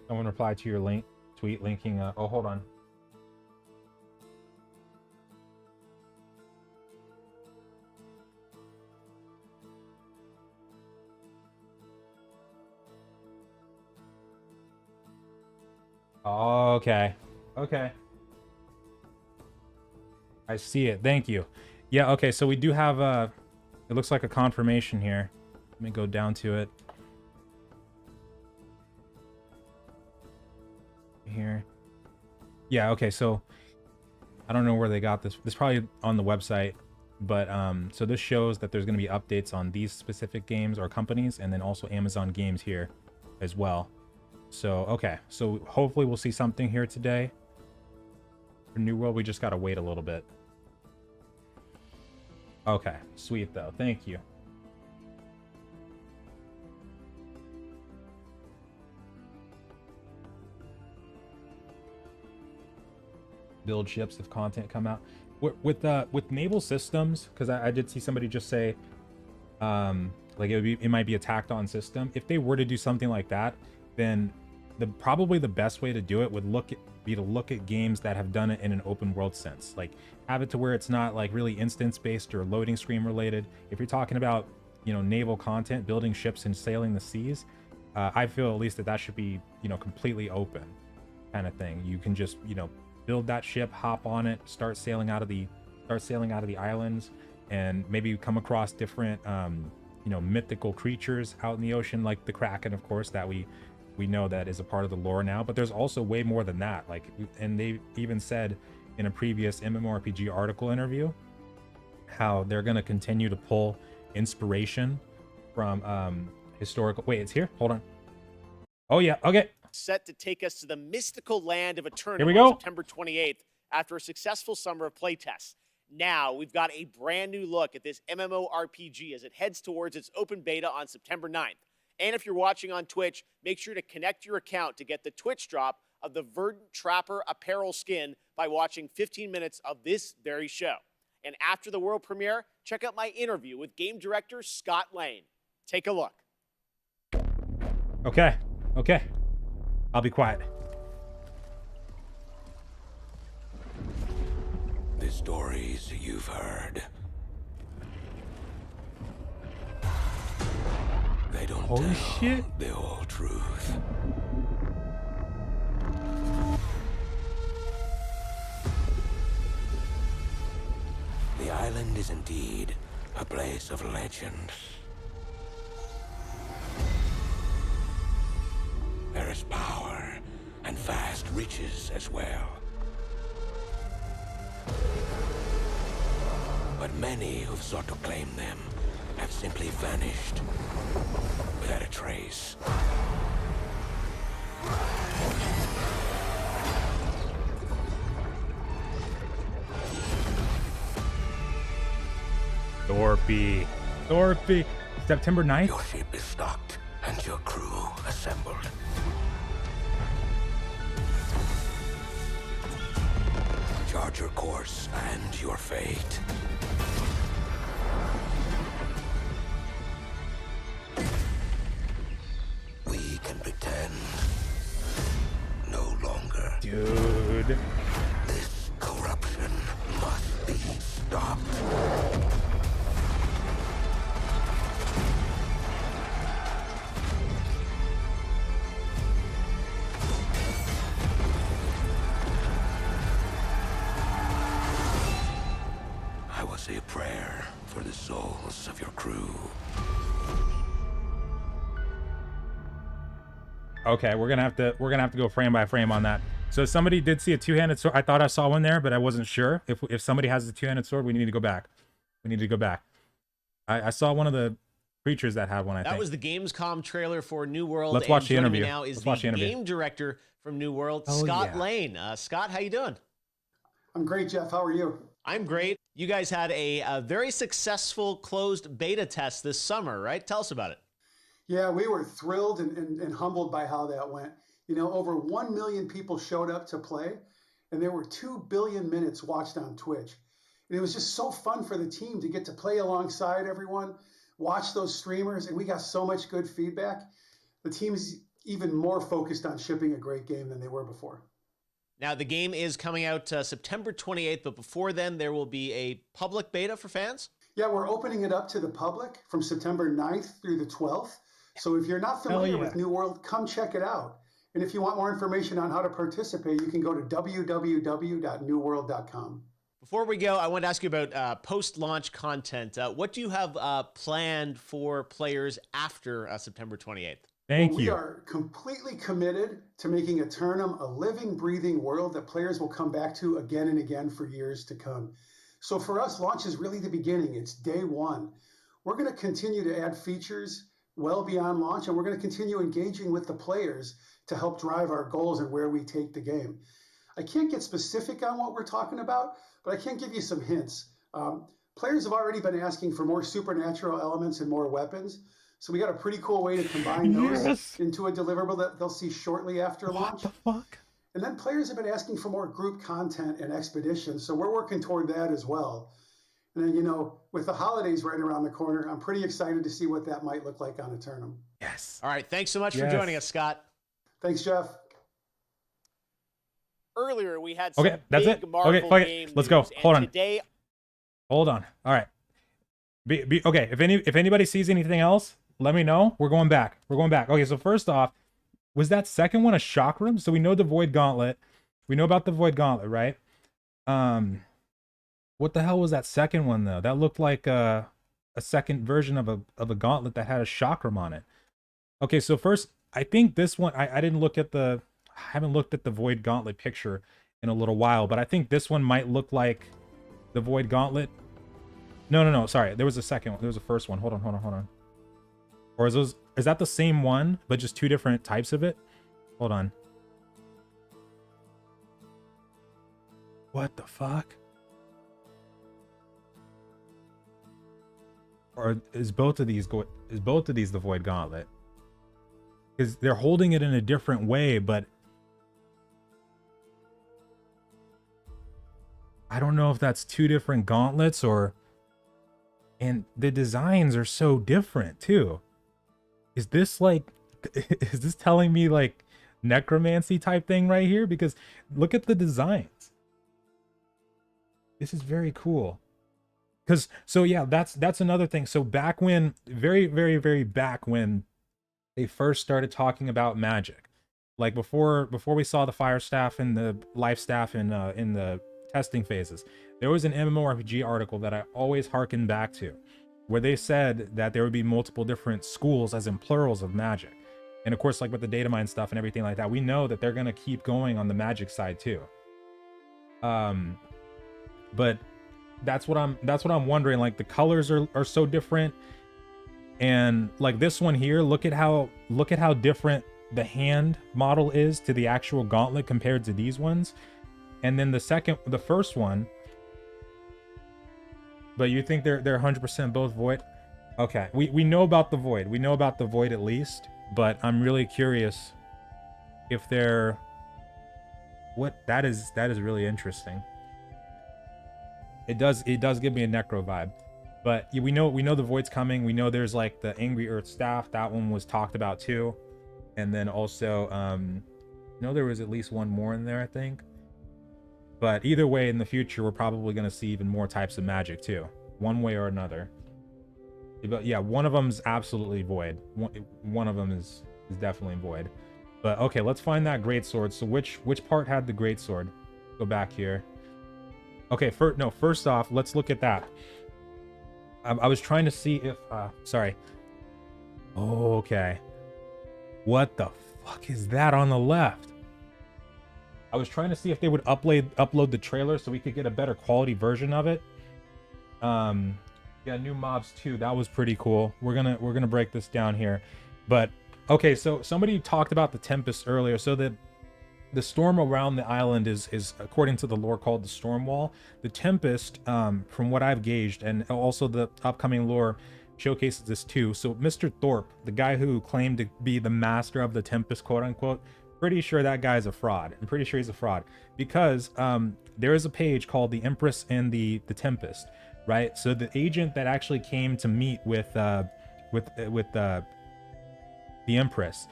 Someone replied to your tweet linking. Oh, hold on. Okay. I see it. Thank you. Yeah, okay, so we do have it looks like a confirmation here. Let me go down to it. Here. Yeah, okay, so I don't know where they got this. This is probably on the website, but so this shows that there's going to be updates on these specific games or companies, and then also Amazon games here as well. So, okay. So hopefully we'll see something here today. For New World, we just got to wait a little bit. Okay. Sweet, though. Thank you. Build ships if content come out. With naval systems, because I did see somebody just say, like it might be a tacked on system. If they were to do something like that, then probably the best way to do it would be to look at games that have done it in an open world sense. Like have it to where it's not like really instance based or loading screen related. If you're talking about, you know, naval content, building ships and sailing the seas, I feel at least that should be, you know, completely open kind of thing. You can just, you know, build that ship, hop on it, start sailing out of the islands, and maybe come across different you know, mythical creatures out in the ocean, like the Kraken, of course, that we know that is a part of the lore now. But there's also way more than that. Like, and they even said in a previous MMORPG article interview how they're going to continue to pull inspiration from historical. Wait, it's here. Hold on. Oh yeah. Okay. Set to take us to the mystical land of Eternum Here we go. on September 28th after a successful summer of playtests. Now we've got a brand new look at this MMORPG as it heads towards its open beta on September 9th. And if you're watching on Twitch, make sure to connect your account to get the Twitch drop of the Verdant Trapper apparel skin by watching 15 minutes of this very show. And after the world premiere, check out my interview with game director Scott Lane. Take a look. Okay. I'll be quiet. The stories you've heard. They don't tell the whole truth. The island is indeed a place of legend. There is power and vast riches as well. But many who've sought to claim them have simply vanished without a trace. Thorpe. September 9th? Your ship is stocked and your crew assembled. Chart your course and your fate. We can pretend no longer. Dude. This corruption must be stopped. I will say a prayer for the souls of your crew. Okay, we're gonna have to go frame by frame on that. So somebody did see a two-handed sword. I thought I saw one there, but I wasn't sure. If somebody has a two-handed sword, we need to go back. We need to go back. I saw one of the creatures that had one. I think that was the Gamescom trailer for New World. Let's watch the interview. Now is the game director from New World, Scott Lane. Scott, how you doing? I'm great, Jeff. How are you? I'm great. You guys had a very successful closed beta test this summer, right? Tell us about it. Yeah, we were thrilled and humbled by how that went. You know, over 1 million people showed up to play, and there were 2 billion minutes watched on Twitch. And it was just so fun for the team to get to play alongside everyone, watch those streamers, and we got so much good feedback. The team's even more focused on shipping a great game than they were before. Now, the game is coming out September 28th, but before then, there will be a public beta for fans? Yeah, we're opening it up to the public from September 9th through the 12th. So if you're not familiar with New World, come check it out. And if you want more information on how to participate, you can go to www.newworld.com. Before we go, I want to ask you about post-launch content. What do you have planned for players after September 28th? Thank you. We are completely committed to making Eternum a living, breathing world that players will come back to again and again for years to come. So for us, launch is really the beginning. It's day one. We're going to continue to add features well beyond launch, and we're going to continue engaging with the players to help drive our goals and where we take the game. I can't get specific on what we're talking about, but I can give you some hints. Players have already been asking for more supernatural elements and more weapons. So we got a pretty cool way to combine those into a deliverable that they'll see shortly after launch. What the fuck? And then players have been asking for more group content and expeditions, so we're working toward that as well. And then, you know, with the holidays right around the corner, I'm pretty excited to see what that might look like on Eternum. Yes. All right, thanks so much for joining us, Scott. Thanks, Jeff. Earlier, we had some that's big it. Marvel Okay, fuck game it. Let's go. news, Hold and on. Today, Hold on. All right. Okay. If anybody sees anything else, let me know. We're going back. We're going back. Okay. So first off, was that second one a shock room? So we know the Void Gauntlet. We know about the Void Gauntlet, right? What the hell was that second one though? That looked like a second version of a gauntlet that had a shock room on it. Okay. So first, I think this one. I haven't looked at the Void Gauntlet picture in a little while, but I think this one might look like the Void Gauntlet. No. Sorry, there was a second one. There was a first one. Hold on. Or is that the same one, but just two different types of it? Hold on. What the fuck? Or is both of these the Void Gauntlet? Because they're holding it in a different way, but I don't know if that's two different gauntlets or... And the designs are so different too. Is this telling me like necromancy type thing right here? Because look at the designs. This is very cool. So yeah, that's another thing. So back when, very, very, very back when they first started talking about magic, like before we saw the fire staff and the life staff in the testing phases, there was an MMORPG article that I always harken back to, where they said that there would be multiple different schools, as in plurals, of magic. And of course, like with the data mine stuff and everything like that, we know that they're gonna keep going on the magic side too. But that's what I'm wondering. Like the colors are so different. And like this one here, look at how different the hand model is to the actual gauntlet compared to these ones. And then the first one, but you think they're 100% both void? Okay, we know about the void. We know about the void at least, but I'm really curious if they're that is really interesting. It does give me a necro vibe. But yeah, we know the void's coming. We know there's like the Angry Earth staff. That one was talked about too. And then also there was at least one more in there, I think. But either way, in the future, we're probably going to see even more types of magic too, one way or another. But yeah, one of them's absolutely void. One of them is definitely void. But okay, let's find that greatsword. So which part had the greatsword? Go back here. Okay, first off, let's look at that. I was trying to see if sorry. Oh, okay. What the fuck is that on the left? I was trying to see if they would upload the trailer so we could get a better quality version of it. Yeah, new mobs too. That was pretty cool. We're gonna break this down here. But okay, so somebody talked about the Tempest earlier. So the storm around the island is according to the lore called the Storm Wall. The Tempest, from what I've gauged, and also the upcoming lore showcases this too. So Mr. Thorpe, the guy who claimed to be the master of the Tempest, quote unquote, pretty sure that guy's a fraud. I'm pretty sure he's a fraud because there is a page called the Empress and the Tempest, right? So the agent that actually came to meet with the Empress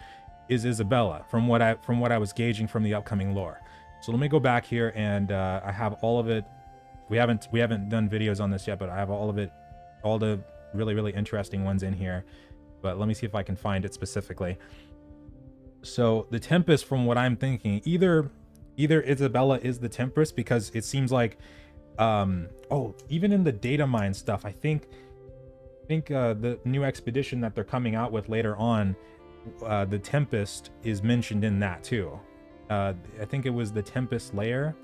is Isabella, from what I was gauging from the upcoming lore. So let me go back here, and I have all of it. We haven't done videos on this yet, but I have all of it, all the really interesting ones in here. But let me see if I can find it specifically. So the Tempest, from what I'm thinking, either Isabella is the Tempest, because it seems like even in the data mine stuff, I think the new expedition that they're coming out with later on, the Tempest is mentioned in that too. I think it was the Tempest lair,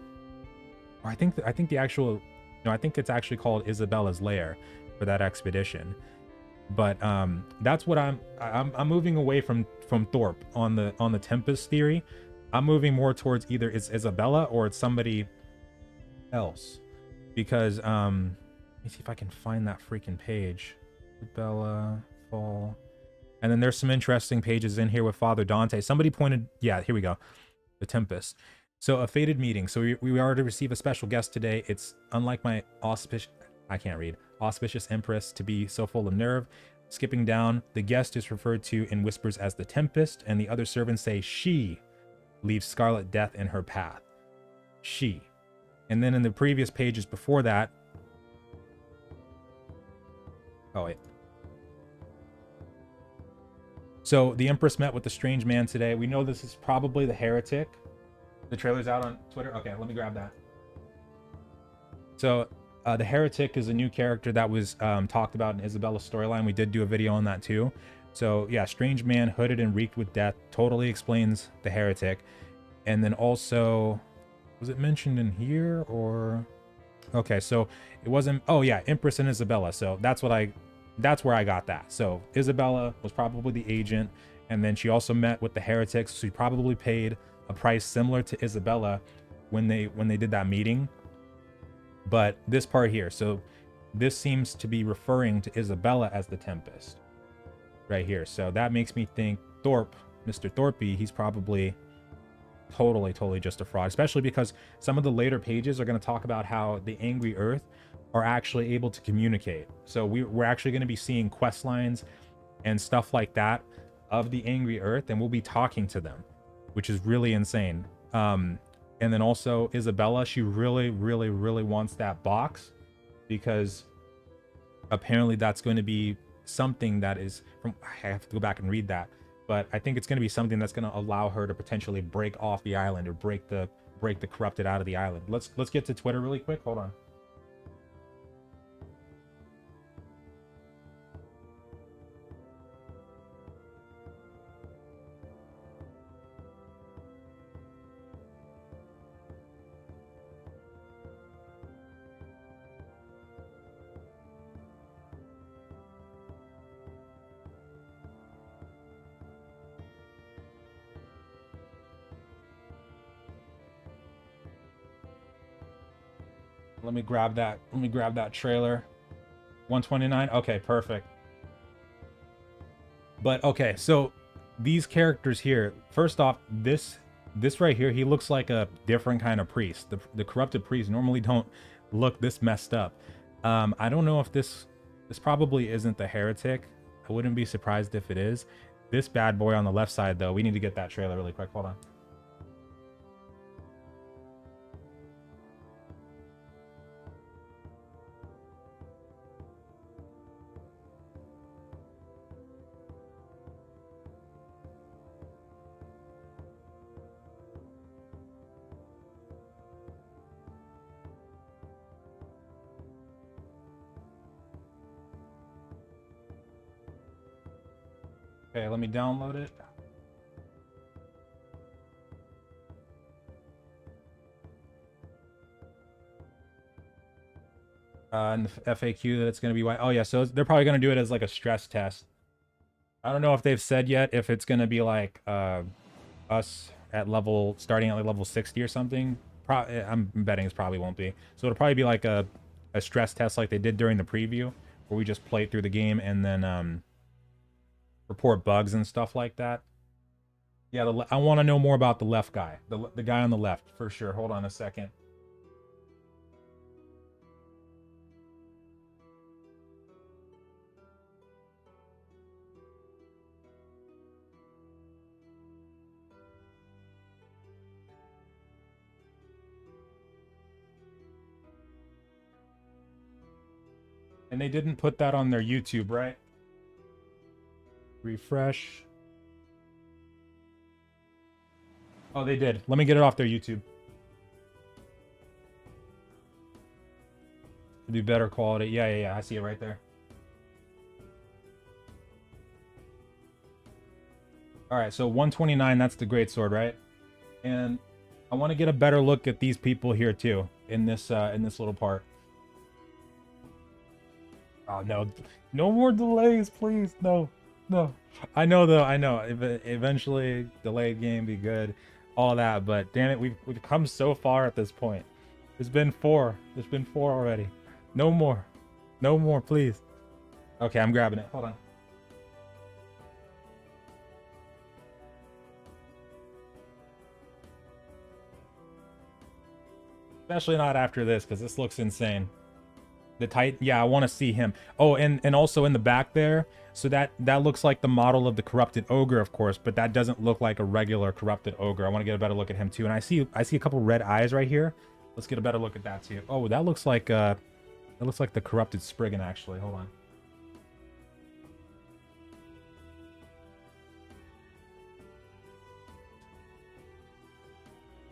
or I think the actual, no, I think it's actually called Isabella's lair for that expedition. But that's what I'm moving away from Thorpe on the Tempest theory. I'm moving more towards either it's Isabella or it's somebody else, because let me see if I can find that freaking page. Isabella Fall. And then there's some interesting pages in here with Father Dante. Somebody pointed, yeah, here we go. The Tempest. So a fated meeting. So we are to receive a special guest today. It's unlike my auspicious Empress to be so full of nerve. Skipping down, the guest is referred to in whispers as the Tempest, and the other servants say she leaves Scarlet Death in her path. She. And then in the previous pages before that, oh wait. So the Empress met with the strange man today. We know this is probably the heretic. The trailer's out on Twitter. Okay, let me grab that. So the heretic is a new character that was talked about in Isabella's storyline. We did do a video on that too. So yeah, strange man, hooded and reeked with death, totally explains the heretic. And then also, was it mentioned in here or? Okay, so it wasn't. Oh yeah, Empress and Isabella. So that's where I got that. So Isabella was probably the agent, and then she also met with the heretics. So she probably paid a price similar to Isabella when they did that meeting. But this part here, so this seems to be referring to Isabella as the Tempest right here. So that makes me think Thorpe, Mr. Thorpe, he's probably totally just a fraud, especially because some of the later pages are going to talk about how the Angry Earth are actually able to communicate. So we're actually going to be seeing quest lines and stuff like that of the Angry Earth, and we'll be talking to them, which is really insane. And then also Isabella, she really wants that box, because apparently that's going to be something that is from, I have to go back and read that, but I think it's going to be something that's going to allow her to potentially break off the island or break the corrupted out of the island. Let's get to Twitter really quick. Hold on. Let me grab that. Let me grab that trailer. 129. Okay, perfect. But okay, so these characters here. First off, this right here, he looks like a different kind of priest. The corrupted priests normally don't look this messed up. I don't know if this probably isn't the heretic. I wouldn't be surprised if it is. This bad boy on the left side, though, we need to get that trailer really quick. Hold on. Okay, let me download it. And the FAQ that it's going to be white. Oh yeah, so they're probably going to do it as like a stress test. I don't know if they've said yet if it's going to be like us at level, starting at like level 60 or something. I'm betting it probably won't be. So it'll probably be like a stress test like they did during the preview, where we just play through the game and then report bugs and stuff like that. Yeah, I want to know more about the left guy. The guy on the left, for sure. Hold on a second. And they didn't put that on their YouTube, right? Refresh. Oh, they did. Let me get it off their YouTube. It'd be better quality. Yeah. I see it right there. All right, so 129, that's the greatsword, right? And I want to get a better look at these people here too in this little part. Oh no, no more delays, please. No. I know though. I know. Eventually, delayed game be good, all that. But damn it, we've come so far at this point. There's been 4. There's been 4 already. No more, please. Okay, I'm grabbing it. Hold on. Especially not after this, because this looks insane. The Titan, yeah, I want to see him. Oh, and also in the back there, so that looks like the model of the corrupted ogre, of course, but that doesn't look like a regular corrupted ogre. I want to get a better look at him too. And I see a couple red eyes right here. Let's get a better look at that too. Oh, that looks like the corrupted Spriggan, actually. Hold on.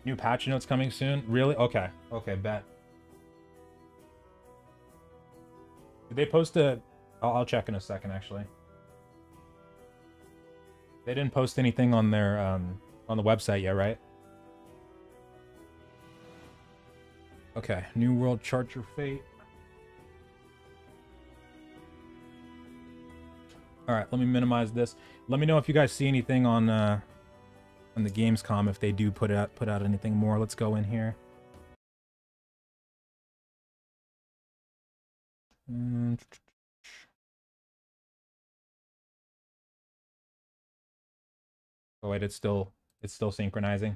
New patch notes coming soon? Really? Okay, bet. Did they post a... I'll check in a second, actually. They didn't post anything on their on the website yet, right? Okay, New World, Chart Your Fate. All right, let me minimize this. Let me know if you guys see anything on the Gamescom, if they do put out anything more. Let's go in here. Oh wait, it's still synchronizing.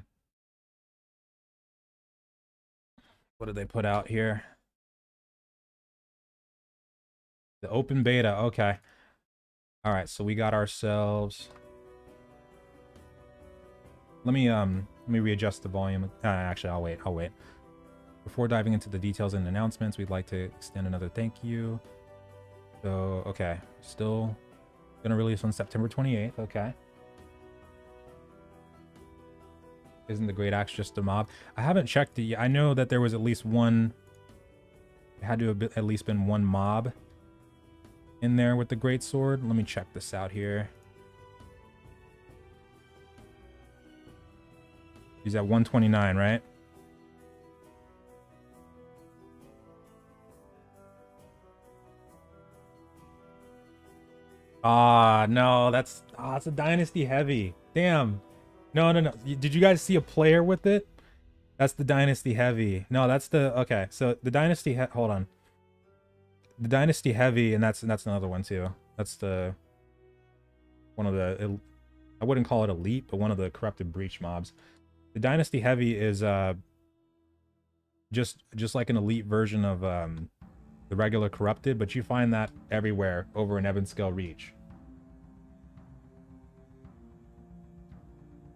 What did they put out here? The open beta. Okay. All right, so we got ourselves. Let me readjust the volume. Actually, I'll wait. Before diving into the details and announcements, we'd like to extend another thank you. So, okay, still gonna release on September 28th. Okay. Isn't the Great Axe just a mob? I haven't checked it yet. I know that there was at least one. It had to have at least been one mob in there with the Great Sword. Let me check this out here. He's at 129, right? No, that's it's a dynasty heavy. Damn. No. Did you guys see a player with it? That's the Dynasty Heavy. No, that's the... Okay, so the Dynasty... Hold on. The Dynasty Heavy, and that's another one, too. That's the... One of the... I wouldn't call it elite, but one of the corrupted breach mobs. The Dynasty Heavy is just like an elite version of the regular corrupted, but you find that everywhere over in Evanscale Reach.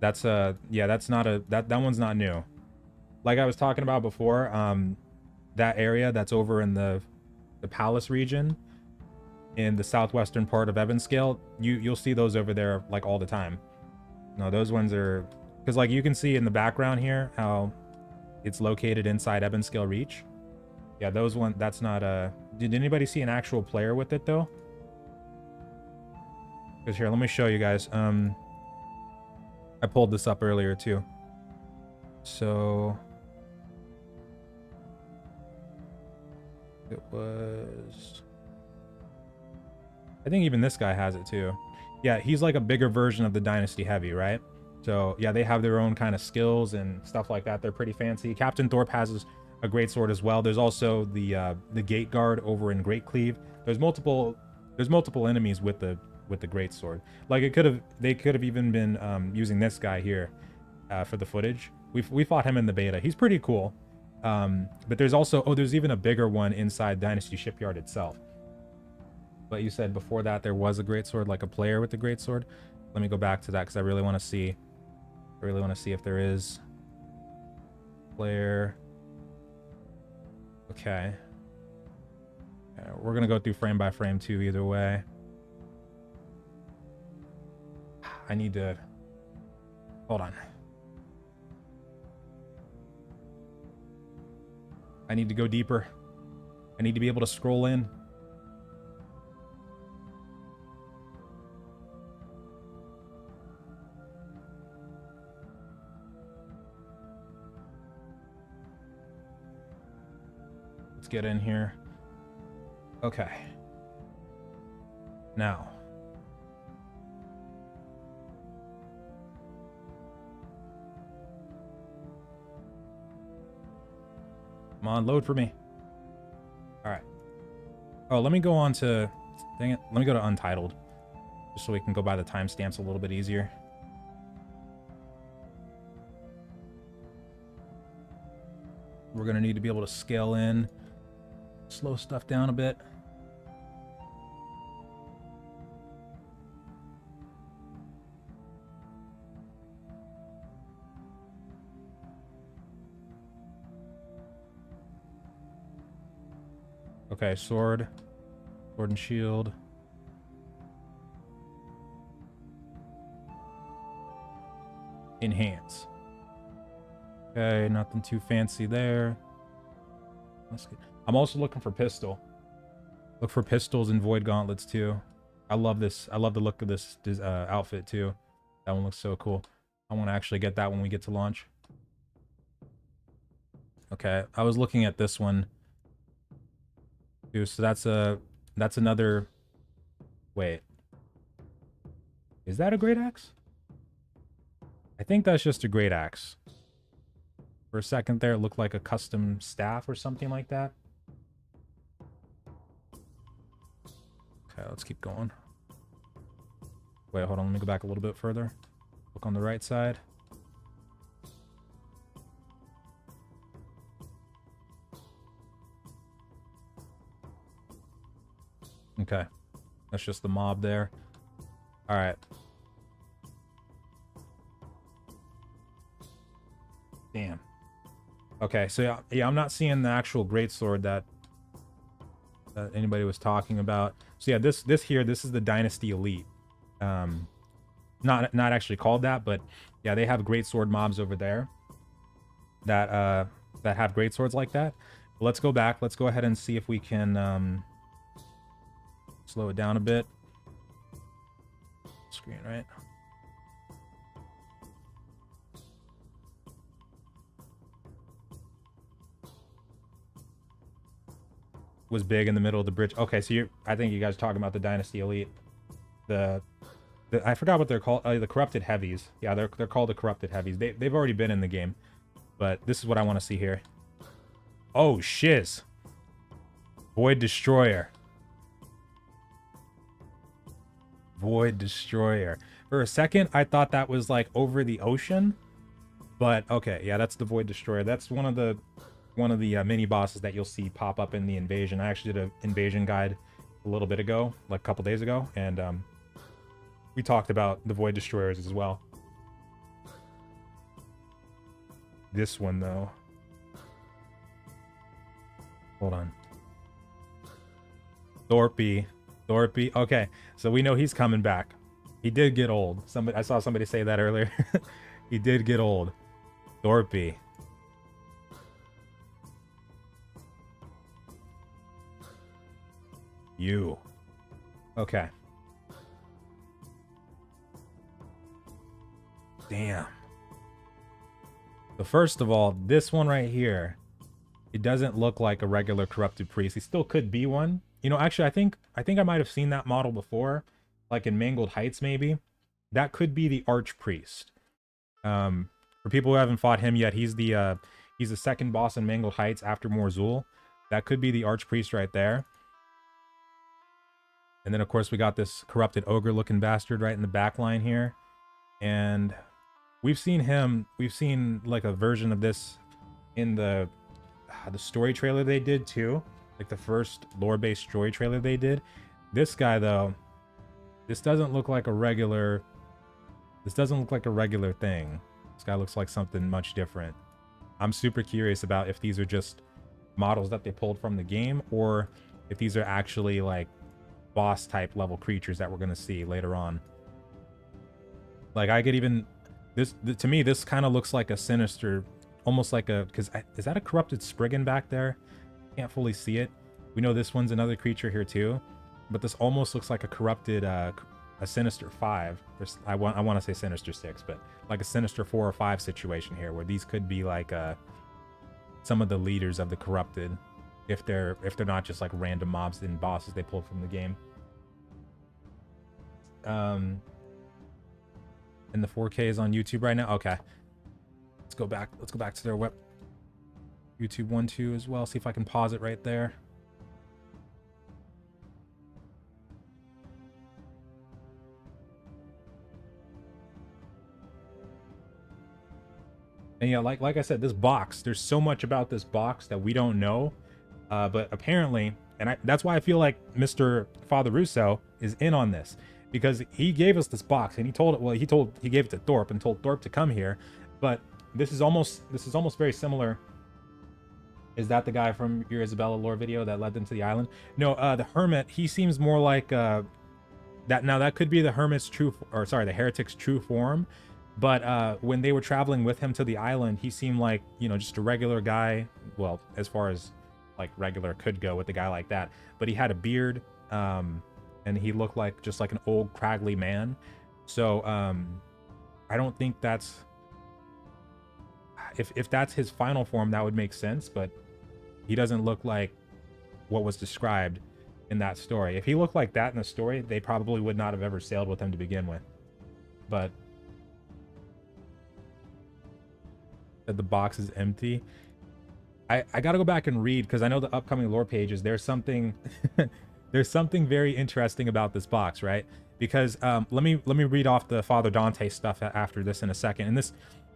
That's yeah, that's not a that one's not new. Like I was talking about before, that area that's over in the Palace region in the southwestern part of Evanscale, you'll see those over there like all the time. No, those ones are, because like you can see in the background here how it's located inside Evanscale Reach. Yeah, those one, that's not a... Did anybody see an actual player with it though? Because here, let me show you guys. I pulled this up earlier too. So it was... I think even this guy has it too. Yeah, he's like a bigger version of the Dynasty Heavy, right? So yeah, they have their own kind of skills and stuff like that. They're pretty fancy. Captain Thorpe has a great sword as well. There's also the Gate Guard over in Great Cleave. There's multiple enemies with the great sword. Like they could have even been using this guy here for the footage. We fought him in the beta. He's pretty cool. But there's also there's even a bigger one inside Dynasty Shipyard itself. But you said before that there was a great sword, like a player with the great sword. Let me go back to that because I really want to see. I really want to see if there is player. Okay. We're gonna go through frame by frame too. Either way. I need to. Hold on. I need to go deeper. I need to be able to scroll in. Let's get in here. Okay. Now. Come on, load for me. All right. Oh, let me go on to... Dang it. Let me go to Untitled. Just so we can go by the timestamps a little bit easier. We're going to need to be able to scale in. Slow stuff down a bit. Okay, sword and shield. Enhance. Okay, nothing too fancy there. Let's get... I'm also looking for pistol. Look for pistols and void gauntlets too. I love this. I love the look of this outfit too. That one looks so cool. I want to actually get that when we get to launch. Okay, I was looking at this one. So that's another... Wait. Is that a great axe? I think that's just a great axe. For a second there, it looked like a custom staff or something like that. Okay, let's keep going. Wait, hold on. Let me go back a little bit further. Look on the right side. Okay. That's just the mob there. All right. Damn. Okay, so yeah, I'm not seeing the actual greatsword that anybody was talking about. So yeah, this is the Dynasty Elite. Not actually called that, but yeah, they have greatsword mobs over there that have greatswords like that. But let's go back. Let's go ahead and see if we can slow it down a bit. Screen, right? Was big in the middle of the bridge. Okay, so I think you guys are talking about the Dynasty Elite. I forgot what they're called. The Corrupted Heavies. Yeah, they're called the Corrupted Heavies. They've already been in the game, But this is what I want to see here. Oh, shiz. Void Destroyer. Void Destroyer. For a second, I thought that was like over the ocean. But okay, yeah, that's the Void Destroyer. That's one of the mini bosses that you'll see pop up in the invasion. I actually did an invasion guide a little bit ago, like a couple days ago, and we talked about the Void Destroyers as well. This one though. Hold on. Thorpe. Okay, so we know he's coming back. He did get old. I saw somebody say that earlier. He did get old. Thorpe. You. Okay. Damn. So first of all, this one right here, it doesn't look like a regular corrupted priest. He still could be one. You know, actually, I think I might have seen that model before, like in Mangled Heights, maybe. That could be the Archpriest. For people who haven't fought him yet, he's the second boss in Mangled Heights after Morzul. That could be the Archpriest right there. And then, of course, we got this corrupted ogre-looking bastard right in the back line here. And we've seen like a version of this in the story trailer they did too. Like the first lore-based story trailer they did. This guy, though, this doesn't look like a regular thing. This guy looks like something much different. I'm super curious about if these are just models that they pulled from the game, or if these are actually like boss type level creatures that we're going to see later on. Like I could even to me this kind of looks like a sinister, almost like a, is that a corrupted Spriggan back there? Can't fully see it. We know this one's another creature here too, but this almost looks like a corrupted a Sinister 5. I want to say Sinister 6, but like a Sinister 4 or 5 situation here, where these could be like some of the leaders of the corrupted, if they're not just like random mobs and bosses they pulled from the game. And the 4K is on YouTube right now. Okay, let's go back to their web YouTube 1.2 as well. See if I can pause it right there. And yeah, like I said, this box, there's so much about this box that we don't know. But apparently, and that's why I feel like Mr. Father Russo is in on this, because he gave us this box and he gave it to Thorpe and told Thorpe to come here. But this is almost very similar. Is that the guy from your Isabella lore video that led them to the island? No, the Hermit, he seems more like that. Now that could be the Hermit's the Heretic's true form. But when they were traveling with him to the island, he seemed like, you know, just a regular guy. Well, as far as like regular could go with a guy like that. But he had a beard, and he looked like just like an old craggly man. So I don't think that's, if that's his final form, that would make sense. But he doesn't look like what was described in that story. If he looked like that in the story, they probably would not have ever sailed with him to begin with. But that the box is empty. I gotta go back and read, because I know the upcoming lore pages, there's something there's something very interesting about this box, right? Because let me read off the Father Dante stuff after this in a second. And this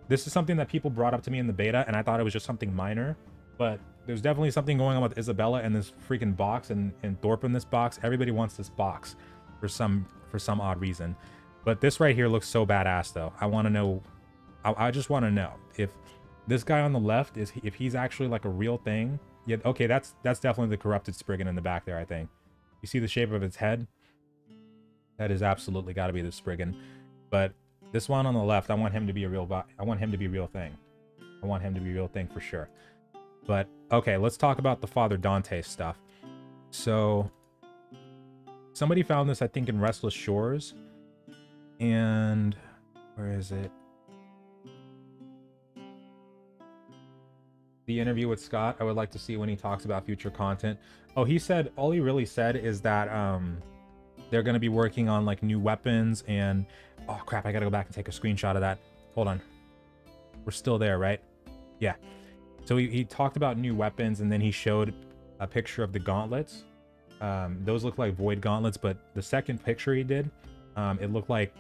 is something that people brought up to me in the beta, and I thought it was just something minor, but there's definitely something going on with Isabella and this freaking box, and Thorpe in this box. Everybody wants this box for some odd reason. But this right here looks so badass though. I want to know, I just want to know if this guy on the left if he's actually like a real thing. Yeah, okay, that's definitely the corrupted Spriggan in the back there, I think. You see the shape of its head? That is absolutely got to be the Spriggan. But this one on the left, I want him to be a real thing. I want him to be a real thing for sure. But okay, let's talk about the Father Dante stuff. So somebody found this, I think, in Restless Shores. And where is it? The interview with Scott, I would like to see when he talks about future content. Oh, he said, all he really said is that they're going to be working on like new weapons and, oh crap, I got to go back and take a screenshot of that. Hold on. We're still there, right? Yeah. So he talked about new weapons, and then he showed a picture of the gauntlets. Those look like void gauntlets, but the second picture he did, it looked like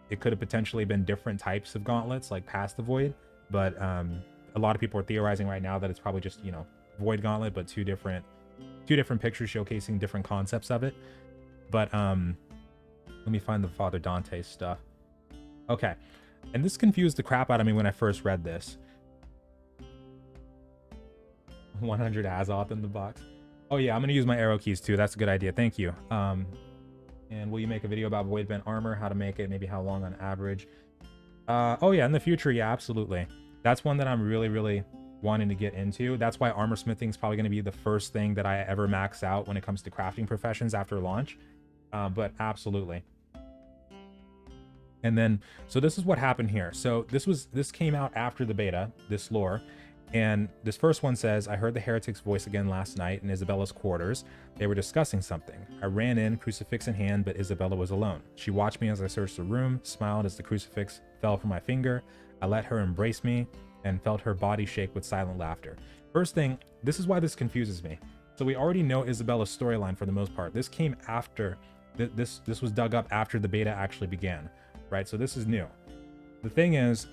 it could have potentially been different types of gauntlets, like past the void. But a lot of people are theorizing right now that it's probably just, you know, void gauntlet, but two different pictures showcasing different concepts of it. But let me find the Father Dante stuff. Okay, and this confused the crap out of me when I first read this. 100 Azoth in the box. Oh yeah, I'm gonna use my arrow keys too. That's a good idea. Thank you. And will you make a video about void bent armor, how to make it, maybe how long on average? Oh yeah, in the future, yeah, absolutely. That's one that I'm really wanting to get into. That's why armor smithing is probably going to be the first thing that I ever max out when it comes to crafting professions after launch. But absolutely. And then, so this is what happened here. So this came out after the beta, this lore. And this first one says, I heard the heretic's voice again last night in Isabella's quarters. They were discussing something. I ran in, crucifix in hand, but Isabella was alone. She watched me as I searched the room, smiled as the crucifix fell from my finger. I let her embrace me and felt her body shake with silent laughter. First thing, this is why this confuses me. So we already know Isabella's storyline for the most part. This came after, this was dug up after the beta actually began, right? So this is new. The thing is,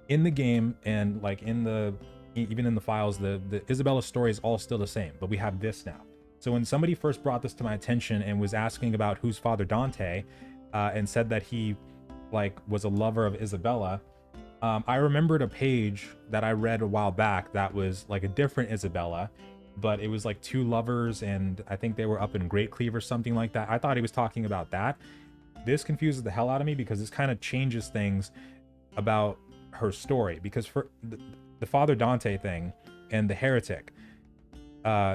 in the game and like even in the files, the Isabella story is all still the same, but we have this now. So when somebody first brought this to my attention and was asking about who's Father Dante, and said that he like was a lover of Isabella, I remembered a page that I read a while back that was like a different Isabella, but it was like two lovers, and I think they were up in Great Cleave or something like that. I thought he was talking about that. This confuses the hell out of me because this kind of changes things about her story, because for the Father Dante thing and the heretic,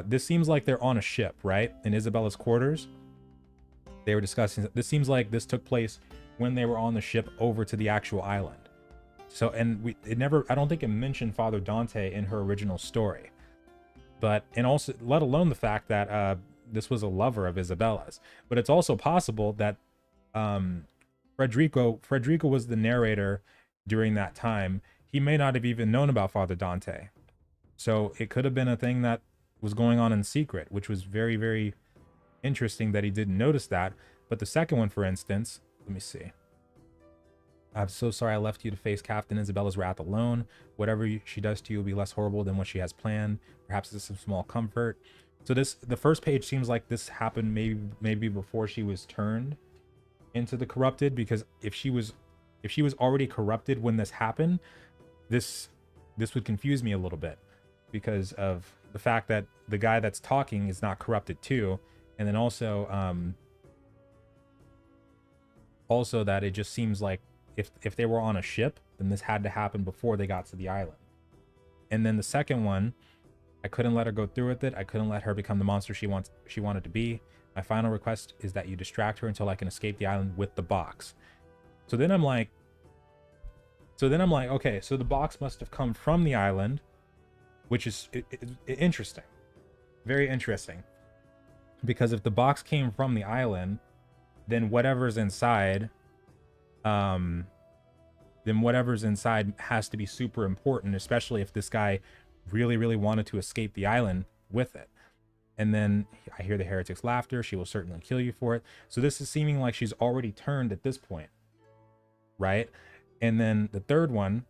this seems like they're on a ship, right, in Isabella's quarters. They were discussing, this seems like this took place when they were on the ship over to the actual island. So, and I don't think it mentioned Father Dante in her original story, but, and also let alone the fact that this was a lover of Isabella's. But it's also possible that Frederico was the narrator during that time. He may not have even known about Father Dante. So it could have been a thing that was going on in secret, which was very interesting that he didn't notice that. But the second one, for instance, let me see. I'm so sorry I left you to face Captain Isabella's wrath alone. Whatever she does to you will be less horrible than what she has planned. Perhaps it's some small comfort. So the first page seems like this happened maybe before she was turned into the corrupted, because if she was already corrupted when this happened, this would confuse me a little bit, because of the fact that the guy that's talking is not corrupted too, and then also that it just seems like if they were on a ship, then this had to happen before they got to the island. And then the second one, I couldn't let her go through with it. I couldn't let her become the monster she wanted to be. My final request is that you distract her until I can escape the island with the box. So then I'm like, okay, so the box must have come from the island, which is interesting. Very interesting. Because if the box came from the island, then whatever's inside has to be super important, especially if this guy really wanted to escape the island with it. And then I hear the heretic's laughter. She will certainly kill you for it. So this is seeming like she's already turned at this point, right? And then the third one,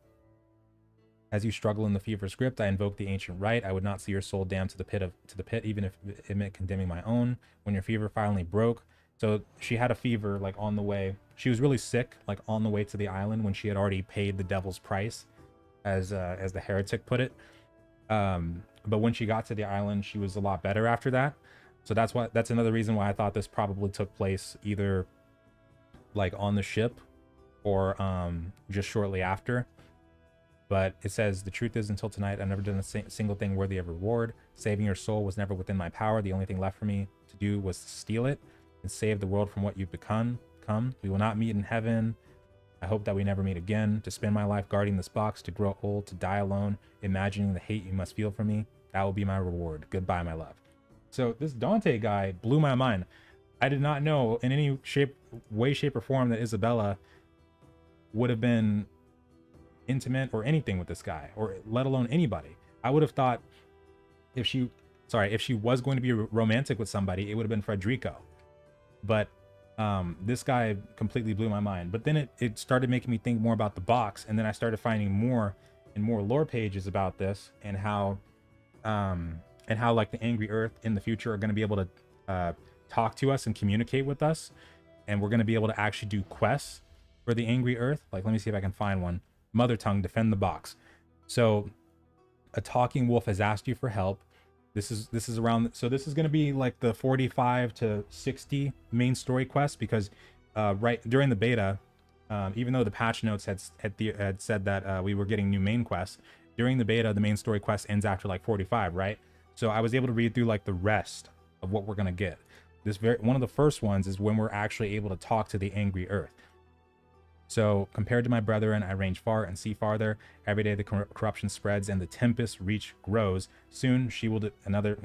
as you struggle in the fever script, I invoke the ancient right. I would not see your soul damned to the pit, even if it meant condemning my own. When your fever finally broke, so she had a fever like on the way. She was really sick, like on the way to the island when she had already paid the devil's price, as the heretic put it. But when she got to the island, she was a lot better after that. So that's another reason why I thought this probably took place either like on the ship or just shortly after. But it says, the truth is, until tonight, I've never done a single thing worthy of reward. Saving your soul was never within my power. The only thing left for me to do was to steal it and save the world from what you've become. We will not meet in heaven. I hope that we never meet again. To spend my life guarding this box, to grow old, to die alone, imagining the hate you must feel for me. That will be my reward. Goodbye, my love. So this Dante guy blew my mind. I did not know in any way, shape, or form that Isabella would have been intimate or anything with this guy, or let alone anybody. I would have thought if she was going to be romantic with somebody, it would have been Frederico. But this guy completely blew my mind. But then it started making me think more about the box, and then I started finding more and more lore pages about this, and how like the Angry Earth in the future are going to be able to talk to us and communicate with us, and we're going to be able to actually do quests for the Angry Earth. Like, let me see if I can find one. Mother Tongue, defend the box. So a talking wolf has asked you for help. This is around, so this is going to be like the 45 to 60 main story quest, because right during the beta, even though the patch notes had said that we were getting new main quests, during the beta the main story quest ends after like 45, right? So I was able to read through like the rest of what we're going to get. One of the first ones is when we're actually able to talk to the Angry Earth. So, compared to my brethren, I range far and see farther. Every day the corruption spreads and the tempest's reach grows. Soon she will another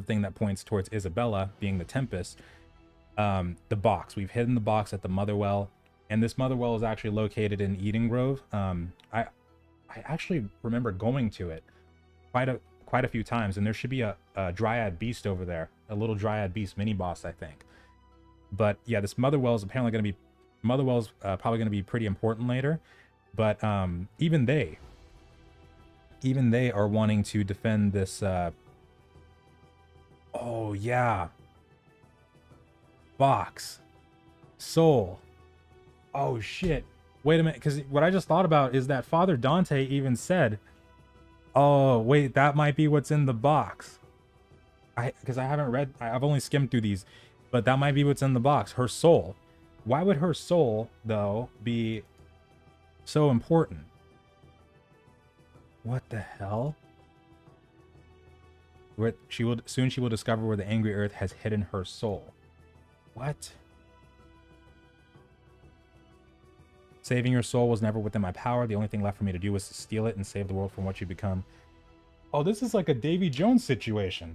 thing that points towards Isabella being the tempest. The box. We've hidden the box at the Motherwell, and this Motherwell is actually located in Eden Grove. I actually remember going to it quite a few times, and there should be a Dryad Beast over there, a little Dryad Beast mini boss, I think. But yeah, this Motherwell is apparently going to be probably going to be pretty important later, but even they are wanting to defend this. Oh yeah, box, soul. Oh shit! Wait a minute, because what I just thought about is that Father Dante even said, "Oh wait, that might be what's in the box." Because I haven't read, I've only skimmed through these, but that might be what's in the box. Her soul. Why would her soul, though, be so important? What the hell? Soon she will discover where the Angry Earth has hidden her soul. What? Saving your soul was never within my power. The only thing left for me to do was to steal it and save the world from what you become. Oh, this is like a Davy Jones situation.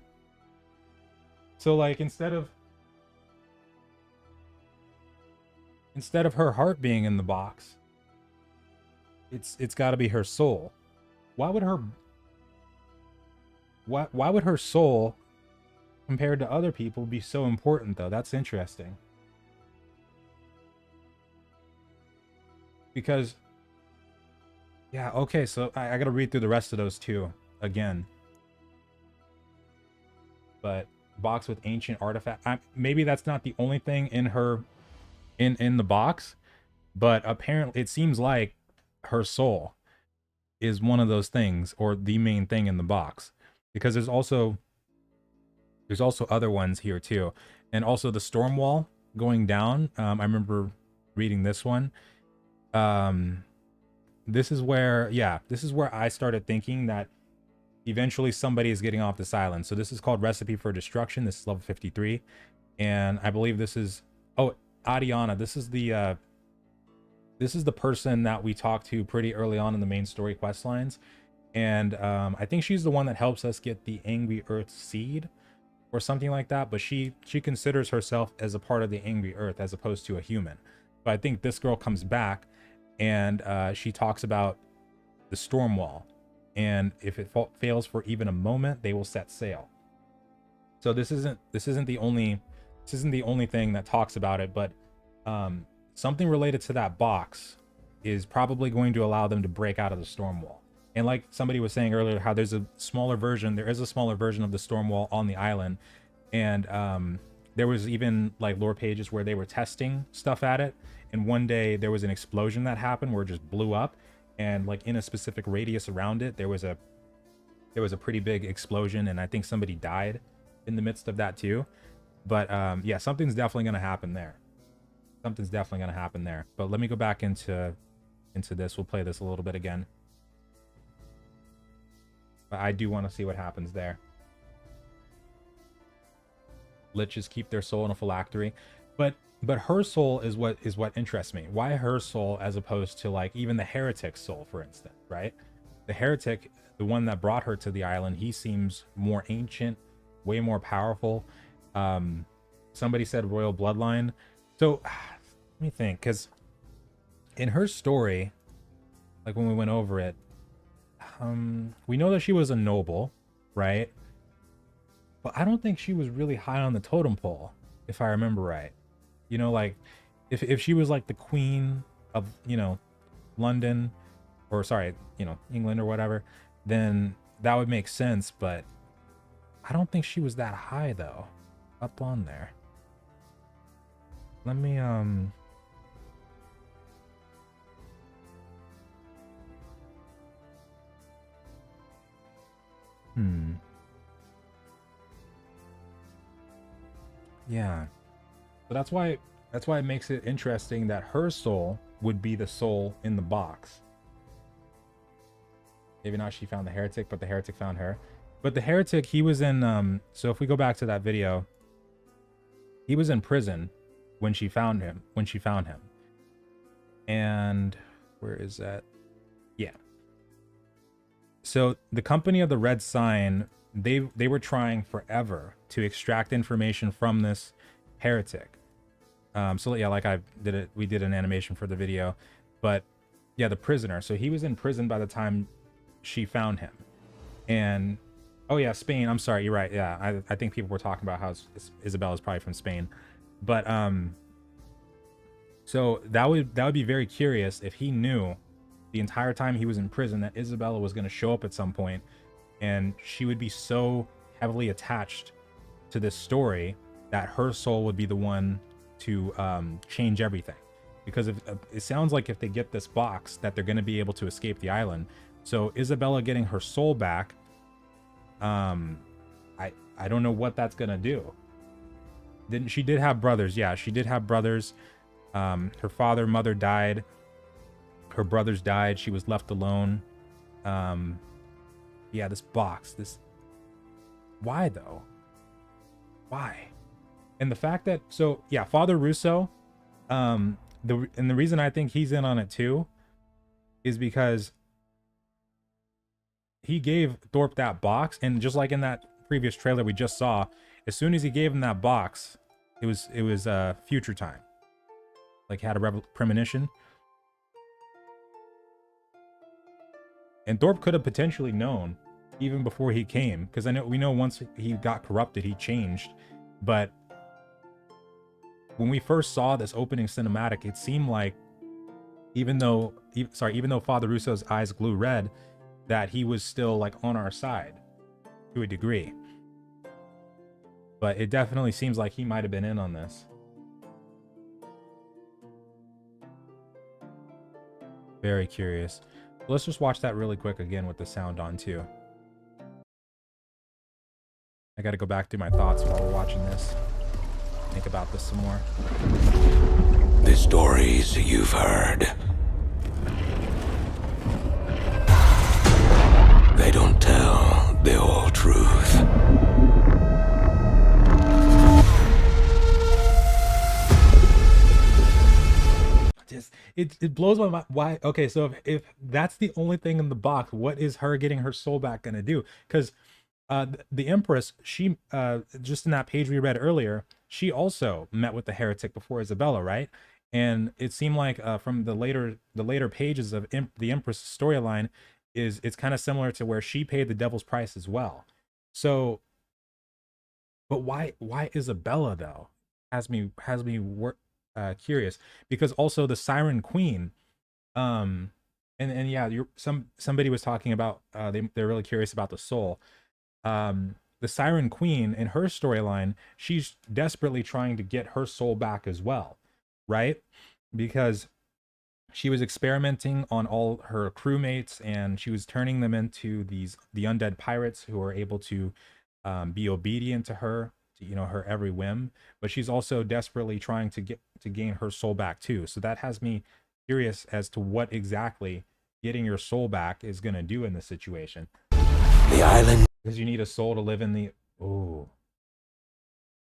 So, like, instead of her heart being in the box, it's got to be her soul. Why would her soul, compared to other people, be so important, though? That's interesting. Because, yeah, okay, so I gotta read through the rest of those two again. But box with ancient artifact. Maybe that's not the only thing in her in the box, but apparently it seems like her soul is one of those things, or the main thing in the box, because there's also other ones here too, and also the storm wall going down. I remember reading this one. This is where I started thinking that eventually somebody is getting off this island. So this is called Recipe for Destruction. This is level 53, and I believe this is Adiana. This is the person that we talked to pretty early on in the main story quest lines, and I think she's the one that helps us get the Angry Earth seed or something like that, but she considers herself as a part of the Angry Earth as opposed to a human. But I think this girl comes back and she talks about the storm wall, and if it fails for even a moment, they will set sail. So this isn't the only thing that talks about it, but something related to that box is probably going to allow them to break out of the storm wall. And like somebody was saying earlier, how there is a smaller version of the storm wall on the island, and there was even like lore pages where they were testing stuff at it, and one day there was an explosion that happened where it just blew up, and like in a specific radius around it there was a pretty big explosion, and I think somebody died in the midst of that too. But yeah, something's definitely going to happen there. But let me go back into this. We'll play this a little bit again. But I do want to see what happens there. Liches keep their soul in a phylactery, but her soul is what interests me. Why her soul as opposed to like even the heretic's soul, for instance, right? The heretic, the one that brought her to the island, he seems more ancient, way more powerful. Somebody said royal bloodline. So let me think, because in her story, like when we went over it. We know that she was a noble, right? But I don't think she was really high on the totem pole, if I remember right. You know, like if she was like the queen of, you know, London, or sorry, you know, England or whatever, then that would make sense. But I don't think she was that high though, up on there. Let me yeah. So that's why it makes it interesting that her soul would be the soul in the box. Maybe not she found the heretic, but the heretic found her. But the heretic, he was in so if we go back to that video, he was in prison when she found him, And where is that? Yeah. So the company of the Red Sign, they were trying forever to extract information from this heretic. So yeah, like we did an animation for the video, but yeah, the prisoner. So he was in prison by the time she found him. And oh yeah, Spain. I'm sorry, you're right. Yeah, I think people were talking about how Isabella is probably from Spain, but so that would be very curious if he knew the entire time he was in prison that Isabella was going to show up at some point, and she would be so heavily attached to this story that her soul would be the one to change everything. Because it sounds like if they get this box that they're going to be able to escape the island. So Isabella getting her soul back, I don't know what that's going to do. She did have brothers. Yeah, she did have brothers. Her father, mother died. Her brothers died. She was left alone. Yeah, this box. Why though? Why? And the fact that, so yeah, Father Russo, the reason I think he's in on it too is because he gave Thorpe that box, and just like in that previous trailer we just saw, as soon as he gave him that box, it was future time. Like had a premonition. And Thorpe could have potentially known even before he came, because we know once he got corrupted, he changed. But when we first saw this opening cinematic, it seemed like even though Father Russo's eyes glue red, that he was still like on our side to a degree. But it definitely seems like he might have been in on this. Very curious. Let's just watch that really quick again with the sound on too. I got to go back through my thoughts while we're watching this. Think about this some more. The stories you've heard, they don't tell the whole truth. It blows my mind. Why? Okay, so if that's the only thing in the box, what is her getting her soul back gonna do? Because the Empress, she just in that page we read earlier, she also met with the heretic before Isabella, right? And it seemed like from the later pages of the Empress storyline, it's kind of similar to where she paid the devil's price as well. So, but why Isabella though has me curious, because also the Siren Queen, and yeah, somebody was talking about they're really curious about the soul. The Siren Queen in her storyline, she's desperately trying to get her soul back as well, right? Because she was experimenting on all her crewmates, and she was turning them into the undead pirates who are able to be obedient to her, her every whim. But she's also desperately trying to gain her soul back too. So that has me curious as to what exactly getting your soul back is going to do in this situation. The island, because you need a soul to live in the... Oh.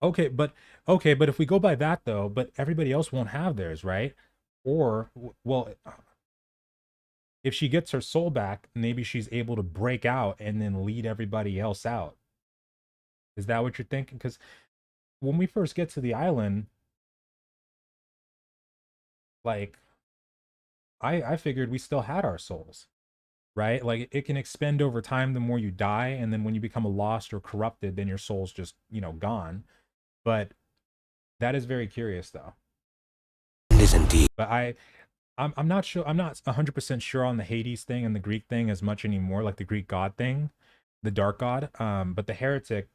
Okay, but if we go by that though, but everybody else won't have theirs, right? Or, well, if she gets her soul back, maybe she's able to break out and then lead everybody else out. Is that what you're thinking? Because when we first get to the island, like, I figured we still had our souls, right? Like it can expend over time the more you die, and then when you become a lost or corrupted, then your soul's just, you know, gone. But that is very curious though. Is indeed. But I'm not sure, I'm not 100% sure on the Hades thing and the Greek thing as much anymore, like the Greek god thing, the dark god. But the heretic,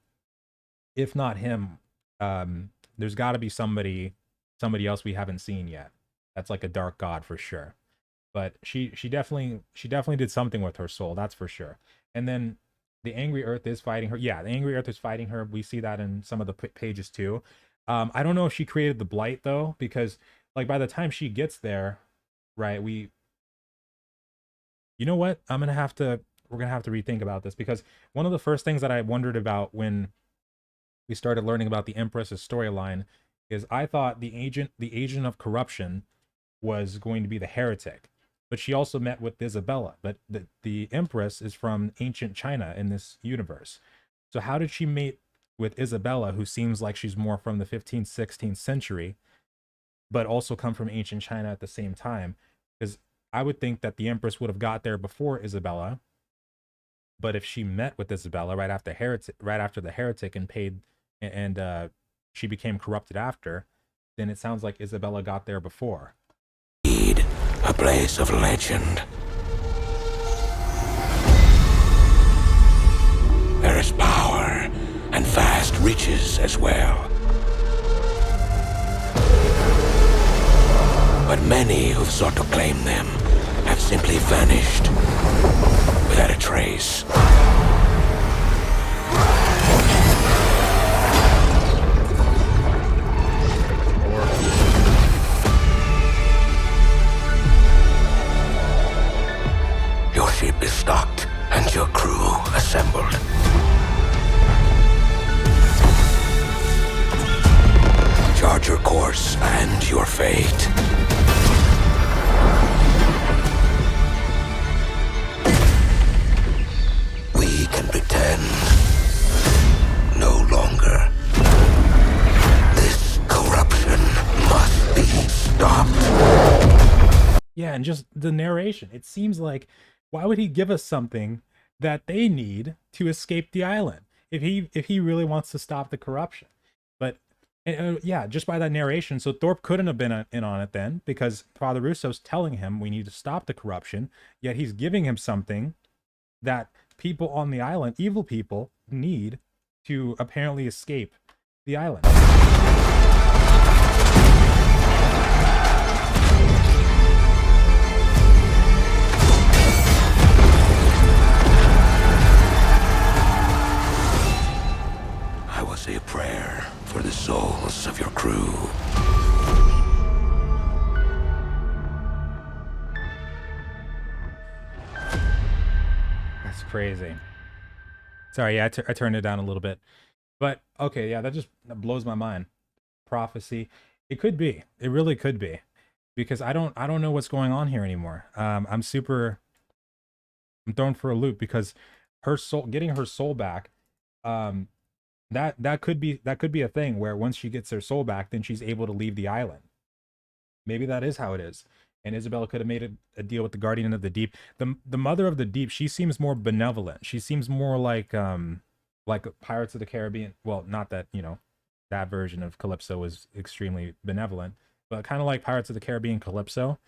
if not him, there's got to be somebody else we haven't seen yet. That's like a dark god for sure. But she definitely did something with her soul, that's for sure. And then the angry earth is fighting her. Yeah, the angry earth is fighting her. We see that in some of the pages too. I don't know if she created the blight though, because like by the time she gets there, right, you know what, we're gonna have to rethink about this, because one of the first things that I wondered about when we started learning about the Empress's storyline is I thought the agent of corruption was going to be the heretic, but she also met with Isabella. But the Empress is from ancient China in this universe. So how did she meet with Isabella, who seems like she's more from the 15th, 16th century, but also come from ancient China at the same time? Because I would think that the Empress would have got there before Isabella. But if she met with Isabella right after the heretic and paid, and she became corrupted after, then it sounds like Isabella got there before. Indeed, a place of legend. There is power and vast riches as well. But many who've sought to claim them have simply vanished without a trace. Your ship is stocked and your crew assembled. Chart your course and your fate. We can pretend no longer. This corruption must be stopped. Yeah, and just the narration. It seems like, why would he give us something that they need to escape the island if he really wants to stop the corruption? But yeah, just by that narration. So Thorpe couldn't have been in on it then, because Father Russo's telling him we need to stop the corruption, yet he's giving him something that people on the island, evil people, need to apparently escape the island. I will say a prayer for the souls of your crew. That's crazy. Sorry, yeah, I turned it down a little bit. But okay, yeah, that blows my mind. Prophecy. It could be. It really could be. Because I don't know what's going on here anymore. I'm thrown for a loop, because her soul, getting her soul back, that could be a thing where once she gets her soul back, then she's able to leave the island. Maybe that is how it is. And Isabella could have made a deal with the Guardian of the Deep. The Mother of the Deep, she seems more benevolent. She seems more like Pirates of the Caribbean. Well, not that, you know, that version of Calypso was extremely benevolent, but kind of like Pirates of the Caribbean Calypso,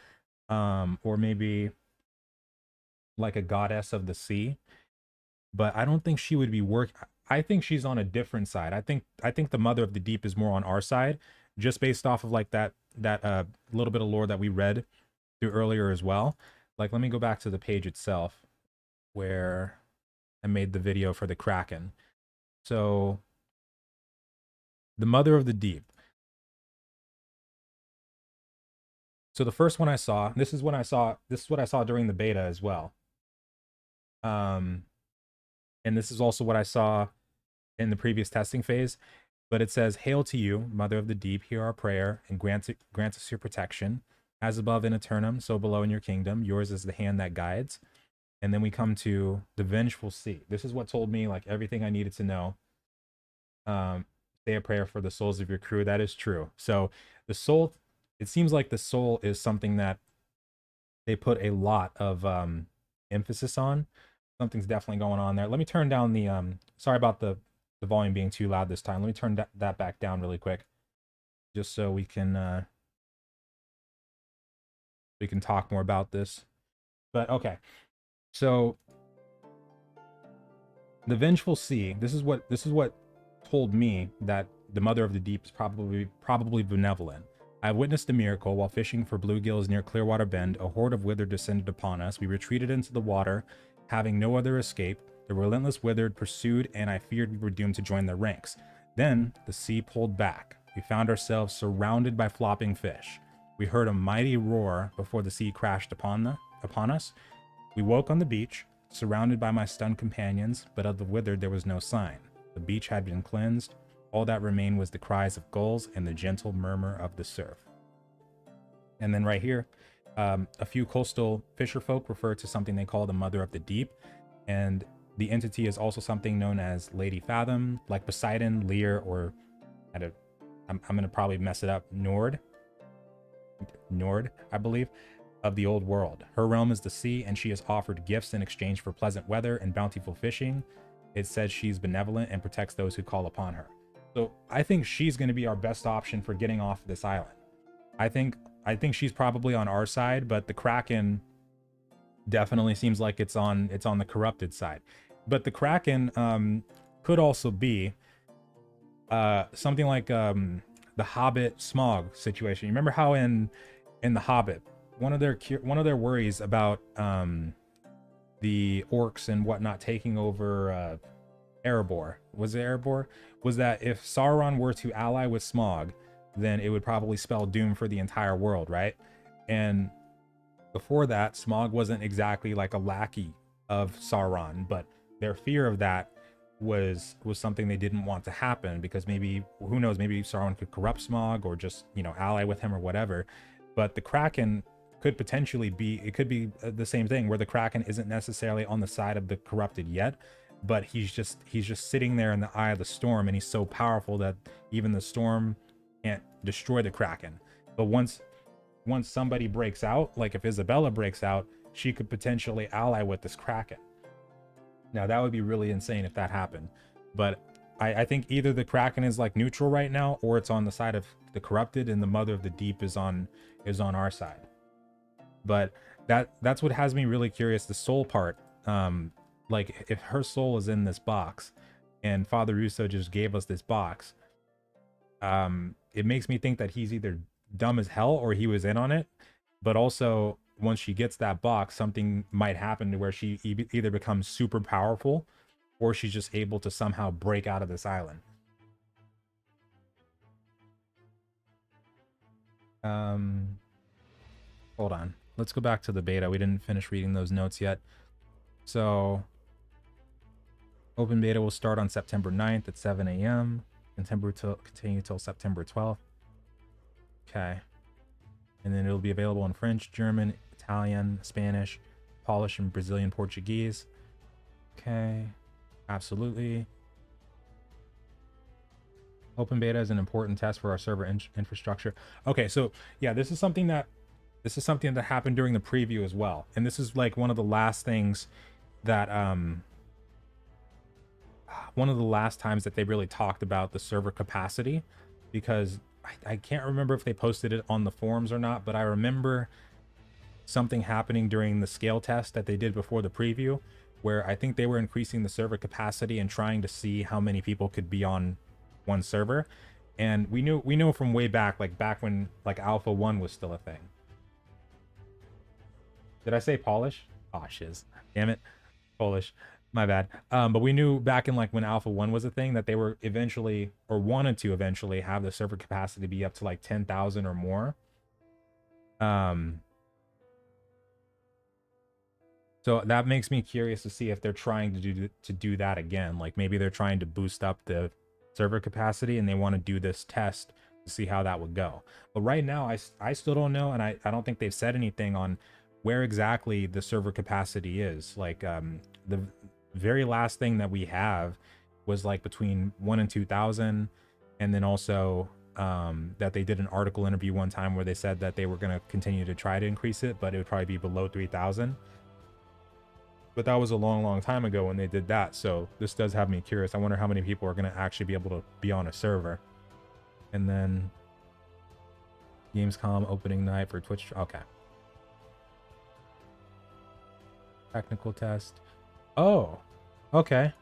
or maybe like a goddess of the sea. But I don't think she would be I think she's on a different side. I think the Mother of the Deep is more on our side, just based off of like that little bit of lore that we read through earlier as well. Like, let me go back to the page itself where I made the video for the Kraken. So the Mother of the Deep. So the first one I saw, this is what I saw during the beta as well. And this is also what I saw in the previous testing phase. But it says, "Hail to you, Mother of the Deep, hear our prayer, and grant us your protection. As above in Eternum, so below in your kingdom. Yours is the hand that guides." And then we come to the vengeful sea. This is what told me like everything I needed to know. Say a prayer for the souls of your crew. That is true. So the soul, it seems like the soul is something that they put a lot of emphasis on. Something's definitely going on there. Let me turn down the sorry about the volume being too loud this time. Let me turn that back down really quick, just so we can talk more about this. But okay, so the Vengeful Sea. This is what told me that the Mother of the Deep is probably benevolent. I witnessed a miracle while fishing for bluegills near Clearwater Bend. A horde of Wither descended upon us. We retreated into the water, having no other escape. The relentless Withered pursued, and I feared we were doomed to join their ranks. Then the sea pulled back. We found ourselves surrounded by flopping fish. We heard a mighty roar before the sea crashed upon us. We woke on the beach, surrounded by my stunned companions, but of the Withered there was no sign. The beach had been cleansed. All that remained was the cries of gulls and the gentle murmur of the surf. And then right here, a few coastal fisherfolk refer to something they call the Mother of the Deep, and the entity is also something known as Lady Fathom, like Poseidon, Lear, or I'm going to probably mess it up, Nord, I believe, of the old world. Her realm is the sea, and she has offered gifts in exchange for pleasant weather and bountiful fishing. It says she's benevolent and protects those who call upon her. So I think she's going to be our best option for getting off this island. I think she's probably on our side, but the Kraken definitely seems like it's on the corrupted side. But the Kraken could also be something like the Hobbit Smaug situation. You remember how in The Hobbit, one of their worries about the orcs and whatnot taking over Erebor, was it Erebor? Was that if Sauron were to ally with Smaug, then it would probably spell doom for the entire world, right? And before that, Smaug wasn't exactly like a lackey of Sauron, but their fear of that was something they didn't want to happen, because maybe, who knows, maybe Sauron could corrupt Smaug or just, you know, ally with him or whatever. But the Kraken could potentially be, it could be the same thing, where the Kraken isn't necessarily on the side of the corrupted yet, but he's just sitting there in the eye of the storm, and he's so powerful that even the storm can't destroy the Kraken. But once somebody breaks out, like if Isabella breaks out, she could potentially ally with this Kraken. Now that would be really insane if that happened. But I think either the Kraken is like neutral right now, or it's on the side of the corrupted, and the Mother of the Deep is on our side. But that's what has me really curious, the soul part. Like if her soul is in this box, and Father Russo just gave us this box, it makes me think that he's either dumb as hell or he was in on it. But also, once she gets that box, something might happen to where she either becomes super powerful, or she's just able to somehow break out of this island. Hold on. Let's go back to the beta. We didn't finish reading those notes yet. So, open beta will start on September 9th at 7 a.m. Continue till September 12th. Okay. And then it'll be available in French, German, Italian, Spanish, Polish, and Brazilian Portuguese. Okay. Absolutely. Open beta is an important test for our server infrastructure. Okay, so yeah, this is something that happened during the preview as well. And this is like one of the last things that one of the last times that they really talked about the server capacity, because I can't remember if they posted it on the forums or not, but I remember something happening during the scale test that they did before the preview, where I think they were increasing the server capacity and trying to see how many people could be on one server. And we know from way back, like back when like Alpha 1 was still a thing. Did I say Polish? Oh, shiz. Damn it. Polish. My bad. But we knew back in like when Alpha 1 was a thing that they were eventually, or wanted to eventually, have the server capacity be up to like 10,000 or more. So that makes me curious to see if they're trying to do that again. Like maybe they're trying to boost up the server capacity and they want to do this test to see how that would go. But right now, I still don't know, and I don't think they've said anything on where exactly the server capacity is. Like the very last thing that we have was like between 1,000 and 2,000, and then also that they did an article interview one time where they said that they were going to continue to try to increase it, but it would probably be below 3,000. But that was a long, long time ago when they did that. So this does have me curious. I wonder how many people are going to actually be able to be on a server. And then Gamescom opening night for Twitch. Okay. Technical test. Oh, okay.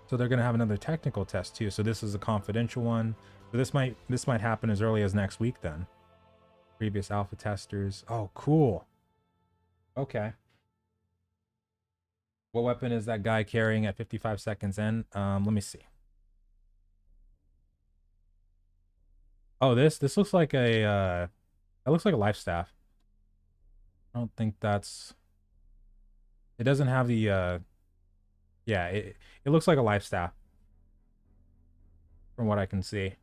So they're going to have another technical test too. So this is a confidential one. So this might happen as early as next week then. Previous alpha testers. Oh, cool. Okay. What weapon is that guy carrying at 55 seconds in? Let me see. Oh, this looks like a that looks like a life staff. I don't think that's, it doesn't have the yeah, it looks like a life staff from what I can see.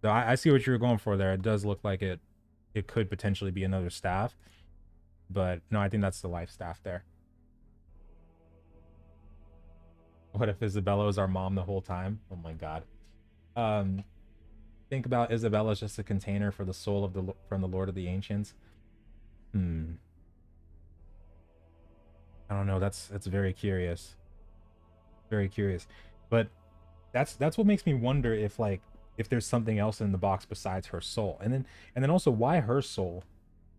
So I see what you were going for there. It does look like it could potentially be another staff. But no, I think that's the life staff there. What if Isabella is our mom the whole time? Oh my god. Think about Isabella as just a container for the soul of from the Lord of the Ancients. I don't know. That's very curious. Very curious. But that's what makes me wonder if there's something else in the box besides her soul. And then also, why her soul?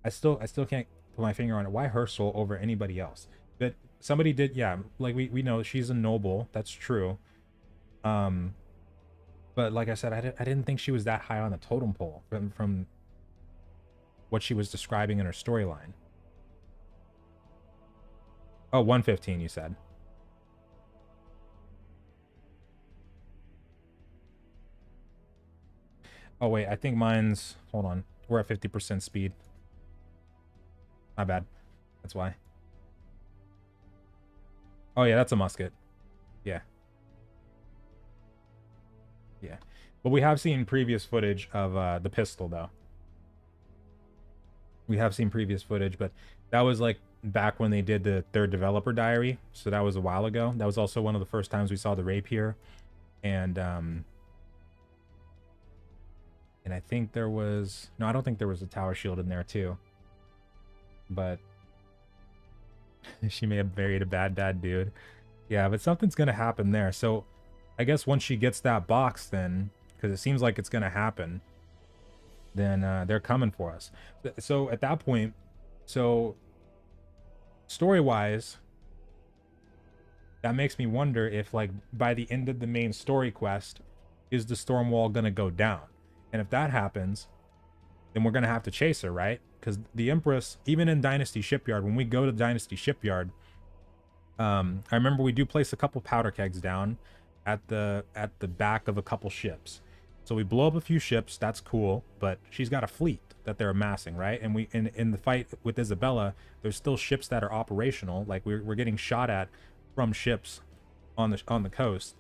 I still can't put my finger on it. Why her soul over anybody else? But somebody did, yeah, like we know she's a noble, that's true. But like I said, I didn't think she was that high on the totem pole from what she was describing in her storyline. Oh, 115 you said. Oh wait, I think mine's, hold on, we're at 50% speed. My bad, that's why. Oh yeah, that's a musket. Yeah. Yeah. But we have seen previous footage of the pistol though. We have seen previous footage, but that was like back when they did the third developer diary. So that was a while ago. That was also one of the first times we saw the rapier. And I think there was, no, I don't think there was a tower shield in there too. But she may have buried a bad dude. Yeah, but something's gonna happen there. So I guess once she gets that box, then, because it seems like it's gonna happen, then they're coming for us. So at that point, so story-wise, that makes me wonder if, like, by the end of the main story quest, is the storm wall gonna go down? And if that happens, then we're gonna have to chase her, right? Because the Empress, even in Dynasty Shipyard, when we go to Dynasty Shipyard, I remember we do place a couple powder kegs down at the back of a couple ships. So we blow up a few ships, that's cool, but she's got a fleet that they're amassing, right? And we in the fight with Isabella, there's still ships that are operational, like we're getting shot at from ships on the coast.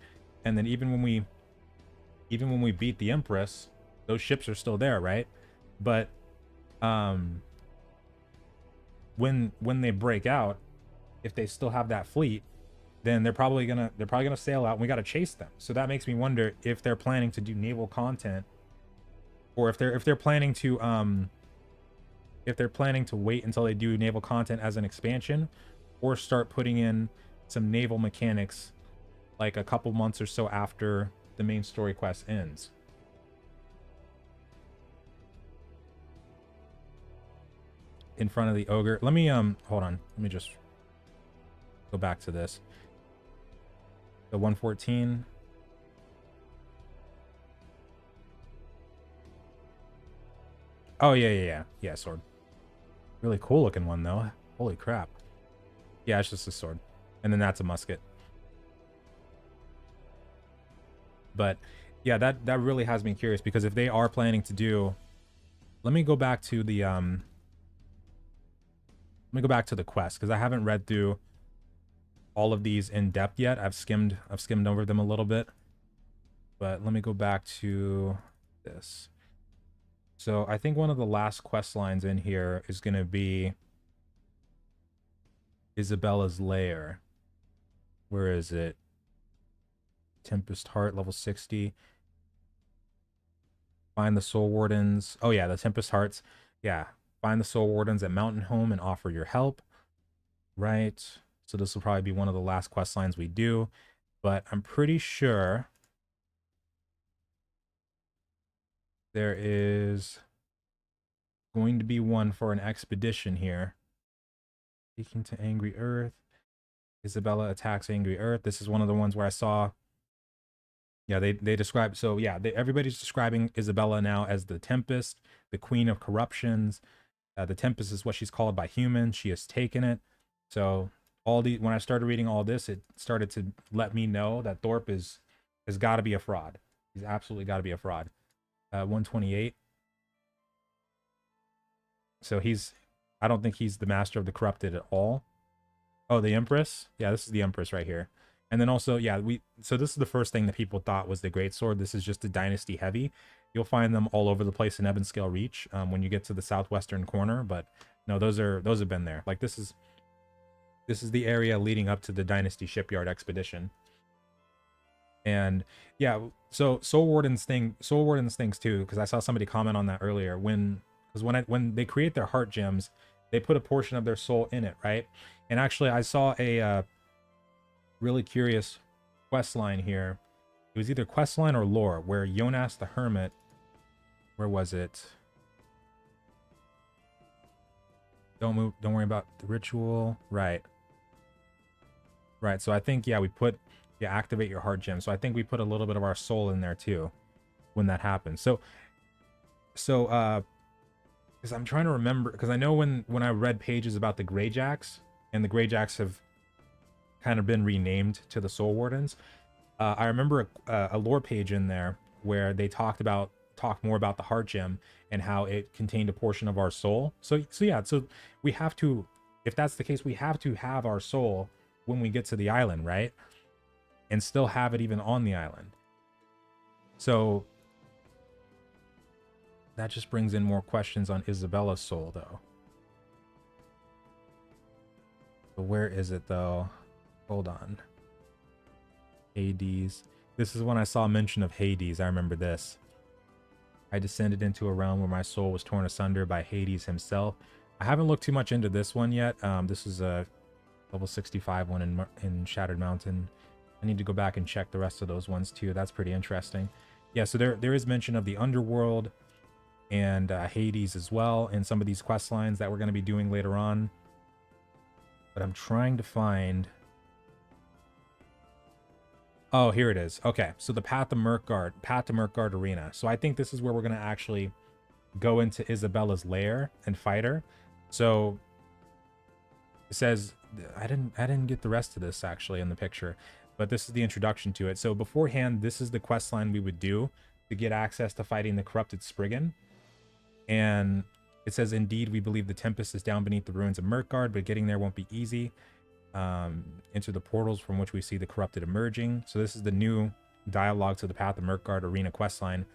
And then even when we beat the Empress, those ships are still there, right? But when they break out, if they still have that fleet, then they're probably gonna sail out and we gotta chase them. So that makes me wonder if they're planning to do naval content, or if they're planning to wait until they do naval content as an expansion, or start putting in some naval mechanics like a couple months or so after the main story quest ends. In front of the ogre. Let me hold on. Let me just go back to this. The 114. Oh yeah, sword. Really cool looking one though. Holy crap. Yeah, it's just a sword. And then that's a musket. But yeah, that really has me curious, because if they are planning to do, let me go back to the quest, because I haven't read through all of these in depth yet. I've skimmed over them a little bit. But let me go back to this. So I think one of the last quest lines in here is going to be Isabella's lair. Where is it? Tempest Heart, level 60. Find the Soul Wardens. Oh yeah, the Tempest Hearts. Yeah. Find the Soul Wardens at Mountain Home and offer your help. Right. So this will probably be one of the last quest lines we do. But I'm pretty sure there is going to be one for an expedition here. Speaking to Angry Earth. Isabella attacks Angry Earth. This is one of the ones where I saw. Yeah, they describe. So yeah, everybody's describing Isabella now as the Tempest, the Queen of Corruptions. The Tempest is what she's called by humans. She has taken it. So when I started reading all this, it started to let me know that Thorpe has got to be a fraud. He's absolutely got to be a fraud. 128. So I don't think he's the master of the corrupted at all. Oh, the Empress? Yeah, this is the Empress right here. And then also, yeah, so this is the first thing that people thought was the Greatsword. This is just the Dynasty Heavy. You'll find them all over the place in Ebonscale Reach when you get to the southwestern corner, but no, those have been there. Like this is the area leading up to the Dynasty Shipyard expedition. And yeah, so Soul Wardens things too, because I saw somebody comment on that earlier. When they create their heart gems, they put a portion of their soul in it, right? And actually, I saw a really curious quest line here. It was either quest line or lore, where Jonas the Hermit, where was it? Don't worry about the ritual. Right. So I think, yeah, activate your heart gem. So I think we put a little bit of our soul in there too when that happens. So because I'm trying to remember, because I know when I read pages about the Greyjacks, and the Greyjacks have kind of been renamed to the Soul Wardens. I remember a lore page in there where they talked more about the heart gem and how it contained a portion of our soul. So we have to, if that's the case, we have to have our soul when we get to the island, right? And still have it even on the island. So that just brings in more questions on Isabella's soul, though. But where is it, though? Hold on. Hades. This is when I saw mention of Hades. I remember this. I descended into a realm where my soul was torn asunder by Hades himself. I haven't looked too much into this one yet. This is a level 65 one in Shattered Mountain. I need to go back and check the rest of those ones too. That's pretty interesting. Yeah, so there is mention of the underworld and Hades as well in some of these quest lines that we're going to be doing later on. But I'm trying to find... Oh, here it is. Okay, so the Path to Murkgard Arena. So I think this is where we're going to actually go into Isabella's lair and fight her. So it says... I didn't get the rest of this actually in the picture, but this is the introduction to it. So beforehand, this is the quest line we would do to get access to fighting the corrupted Spriggan. And it says, indeed, we believe the Tempest is down beneath the ruins of Murkgard, but getting there won't be easy. Enter the portals from which we see the corrupted emerging. So this is the new dialogue to the Path of Murkgard Arena questline.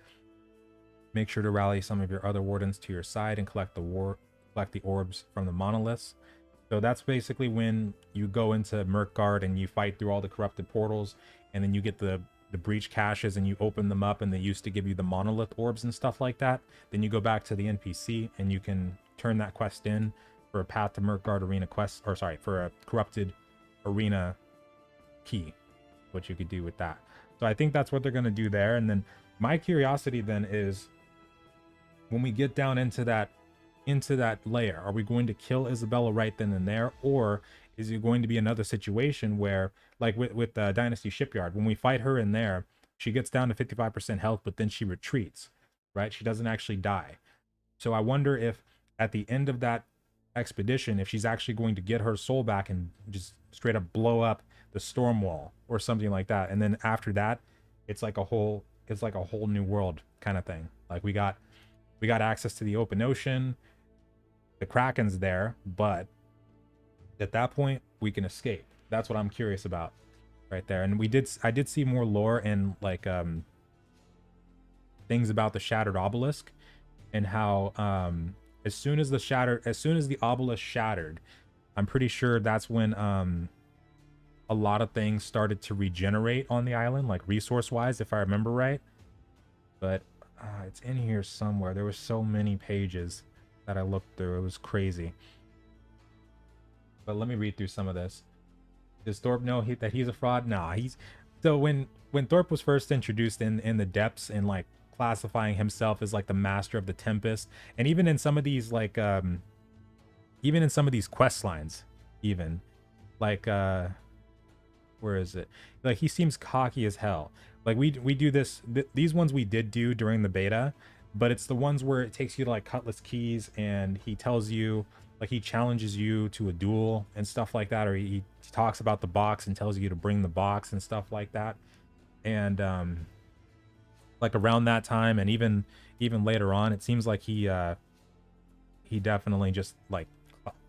Make sure to rally some of your other wardens to your side and collect the orbs from the monoliths. So that's basically when you go into Murkgard and you fight through all the corrupted portals, and then you get the breach caches and you open them up, and they used to give you the monolith orbs and stuff like that. Then you go back to the NPC and you can turn that quest in for a Path to Murkgard Arena quest, or sorry, for a corrupted arena key, what you could do with that. So I think that's what they're going to do there. And then my curiosity then is, when we get down into that layer, are we going to kill Isabella right then and there, or is it going to be another situation where, like with Dynasty Shipyard, when we fight her in there, she gets down to 55% health, but then she retreats, right? She doesn't actually die. So I wonder if at the end of that expedition, if she's actually going to get her soul back and just straight up blow up the storm wall or something like that. And then after that, it's like a whole new world kind of thing. Like we got access to the open ocean. The Kraken's there, but at that point we can escape. That's what I'm curious about right there. And I did see more lore and like things about the Shattered Obelisk, and how as soon as the obelisk shattered, I'm pretty sure that's when a lot of things started to regenerate on the island, like resource wise, if I remember right. But It's in here somewhere. There were so many pages that I looked through. It was crazy. But let me read through some of this. Does Thorpe know that he's a fraud? Nah, so when Thorpe was first introduced in the depths and like classifying himself as like the master of the Tempest, and even in some of these like even in some of these quest lines, even like where is it? Like he seems cocky as hell. Like we do this these ones we did do during the beta, but it's the ones where it takes you to like Cutlass Keys and he tells you, like he challenges you to a duel and stuff like that, or he talks about the box and tells you to bring the box and stuff like that. And like around that time and even later on, it seems like he definitely just like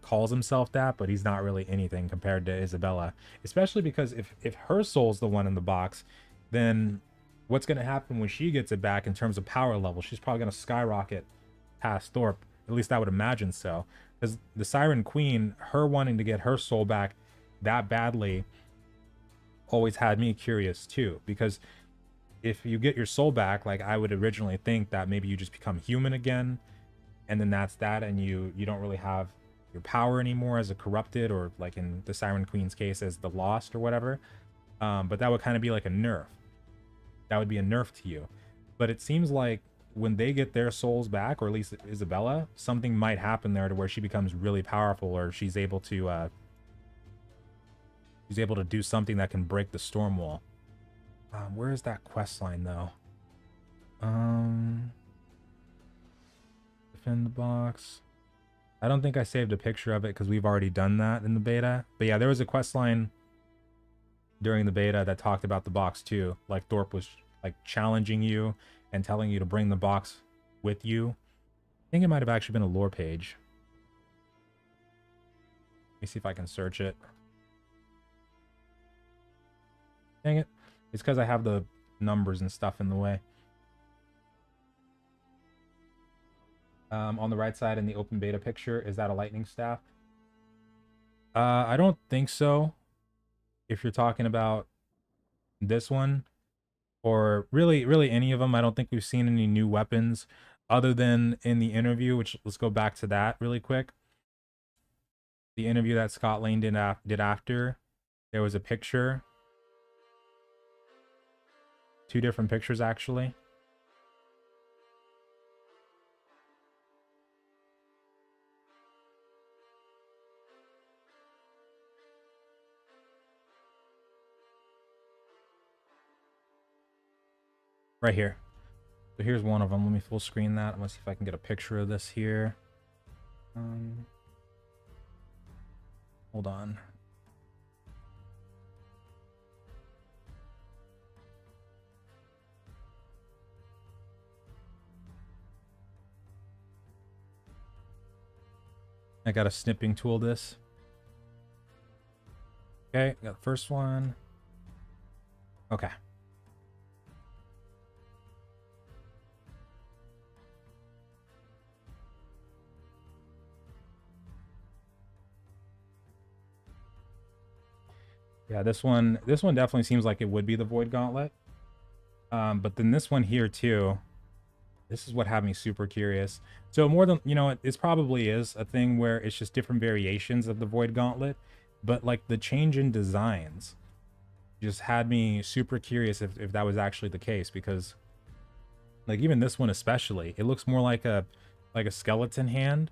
calls himself that, but he's not really anything compared to Isabella, especially because if her soul's the one in the box, then what's going to happen when she gets it back in terms of power level? She's probably going to skyrocket past Thorpe. At least I would imagine so, because the Siren Queen, her wanting to get her soul back that badly always had me curious too, because if you get your soul back, like I would originally think that maybe you just become human again, and then that's that, and you don't really have your power anymore as a corrupted, or like in the Siren Queen's case as the lost or whatever. But that would kind of be like a nerf. That would be a nerf to you. But it seems like when they get their souls back, or at least Isabella, something might happen there to where she becomes really powerful, or she's able to do something that can break the storm wall. Where is that quest line though? Defend the box. I don't think I saved a picture of it because we've already done that in the beta. But yeah, there was a quest line during the beta that talked about the box too. Like Thorpe was like challenging you and telling you to bring the box with you. I think it might have actually been a lore page. Let me see if I can search it. Dang it. It's because I have the numbers and stuff in the way. On the right side in the open beta picture, is that a lightning staff? I don't think so. If you're talking about this one, or really any of them, I don't think we've seen any new weapons other than in the interview, which let's go back to that really quick. The interview that Scott Lane did after, there was a picture. 2 different pictures actually. Right here. So here's one of them. Let me full screen that. I'm gonna see if I can get a picture of this here. Hold on. I got a snipping tool this. Okay, got the first one. Okay. Yeah, this one definitely seems like it would be the Void Gauntlet. But then this one here too, this is what had me super curious. So more than, you know, it probably is a thing where it's just different variations of the Void Gauntlet, but like the change in designs just had me super curious if that was actually the case, because like even this one especially, it looks more like a skeleton hand,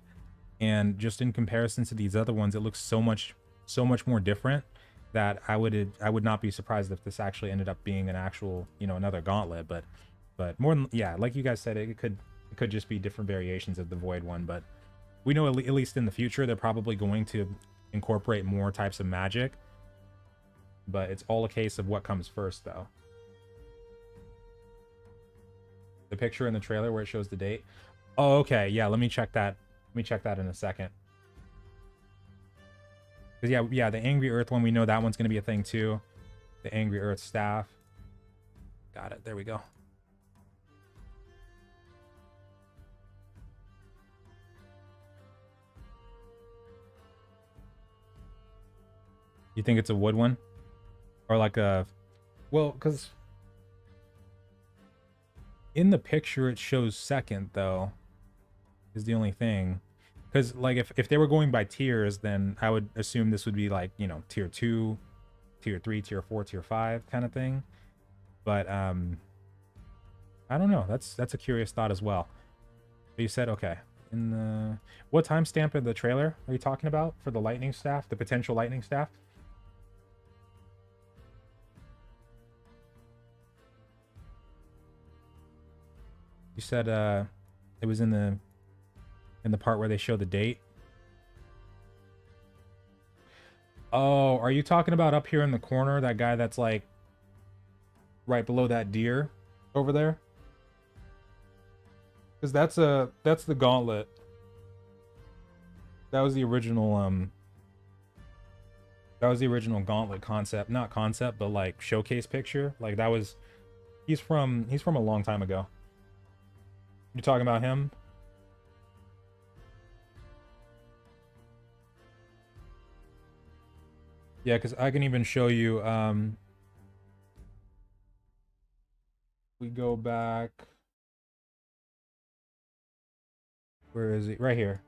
and just in comparison to these other ones, it looks so much more different that I would not be surprised if this actually ended up being an actual, you know, another gauntlet. But more than, yeah, like you guys said, it could just be different variations of the Void one. But we know at least in the future they're probably going to incorporate more types of magic, but it's all a case of what comes first though. The picture in the trailer where it shows the date. Oh, okay, yeah, let me check that in a second. Because yeah, the Angry Earth one, we know that one's going to be a thing too. The Angry Earth staff. Got it. There we go. You think it's a wood one? Or like a... Well, because... In the picture, it shows second, though, is the only thing. Because, like, if they were going by tiers, then I would assume this would be, like, you know, tier 2, tier 3, tier 4, tier 5 kind of thing. But, I don't know. That's a curious thought as well. But you said, okay. In the... What timestamp of the trailer are you talking about for the lightning staff? The potential lightning staff? You said, it was in the part where they show the date. Oh, are you talking about up here in the corner, that guy that's like right below that deer over there? Because that's the gauntlet. That was the original gauntlet concept, not concept, but like showcase picture. Like that was he's from a long time ago. You talking about him? Yeah, because I can even show you, we go back, where is it? Right here.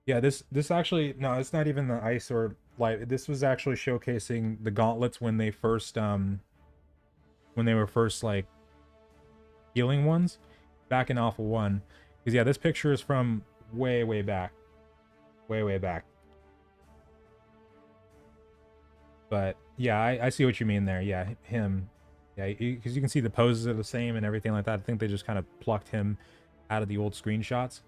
Yeah, this actually, no, it's not even the ice or light. This was actually showcasing the gauntlets when they first, when they were first, like, healing ones, back in Alpha 1. Because, yeah, this picture is from way, way back. Way, way back. But yeah, I see what you mean there. Yeah, him. Yeah, because you can see the poses are the same and everything like that. I think they just kind of plucked him out of the old screenshots.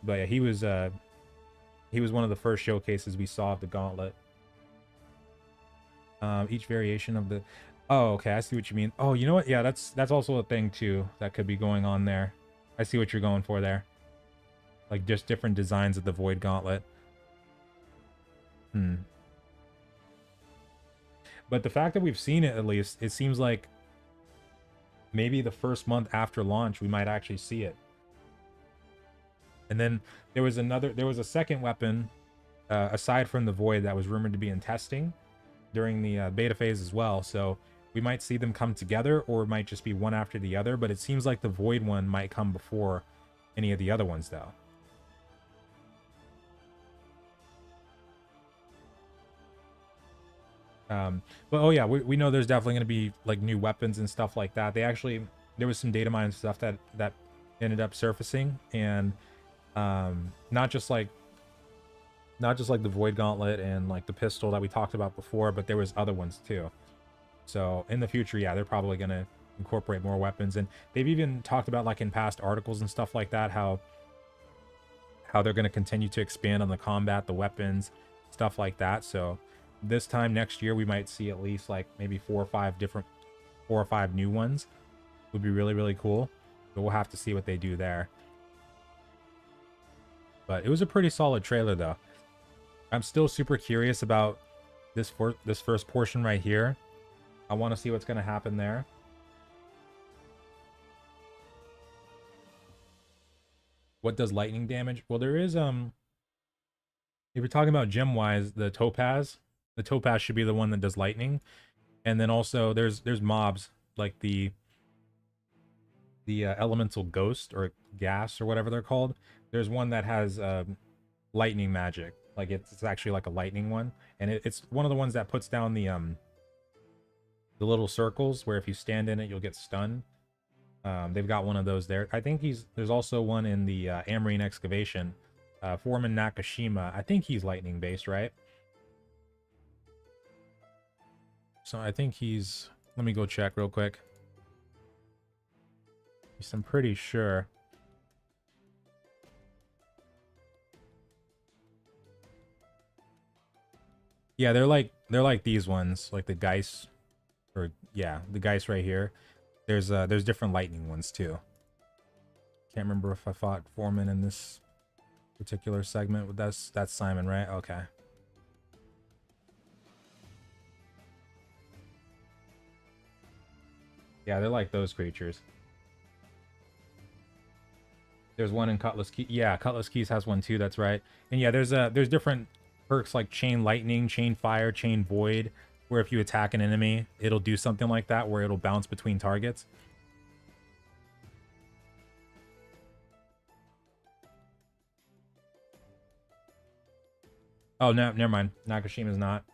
But yeah, he was one of the first showcases we saw of the gauntlet. Each variation of the... Oh, okay, I see what you mean. Oh, you know what? Yeah, that's also a thing too that could be going on there. I see what you're going for there. Like just different designs of the Void Gauntlet. But the fact that we've seen it, at least, it seems like maybe the first month after launch, we might actually see it. And then there was a second weapon, aside from the Void, that was rumored to be in testing during the beta phase as well. So we might see them come together, or it might just be one after the other. But it seems like the Void one might come before any of the other ones, though. But oh yeah, we know there's definitely going to be like new weapons and stuff like that. There was some data mine stuff that ended up surfacing, and not just like the Void Gauntlet and like the pistol that we talked about before, but there was other ones too. So in the future, yeah, they're probably going to incorporate more weapons, and they've even talked about, like in past articles and stuff like that, how they're going to continue to expand on the combat, the weapons, stuff like that. So this time next year, we might see at least like maybe 4 or 5 new ones. Would be really, really cool. But we'll have to see what they do there. But it was a pretty solid trailer, though. I'm still super curious about this first portion right here. I want to see what's going to happen there. What does lightning damage? Well, there is, if you're talking about gem-wise, the topaz should be the one that does lightning. And then also there's mobs like the elemental ghost or gas or whatever they're called. There's one that has lightning magic. Like it's actually like a lightning one, and it's one of the ones that puts down the little circles where if you stand in it you'll get stunned. They've got one of those there. I think there's also one in the Amarine excavation. Foreman Nakashima, I think he's lightning based, right? So I think he's... Let me go check real quick. I'm pretty sure. Yeah, they're like these ones, like the Geist, or yeah, the Geist right here. There's different lightning ones too. Can't remember if I fought Foreman in this particular segment. That's Simon, right? Okay. Yeah, they're like those creatures. There's one in Cutlass Key. Yeah, Cutlass Keys has one too. That's right. And yeah, there's different perks like Chain Lightning, Chain Fire, Chain Void, where if you attack an enemy, it'll do something like that, where it'll bounce between targets. Oh, no, never mind. Nakashima's not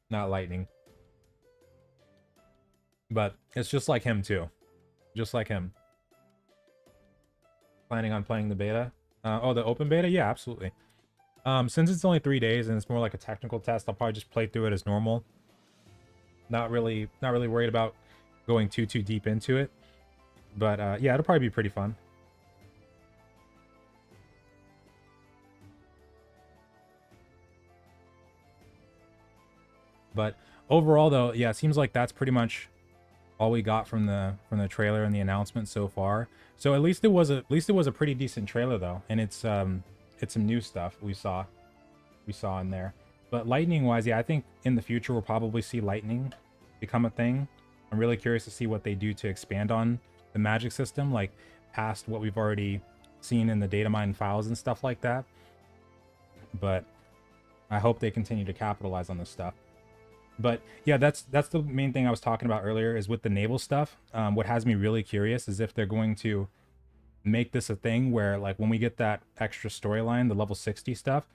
lightning. But it's just like him too. Just like him. Planning on playing the beta? Oh, the open beta? Yeah, absolutely. Since it's only 3 days and it's more like a technical test, I'll probably just play through it as normal. Not really worried about going too deep into it. But yeah, it'll probably be pretty fun. But overall though, yeah, it seems like that's pretty much all we got from the trailer and the announcement so far. So at least it was a pretty decent trailer though, and it's some new stuff we saw in there. But lightning wise, yeah, I think in the future we'll probably see lightning become a thing. I'm really curious to see what they do to expand on the magic system, like past what we've already seen in the data mine files and stuff like that. But I hope they continue to capitalize on this stuff. But yeah, that's the main thing I was talking about earlier, is with the naval stuff. What has me really curious is if they're going to make this a thing where, like, when we get that extra storyline, the level 60 stuff,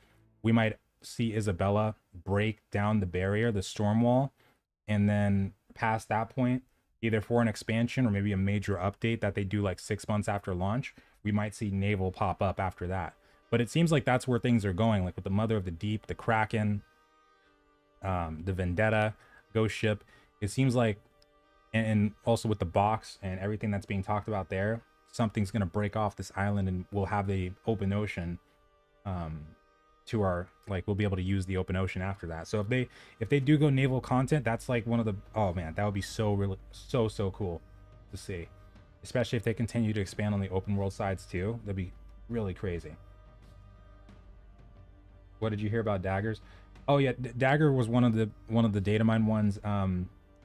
we might see Isabella break down the barrier, the storm wall, and then past that point, either for an expansion or maybe a major update that they do like 6 months after launch, we might see naval pop up after that. But it seems like that's where things are going, like with the Mother of the Deep, the Kraken, the Vendetta, Ghost Ship. It seems like, and also with the box and everything that's being talked about there, something's going to break off this island and we'll have the open ocean to our, like, we'll be able to use the open ocean after that. So if they do go naval content, that's like one of the, oh man, that would be so cool to see, especially if they continue to expand on the open world sides too. That'd be really crazy. What did you hear about daggers? Oh yeah, dagger was one of the data mine ones,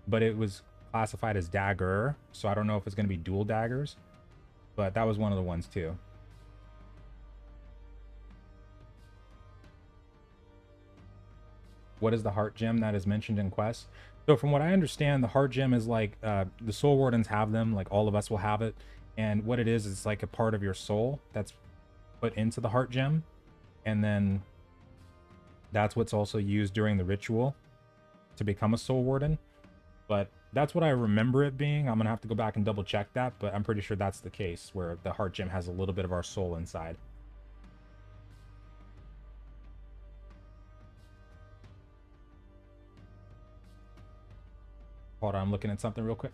but it was classified as dagger, so I don't know if it's going to be dual daggers, but that was one of the ones too. What is the heart gem that is mentioned in quests? So from what I understand, the heart gem is like, the soul wardens have them, like all of us will have it, and what it is like a part of your soul that's put into the heart gem, and then that's what's also used during the ritual to become a soul warden. But that's what I remember it being. I'm gonna have to go back and double check that, but I'm pretty sure that's the case, where the heart gem has a little bit of our soul inside. Hold on, I'm looking at something real quick.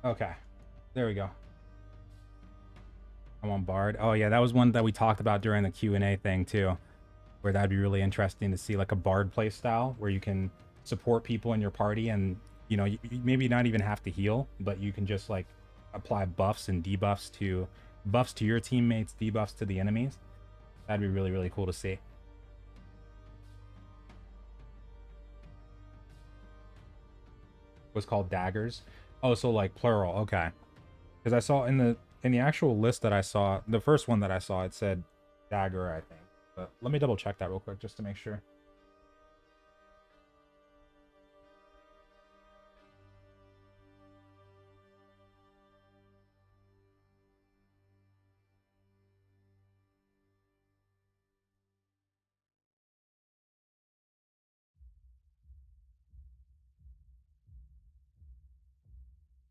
Okay, there we go. I'm on Bard. Oh yeah, that was one that we talked about during the Q&A thing too, where that'd be really interesting to see, like a Bard play style where you can support people in your party, and you know, you maybe not even have to heal, but you can just like apply buffs and debuffs to your teammates, debuffs to the enemies. That'd be really cool to see. Was called daggers. Oh, so like plural. Okay, because I saw in the actual list that I saw, the first one that I saw, it said dagger, I think. But let me double check that real quick just to make sure.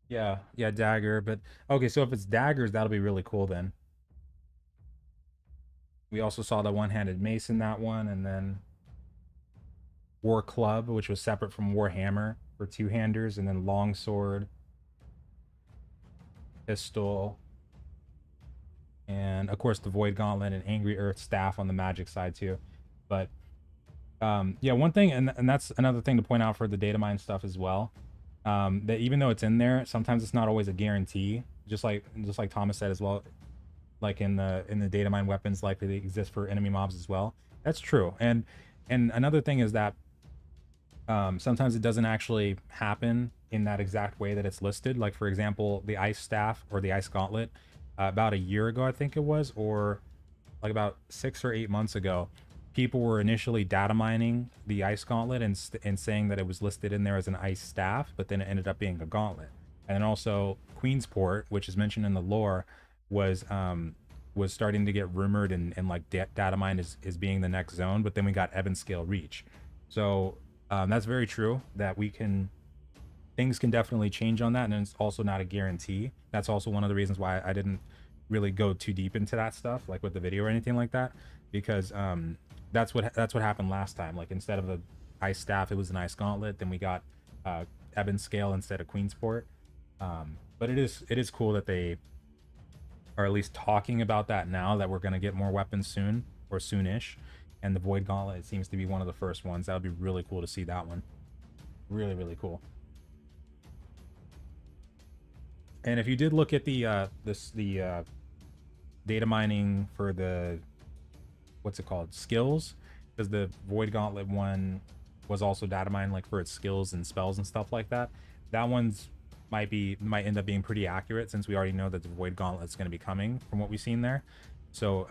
Yeah, dagger. But okay, so if it's daggers, that'll be really cool then. We also saw the one-handed mace in that one, and then War Club, which was separate from Warhammer for two-handers, and then longsword. pistol, and of course the Void Gauntlet and Angry Earth staff on the magic side too. But yeah, one thing, and that's another thing to point out for the data mine stuff as well, that even though it's in there, sometimes it's not always a guarantee. Just like Thomas said as well, like in the data mine weapons likely they exist for enemy mobs as well. That's true. And another thing is that sometimes it doesn't actually happen in that exact way that it's listed. Like for example, the ice staff or the ice gauntlet, about a year ago I think it was, or like about 6 or 8 months ago, people were initially data mining the ice gauntlet and saying that it was listed in there as an ice staff, but then it ended up being a gauntlet. And then also Queensport, which is mentioned in the lore, was starting to get rumored and like data mined as being the next zone, but then we got Ebon Scale Reach. So that's very true that things can definitely change on that, and it's also not a guarantee. That's also one of the reasons why I didn't really go too deep into that stuff, like with the video or anything like that, because that's what happened last time. Like instead of a ice staff, it was an ice gauntlet. Then we got Ebon Scale instead of Queensport. But it is cool that they are at least talking about that now, that we're going to get more weapons soon, or soonish. And the Void Gauntlet seems to be one of the first ones. That would be really cool to see that one. Really, really cool. And if you did look at the data mining for the, what's it called, skills, because the Void Gauntlet one was also data mined like for its skills and spells and stuff like that. That one's might end up being pretty accurate, since we already know that the Void Gauntlet is going to be coming from what we've seen there. So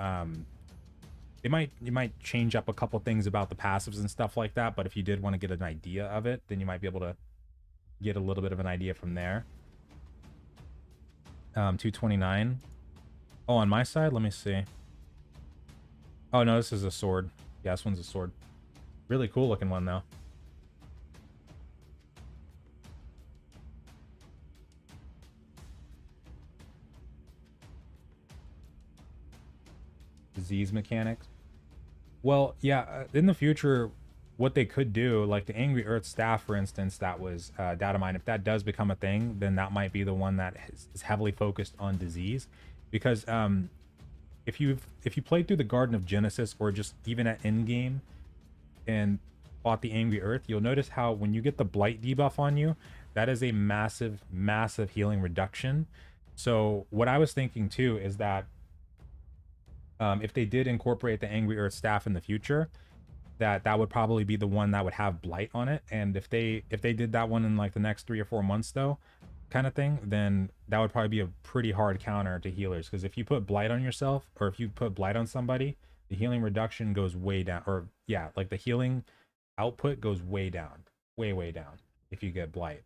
you might change up a couple things about the passives and stuff like that, but if you did want to get an idea of it, then you might be able to get a little bit of an idea from there. 229. Oh, on my side, let me see. Oh no, this is a sword. Yeah, this one's a sword. Really cool looking one though. Disease mechanics. Well, yeah, in the future, what they could do, like the Angry Earth staff, for instance, that was data mine. If that does become a thing, then that might be the one that is heavily focused on disease, because if you played through the Garden of Genesis, or just even at end game and fought the Angry Earth, you'll notice how when you get the blight debuff on you, that is a massive healing reduction. So what I was thinking too is that if they did incorporate the Angry Earth staff in the future, that would probably be the one that would have blight on it. And if they did that one in like the next 3 or 4 months though, kind of thing, then that would probably be a pretty hard counter to healers, because if you put blight on yourself, or if you put blight on somebody, the healing reduction goes way down, or yeah, like the healing output goes way down, way down if you get blight.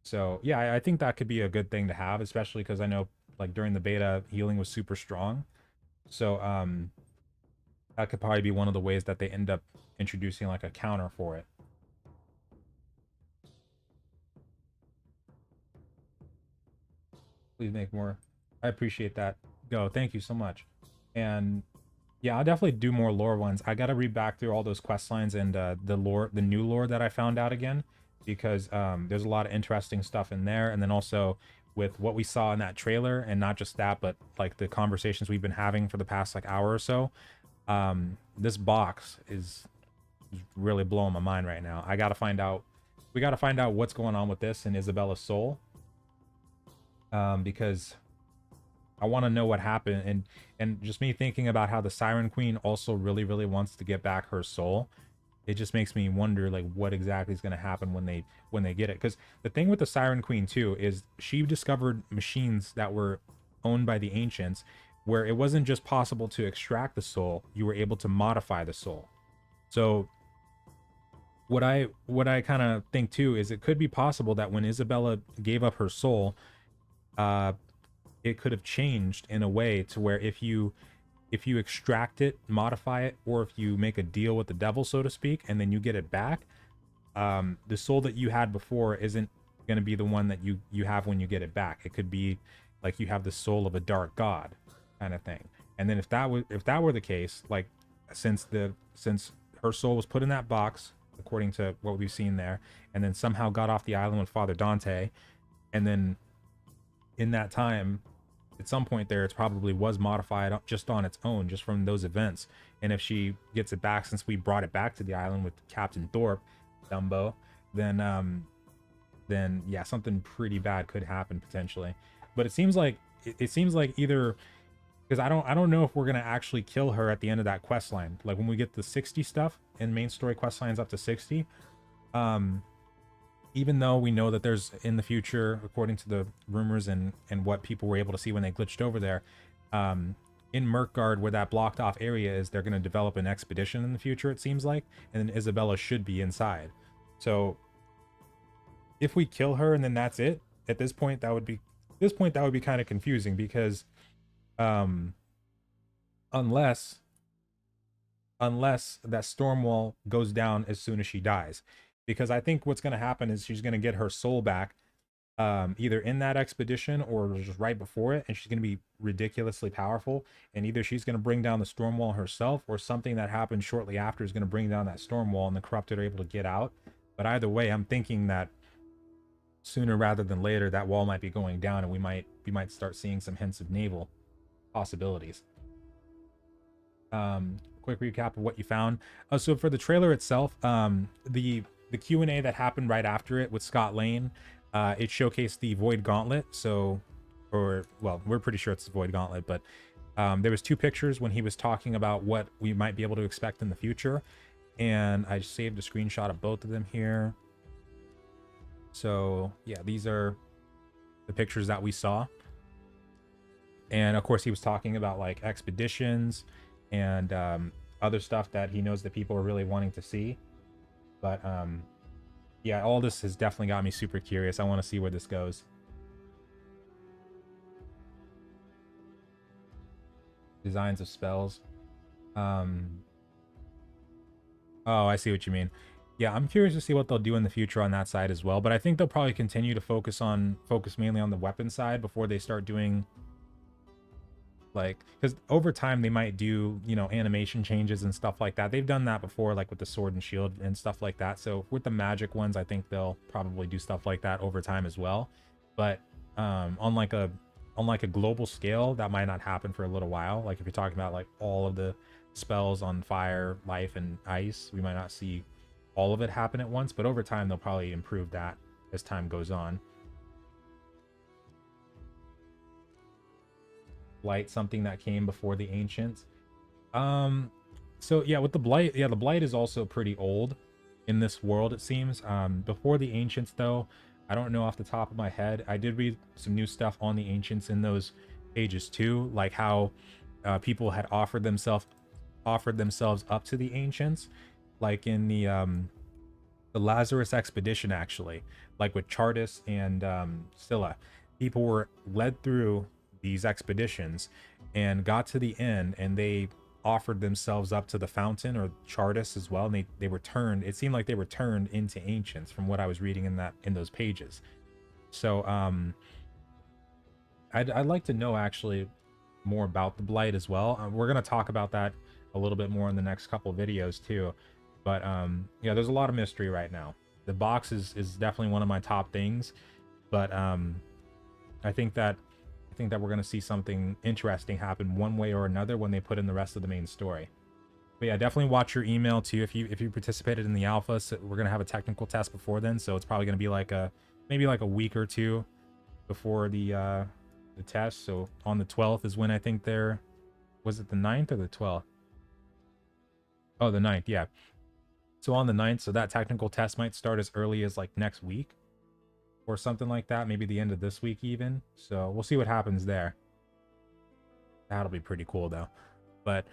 So yeah, I think that could be a good thing to have, especially because I know like during the beta healing was super strong. So that could probably be one of the ways that they end up introducing like a counter for it. Please make more. I appreciate that. Go. Thank you so much. And yeah, I'll definitely do more lore ones. I got to read back through all those quest lines and the new lore that I found out again, because there's a lot of interesting stuff in there. And then also with what we saw in that trailer, and not just that, but like the conversations we've been having for the past like hour or so, this box is really blowing my mind right now. We got to find out what's going on with this and Isabella's soul, because I want to know what happened. And just me thinking about how the Siren Queen also really wants to get back her soul, it just makes me wonder like what exactly is going to happen when they get it. Because the thing with the Siren Queen too is she discovered machines that were owned by the ancients, where it wasn't just possible to extract the soul, you were able to modify the soul. So what I kind of think too is it could be possible that when Isabella gave up her soul, it could have changed in a way to where if you extract it, modify it, or if you make a deal with the devil, so to speak, and then you get it back, the soul that you had before isn't going to be the one that you have when you get it back. It could be like you have the soul of a dark god kind of thing. And then if that were the case, like since her soul was put in that box according to what we've seen there, and then somehow got off the island with Father Dante, and then in that time, at some point there, it probably was modified just on its own, just from those events. And if she gets it back, since we brought it back to the island with Captain Thorpe, Dumbo, then yeah, something pretty bad could happen potentially. But it seems like either, because I don't know if we're gonna actually kill her at the end of that quest line. Like when we get the 60 stuff and main story quest lines up to 60, even though we know that there's in the future, according to the rumors and what people were able to see when they glitched over there, in Merkgard, where that blocked off area is, they're going to develop an expedition in the future, it seems like, and then Isabella should be inside. So if we kill her and then that's it, at this point that would be kind of confusing, because unless that Stormwall goes down as soon as she dies. Because I think what's going to happen is she's going to get her soul back either in that expedition or just right before it, and she's going to be ridiculously powerful, and either she's going to bring down the Stormwall herself, or something that happens shortly after is going to bring down that Stormwall and the corrupted are able to get out. But either way, I'm thinking that sooner rather than later that wall might be going down, and we might start seeing some hints of naval possibilities. Quick recap of what you found. So for the trailer itself, the Q&A that happened right after it with Scott Lane, it showcased the Void Gauntlet. So, well, we're pretty sure it's the Void Gauntlet, but there was 2 pictures when he was talking about what we might be able to expect in the future, and I saved a screenshot of both of them here. So yeah, these are the pictures that we saw, and of course he was talking about like expeditions and other stuff that he knows that people are really wanting to see. But yeah, all this has definitely got me super curious. I want to see where this goes. Designs of spells. Oh, I see what you mean. Yeah, I'm curious to see what they'll do in the future on that side as well. But I think they'll probably continue to focus mainly on the weapon side before they start doing, like, because over time they might do, you know, animation changes and stuff like that. They've done that before, like with the sword and shield and stuff like that. So with the magic ones, I think they'll probably do stuff like that over time as well. But on like a global scale, that might not happen for a little while. Like if you're talking about like all of the spells on fire, life, and ice, we might not see all of it happen at once. But over time, they'll probably improve that as time goes on. Blight, something that came before the ancients. So yeah, with the blight, yeah, the blight is also pretty old in this world, it seems. Before the ancients, though, I don't know off the top of my head. I did read some new stuff on the ancients in those pages too, like how people had offered themselves up to the ancients, like in the Lazarus expedition, actually, like with Chartis and Scylla. People were led through these expeditions and got to the end, and they offered themselves up to the fountain or Chartis as well, and they were turned, it seemed like they were turned into ancients from what I was reading in those pages. So I'd like to know actually more about the blight as well. We're going to talk about that a little bit more in the next couple of videos too. But yeah, there's a lot of mystery right now. The box is definitely one of my top things, but I think that we're going to see something interesting happen one way or another when they put in the rest of the main story. But yeah, definitely watch your email too if you participated in the alpha. So we're going to have a technical test before then, so it's probably going to be like maybe like a week or two before the test. So on the 12th is when I think was it the 9th or the 12th? Oh, the 9th, yeah. So on the 9th, so that technical test might start as early as like next week or something like that, maybe the end of this week even. So we'll see what happens there. That'll be pretty cool though. But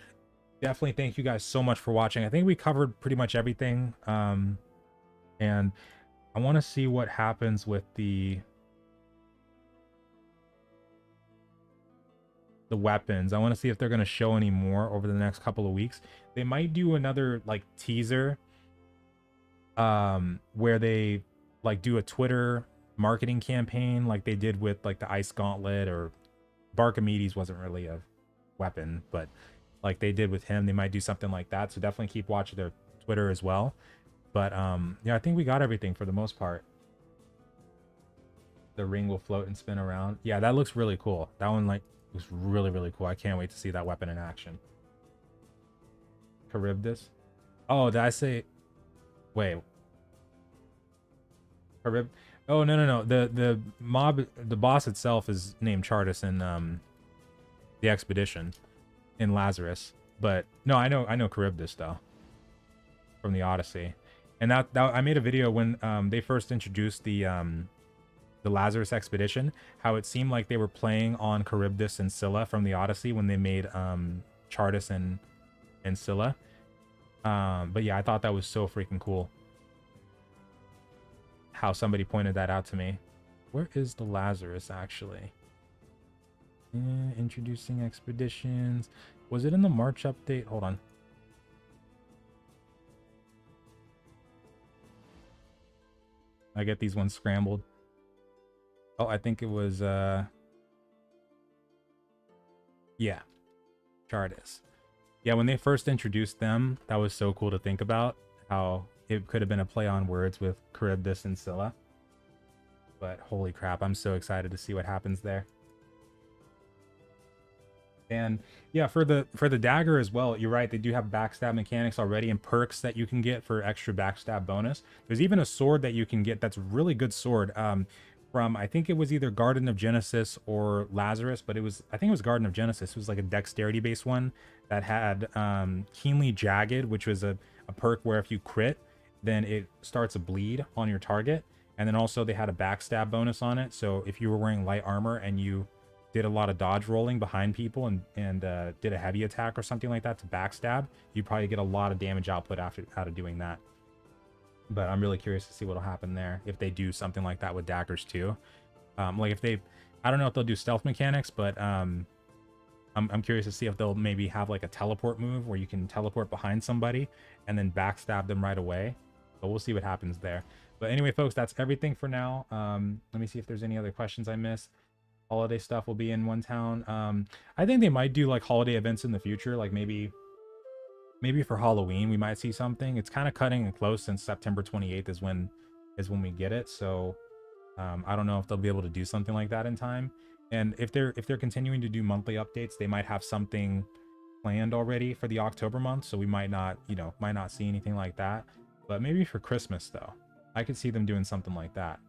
definitely thank you guys so much for watching. I think we covered pretty much everything. And I want to see what happens with the weapons. I want to see if they're going to show any more over the next couple of weeks. They might do another like teaser where they like do a Twitter marketing campaign like they did with like the Ice Gauntlet, or Barkamedes wasn't really a weapon, but like they did with him. They might do something like that, so definitely keep watching their Twitter as well. But yeah, I think we got everything for the most part. The ring will float and spin around. Yeah, that looks really cool. That one like looks really, really cool. I can't wait to see that weapon in action. Charybdis. Oh, did I say? Wait. Charybdis. Oh no. The mob, the boss itself is named Chartis in the expedition in Lazarus. But no, I know Charybdis though from the Odyssey, and that I made a video when they first introduced the Lazarus expedition, how it seemed like they were playing on Charybdis and Scylla from the Odyssey when they made Chartis and Scylla. But yeah, I thought that was so freaking cool how somebody pointed that out to me. Where is the Lazarus actually? Introducing expeditions. Was it in the March update? Hold on. I get these ones scrambled. Oh, I think it was yeah, Chartis. Yeah, when they first introduced them, that was so cool to think about, how it could have been a play on words with Charybdis and Scylla. But holy crap, I'm so excited to see what happens there. And yeah, for the dagger as well, you're right, they do have backstab mechanics already and perks that you can get for extra backstab bonus. There's even a sword that you can get that's a really good sword. From, I think it was either Garden of Genesis or Lazarus, but I think it was Garden of Genesis. It was like a dexterity based one that had Keenly Jagged, which was a perk where if you crit, then it starts a bleed on your target. And then also they had a backstab bonus on it. So if you were wearing light armor and you did a lot of dodge rolling behind people and did a heavy attack or something like that to backstab, you'd probably get a lot of damage output out of doing that. But I'm really curious to see what'll happen there if they do something like that with daggers too. Like if they, I don't know if they'll do stealth mechanics, but I'm curious to see if they'll maybe have like a teleport move where you can teleport behind somebody and then backstab them right away. But we'll see what happens there. But anyway, folks, that's everything for now. Let me see if there's any other questions I missed. Holiday stuff will be in one town. I think they might do like holiday events in the future, like maybe for Halloween we might see something. It's kind of cutting it close since September 28th is when we get it. So I don't know if they'll be able to do something like that in time. And if they're continuing to do monthly updates, they might have something planned already for the October month. So we might not see anything like that. But maybe for Christmas though, I could see them doing something like that.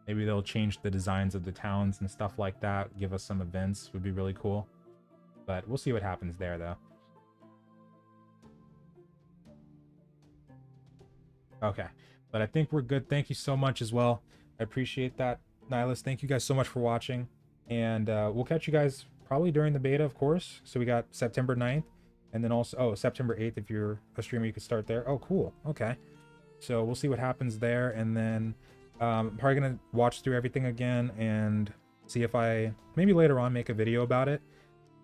Maybe they'll change the designs of the towns and stuff like that. Give us some events, would be really cool. But we'll see what happens there though. Okay, but I think we're good. Thank you so much as well. I appreciate that, Nihilus. Thank you guys so much for watching. And we'll catch you guys probably during the beta, of course. So we got September 9th. And then also, September 8th, if you're a streamer, you could start there. Oh, cool. Okay. So we'll see what happens there. And then I'm probably going to watch through everything again and see if I, maybe later on, make a video about it.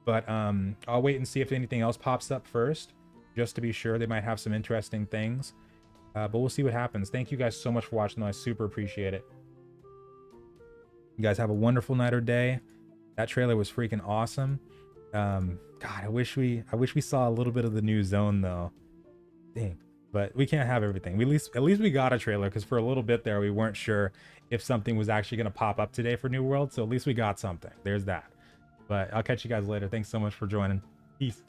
But I'll wait and see if anything else pops up first, just to be sure. They might have some interesting things. But we'll see what happens. Thank you guys so much for watching, though. I super appreciate it. You guys have a wonderful night or day. That trailer was freaking awesome. God, I wish we saw a little bit of the new zone though. Dang. But we can't have everything. At least we got a trailer, because for a little bit there we weren't sure if something was actually going to pop up today for New World. So at least we got something. There's that. But I'll catch you guys later. Thanks so much for joining. Peace.